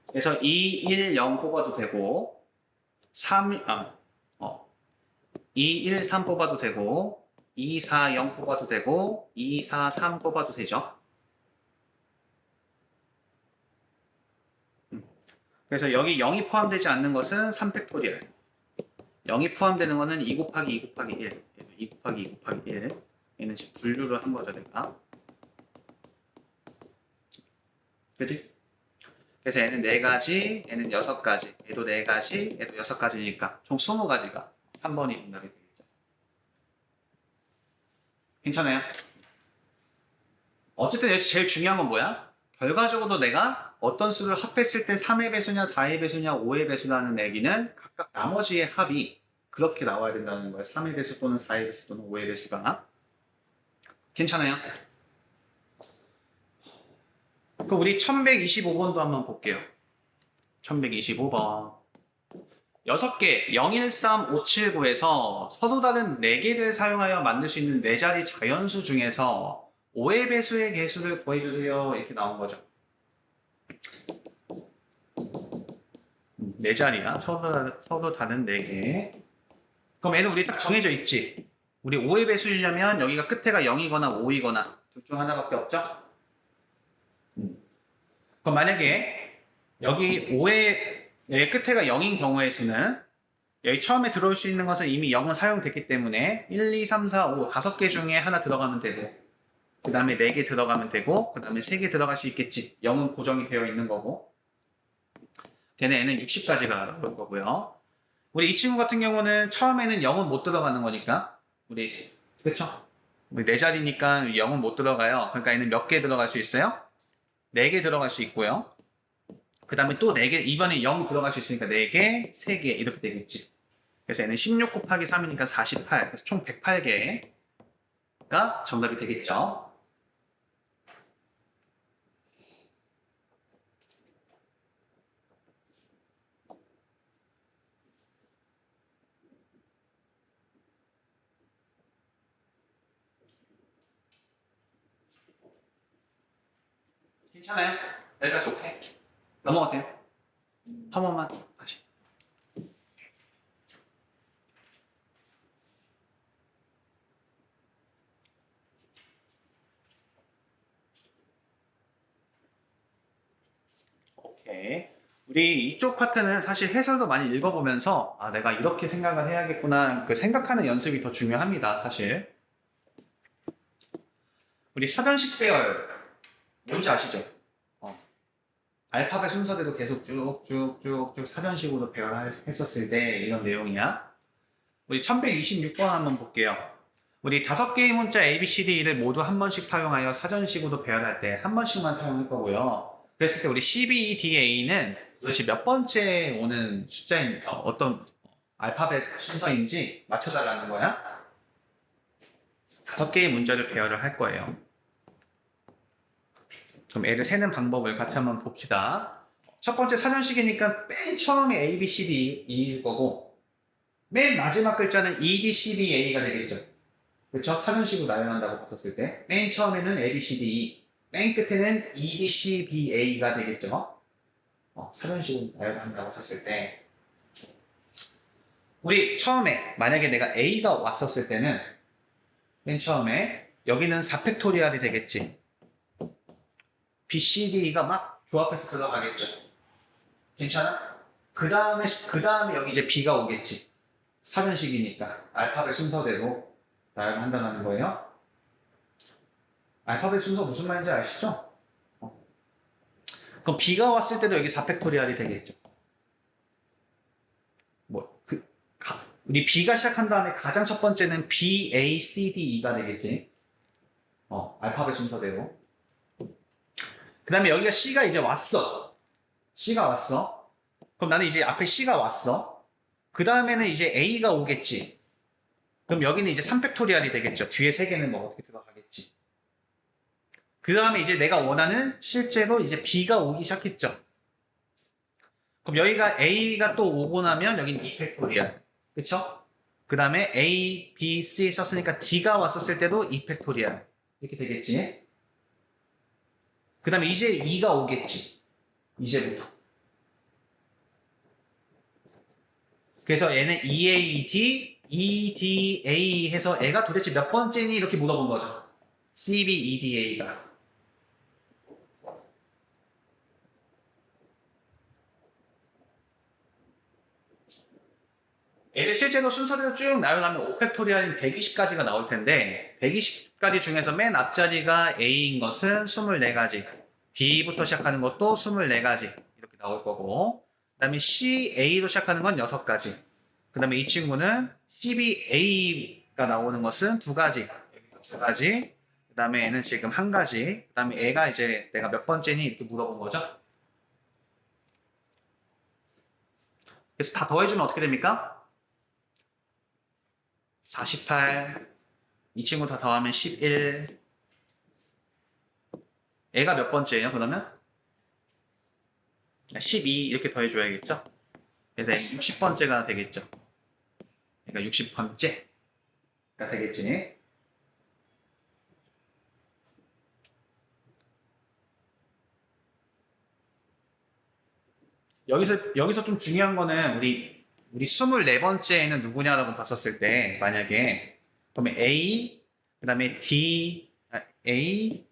그래서 2, 1, 0 뽑아도 되고 2, 1, 3 뽑아도 되고 2, 4, 0 뽑아도 되고 2, 4, 3 뽑아도 되죠. 그래서 여기 0이 포함되지 않는 것은 3팩토리얼. 0이 포함되는 것은 2 곱하기 2 곱하기 1. 2 곱하기 2 곱하기 1. 얘는 지금 분류를 한 거죠, 내가. 그지? 그래서 얘는 4가지, 얘는 6가지, 얘도 4가지, 얘도 6가지니까 총 20가지가 3번이 정답이 되겠죠. 괜찮아요? 어쨌든 여기서 제일 중요한 건 뭐야? 결과적으로 내가 어떤 수를 합했을 때 3의 배수냐, 4의 배수냐, 5의 배수라는 얘기는 각각 나머지의 합이 그렇게 나와야 된다는 거예요. 3의 배수 또는 4의 배수 또는 5의 배수가. 괜찮아요? 그럼 우리 1125번도 한번 볼게요. 1125번. 6개, 0, 1, 3, 5, 7, 9에서 서로 다른 4개를 사용하여 만들 수 있는 4자리 자연수 중에서 5의 배수의 개수를 구해주세요. 이렇게 나온 거죠. 4자리야. 서로 다른 4개. 그럼 얘는 우리 딱 정해져 있지. 우리 5의 배수이려면 여기가 끝에가 0이거나 5이거나 둘 중 하나밖에 없죠? 그럼 만약에 여기 5의 여기 끝에가 0인 경우의 수는 여기 처음에 들어올 수 있는 것은 이미 0은 사용됐기 때문에 1, 2, 3, 4, 5 5개 중에 하나 들어가면 되고 그 다음에 4개 들어가면 되고 그 다음에 3개 들어갈 수 있겠지. 0은 고정이 되어 있는 거고 걔네 애는 60까지가 나올 거고요. 우리 이 친구 같은 경우는 처음에는 0은 못 들어가는 거니까 우리 그쵸? 우리 4자리니까 0은 못 들어가요. 그러니까 얘는 몇 개 들어갈 수 있어요? 4개 들어갈 수 있고요. 그 다음에 또 4개, 이번에 0 들어갈 수 있으니까 4개, 3개 이렇게 되겠지. 그래서 얘는 16 곱하기 3이니까 48. 그래서 총 108개가 정답이 되겠죠. 괜찮아요? 여기까지 오케이. 넘어가도 돼요? 한 번만 다시. 오케이. 우리 이쪽 파트는 사실 해설도 많이 읽어보면서 아, 내가 이렇게 생각을 해야겠구나. 그 생각하는 연습이 더 중요합니다, 사실. 우리 사전식 배열 뭔지 아시죠? 알파벳 순서대로 계속 쭉쭉쭉쭉 사전식으로 배열했었을 때 이런 내용이야. 우리 1126번 한번 볼게요. 우리 5개의 문자 A, B, C, D를 모두 한 번씩 사용하여 사전식으로 배열할 때 한 번씩만 사용할 거고요. 그랬을 때 우리 C, B, E, D, A는 도대체 몇 번째 오는 숫자인 어떤 알파벳 순서인지 맞춰달라는 거야. 5개의 문자를 배열을 할 거예요. 그럼 애를 세는 방법을 같이 한번 봅시다. 첫 번째 사전식이니까 맨 처음에 A, B, C, D일 거고 맨 마지막 글자는 E, D, C, B, A가 되겠죠. 그렇죠? 사전식으로 나열한다고 봤었을 때 맨 처음에는 A, B, C, D, E 맨 끝에는 E, D, C, B, A가 되겠죠. 사전식으로 나열한다고 했을 때 우리 처음에 만약에 내가 A가 왔었을 때는 맨 처음에 여기는 4팩토리얼이 되겠지. B, C, D가 막 조합해서 들어가겠죠. 괜찮아? 그 다음에 여기 이제 B가 오겠지. 사전식이니까 알파벳 순서대로 나열한다는 거예요. 알파벳 순서 무슨 말인지 아시죠? 그럼 B가 왔을 때도 여기 4팩토리얼이 되겠죠. 우리 B가 시작한 다음에 가장 첫 번째는 B, A, C, D, E가 되겠지. 알파벳 순서대로. 그 다음에 여기가 C가 이제 왔어. C가 왔어. 그럼 나는 이제 앞에 C가 왔어. 그 다음에는 이제 A가 오겠지. 그럼 여기는 이제 3팩토리얼이 되겠죠. 뒤에 3개는 뭐 어떻게 들어가겠지. 그 다음에 이제 내가 원하는 실제로 이제 B가 오기 시작했죠. 그럼 여기가 A가 또 오고 나면 여기는 2팩토리얼. 그쵸? 그 다음에 A, B, C 썼으니까 D가 왔었을 때도 2팩토리얼. 이렇게 되겠지. 그 다음에 이제 2가 오겠지. 이제부터. 그래서 얘는 EAD, EDA 해서 애가 도대체 몇 번째니 이렇게 물어본 거죠. CBEDA가. 애들 실제로 순서대로 쭉 나열하면 5팩토리얼인 120가지가 나올 텐데 120가지 중에서 맨 앞자리가 A인 것은 24가지, B부터 시작하는 것도 24가지 이렇게 나올 거고 그 다음에 CA로 시작하는 건 6가지 그 다음에 이 친구는 CBA가 나오는 것은 2가지 여기도 2가지 그 다음에 얘는 지금 1가지 그 다음에 애가 이제 내가 몇 번째니 이렇게 물어본 거죠. 그래서 다 더해주면 어떻게 됩니까? 48, 이 친구 다 더하면 11. 애가 몇 번째예요, 그러면? 12 이렇게 더해줘야겠죠? 그래서 60번째가 되겠죠. 그러니까 60번째가 되겠지. 여기서 좀 중요한 거는 우리 24번째에는 누구냐라고 봤었을 때 만약에 그러면 A, 그 다음에 D, A,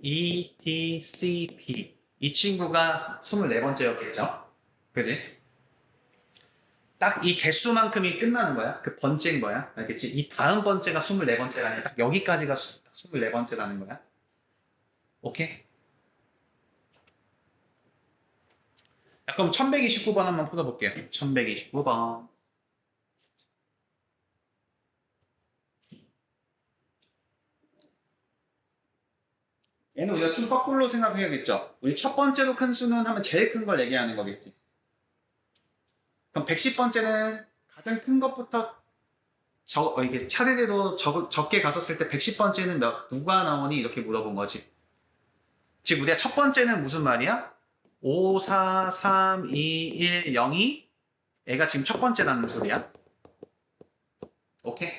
E, D, C, B 이 친구가 24번째였겠죠? 그지? 딱 이 개수만큼이 끝나는 거야. 그 번째인 거야. 알겠지? 이 다음 번째가 24번째가 아니라 딱 여기까지가 24번째라는 거야. 오케이? 자, 그럼 1129번 한번 풀어볼게요. 1129번. 얘는 우리가 좀 거꾸로 생각해야겠죠? 우리 첫 번째로 큰 수는 하면 제일 큰 걸 얘기하는 거겠지. 그럼 110번째는 가장 큰 것부터 이게 차례대로 적게 갔었을 때 110번째는 누가 나오니? 이렇게 물어본 거지. 즉, 우리가 첫 번째는 무슨 말이야? 5, 4, 3, 2, 1, 0이 애가 지금 첫 번째라는 소리야. 오케이?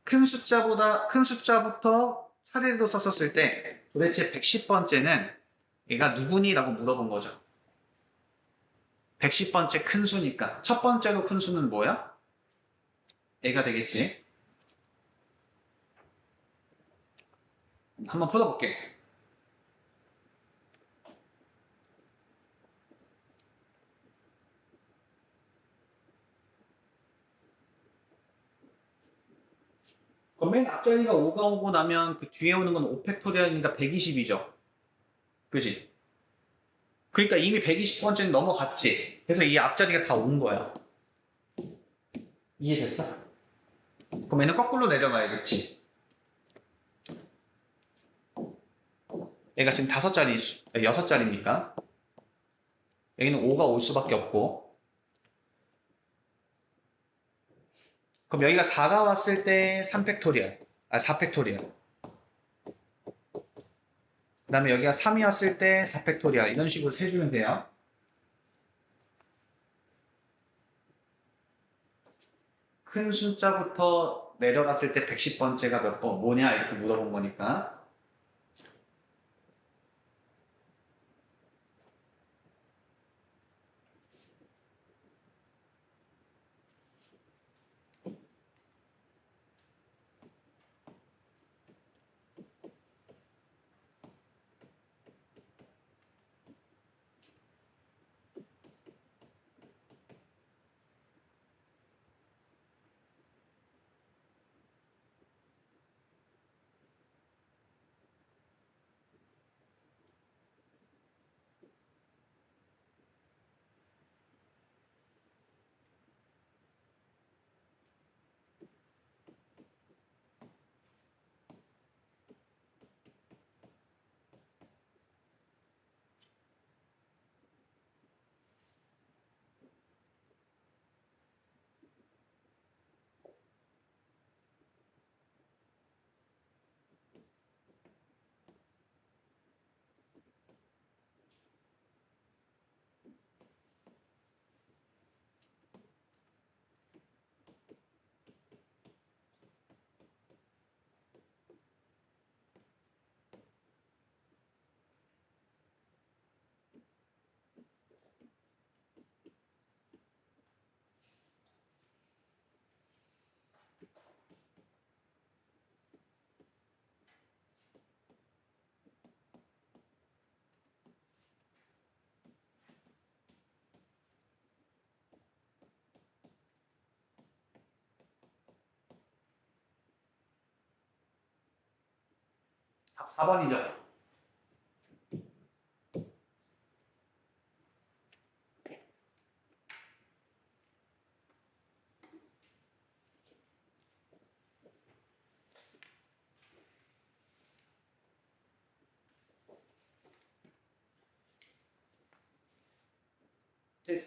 큰 숫자부터 차례도 썼었을 때 도대체 110번째는 얘가 누구니? 라고 물어본 거죠. 110번째 큰 수니까 첫 번째로 큰 수는 뭐야? 얘가 되겠지. 한번 풀어볼게. 그럼 맨 앞자리가 5가 오고 나면 그 뒤에 오는 건 5팩토리얼이니까 120이죠. 그지? 그러니까 이미 120번째는 넘어갔지. 그래서 이 앞자리가 다 온 거야. 이해됐어? 그럼 얘는 거꾸로 내려가야겠지. 얘가 지금 5자리, 6자리니까 여기는 5가 올 수밖에 없고, 그럼 여기가 4가 왔을 때 3팩토리얼, 4팩토리얼. 그 다음에 여기가 3이 왔을 때 4팩토리얼. 이런 식으로 세주면 돼요. 큰 숫자부터 내려갔을 때 110번째가 몇 번, 뭐냐 이렇게 물어본 거니까. 답 4번이죠.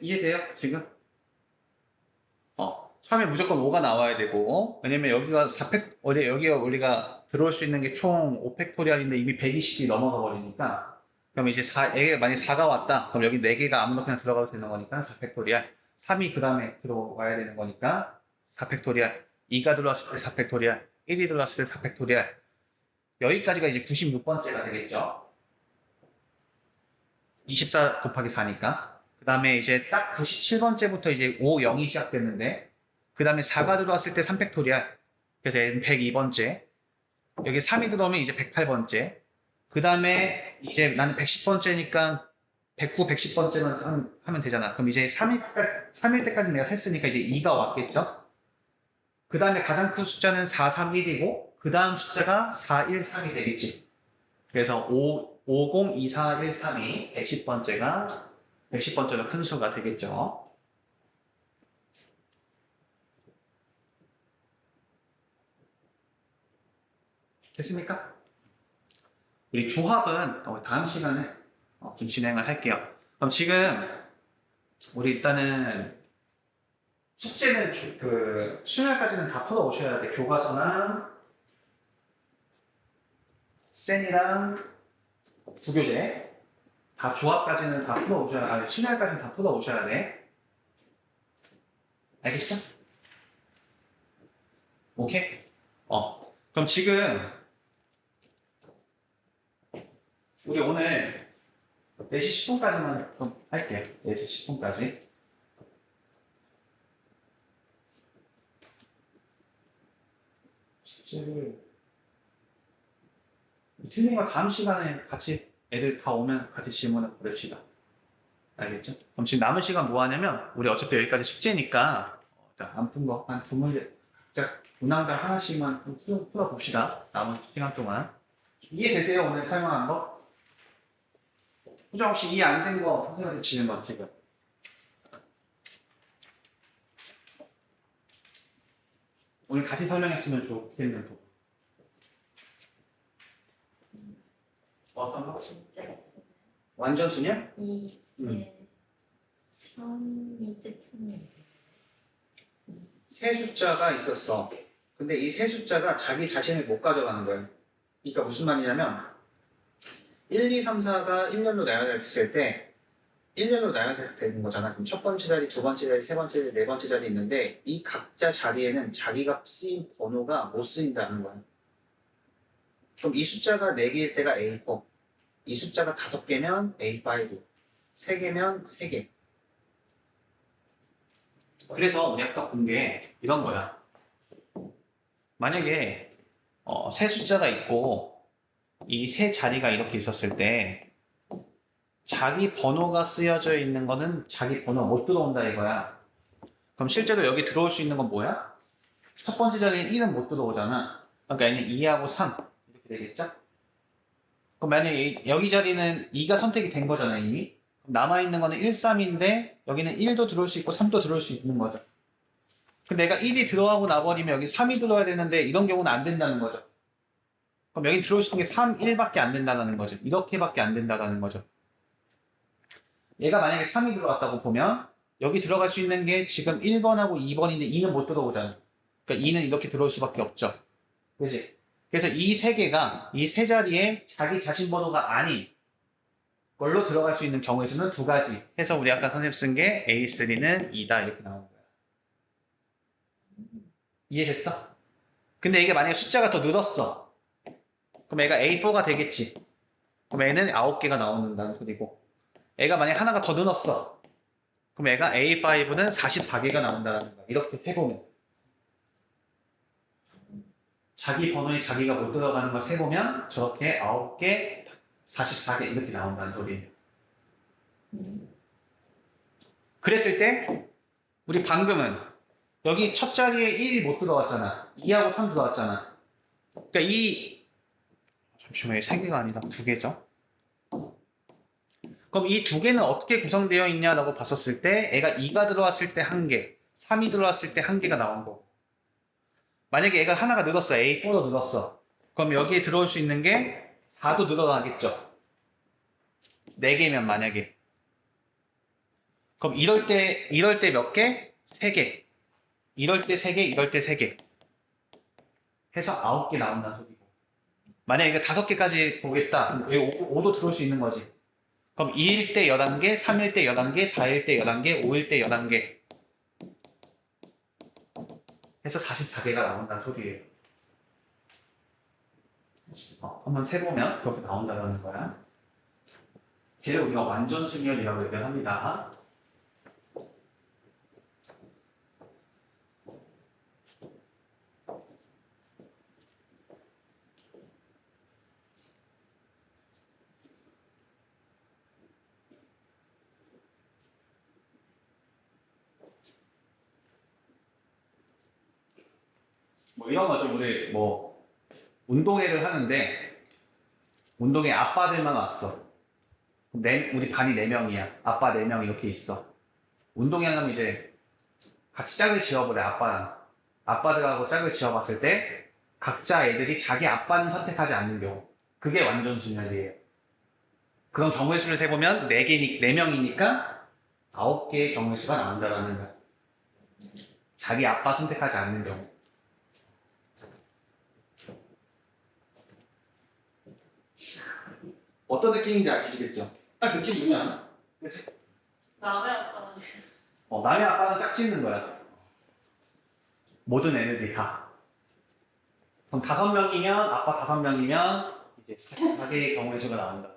이해돼요? 지금? 처음에 무조건 5가 나와야 되고, 왜냐면 여기가 4팩, 여기가 우리가 들어올 수 있는 게 총 5팩토리얼인데 이미 120이 넘어가 버리니까, 그럼 이제 얘가 만약에 4가 왔다. 그럼 여기 4개가 아무나 그냥 들어가도 되는 거니까 4팩토리얼. 3이 그 다음에 들어가야 되는 거니까 4팩토리얼. 2가 들어왔을 때 4팩토리얼. 1이 들어왔을 때 4팩토리얼. 여기까지가 이제 96번째가 되겠죠. 24 곱하기 4니까. 그 다음에 이제 딱 97번째부터 이제 5, 0이 시작됐는데, 그 다음에 4가 들어왔을 때 3팩토리얼. 그래서 얘는 102번째. 여기 3이 들어오면 이제 108번째. 그 다음에 이제 나는 110번째니까 109, 110번째만 하면 되잖아. 그럼 이제 3일 때까지 내가 셌으니까 이제 2가 왔겠죠? 그 다음에 가장 큰 숫자는 431이고, 그 다음 숫자가 413이 되겠지. 그래서 50, 24, 132, 110번째가 큰 수가 되겠죠. 됐습니까? 우리 조합은 다음 시간에 좀 진행을 할게요. 그럼 지금 우리 일단은 숙제는 그 수능까지는 다 풀어 오셔야 돼. 교과서랑 센이랑 부교재 다 조합까지는 다 풀어 오셔야, 아니 수능까지는 다 풀어 오셔야 돼. 알겠죠? 오케이? 그럼 지금 우리 오늘 4시 10분까지만 좀 할게요. 4시 10분까지. 숙제를 틀린 거 다음 시간에 같이 애들 다 오면 같이 질문을 보냅시다. 알겠죠? 그럼 지금 남은 시간 뭐 하냐면 우리 어차피 여기까지 숙제니까 안 푼 거 한 두 문제 자 문항당 하나씩만 좀 풀어봅시다. 남은 시간 동안 이해되세요? 오늘 설명한 거? 호정 혹시 이해 안 된 거 선생님한테 질문 지금 오늘 같이 설명했으면 좋겠는 부 어떤 거? 진짜 완전 수냐? 이 네. 3이 뜻은 세 숫자가 있었어. 근데 이 세 숫자가 자기 자신을 못 가져가는 거예요. 그러니까 무슨 말이냐면 1, 2, 3, 4가 1년로 나열됐을 때 1년로 나열돼서 되는 거잖아. 그럼 첫 번째 자리, 두 번째 자리, 세 번째 자리, 네 번째 자리 있는데 이 각자 자리에는 자기가 쓰인 번호가 못 쓰인다는 거야. 그럼 이 숫자가 4개일 때가 A4, 이 숫자가 5개면 A5, 3개면 3개. 그래서 우리 아까 본 게 이런 거야. 만약에 세 숫자가 있고 이 세 자리가 이렇게 있었을 때 자기 번호가 쓰여져 있는 거는 자기 번호 못 들어온다 이거야. 그럼 실제로 여기 들어올 수 있는 건 뭐야? 첫 번째 자리에 1은 못 들어오잖아. 그러니까 얘는 2하고 3 이렇게 되겠죠? 그럼 만약에 여기 자리는 2가 선택이 된 거잖아 이미. 그럼 남아있는 거는 1, 3인데 여기는 1도 들어올 수 있고 3도 들어올 수 있는 거죠. 근데 내가 1이 들어가고 나버리면 여기 3이 들어와야 되는데 이런 경우는 안 된다는 거죠. 그럼 여기 들어올 수 있는 게 3, 1밖에 안 된다는 거죠. 이렇게밖에 안 된다는 거죠. 얘가 만약에 3이 들어갔다고 보면 여기 들어갈 수 있는 게 지금 1번하고 2번인데 2는 못 들어오잖아. 그러니까 2는 이렇게 들어올 수밖에 없죠. 그지? 그래서 이 세 개가 이 세 자리에 자기 자신 번호가 아닌 걸로 들어갈 수 있는 경우의 수는 두 가지. 해서 우리 아까 선생님 쓴 게 A3는 2다 이렇게 나오는 거야. 이해됐어? 근데 이게 만약에 숫자가 더 늘었어. 그럼 애가 A4가 되겠지. 그럼 애는 9개가 나오는다는 소리고. 애가 만약에 하나가 더 늘었어. 그럼 애가 A5는 44개가 나온다는 거야. 이렇게 세보면. 자기 번호에 자기가 못 들어가는 걸 세보면 저렇게 9개, 44개 이렇게 나온다는 소리예요. 그랬을 때 우리 방금은 여기 첫 자리에 1이 못 들어왔잖아. 2하고 3 들어왔잖아. 그러니까 잠시만요. 3개가 아니라 2개죠. 그럼 이 2개는 어떻게 구성되어 있냐라고 봤었을 때 애가 2가 들어왔을 때 1개, 3이 들어왔을 때 1개가 나온 거고 만약에 애가 하나가 늘었어. A4로 늘었어. 그럼 여기에 들어올 수 있는 게 4도 늘어나겠죠. 4개면 만약에. 그럼 이럴 때 몇 개? 3개. 이럴 때 3개, 이럴 때 3개. 해서 9개 나온다는 소리고. 만약에 이거 5개까지 보겠다. 그럼 여기 5도 들어올 수 있는 거지. 그럼 2일 때 11개, 3일 때 11개, 4일 때 11개, 5일 때 11개. 해서 44개가 나온다는 소리예요. 한번 세보면 그렇게 나온다는 거야. 걔를 우리가 완전 수열이라고 얘기를 합니다. 뭐 이런 거죠. 우리 뭐 운동회를 하는데 운동회 아빠들만 왔어. 우리 반이 4명이야. 아빠 4명 이렇게 있어. 운동회 하려면 이제 같이 짝을 지어보래. 아빠들하고 짝을 지어봤을 때 각자 애들이 자기 아빠는 선택하지 않는 경우. 그게 완전 순열이에요. 그런 경우의 수를 세보면 4명이니까 9개의 경우의 수가 나온다는 거야. 자기 아빠 선택하지 않는 경우. 어떤 느낌인지 아시겠죠? 딱 느낌 보지 않아? 그치? 남의 아빠는 남의 아빠는 짝짓는 거야. 모든 애들이 다. 그럼 5명이면, 아빠 5명이면, 이제 44개의 경우의 수가 나온다.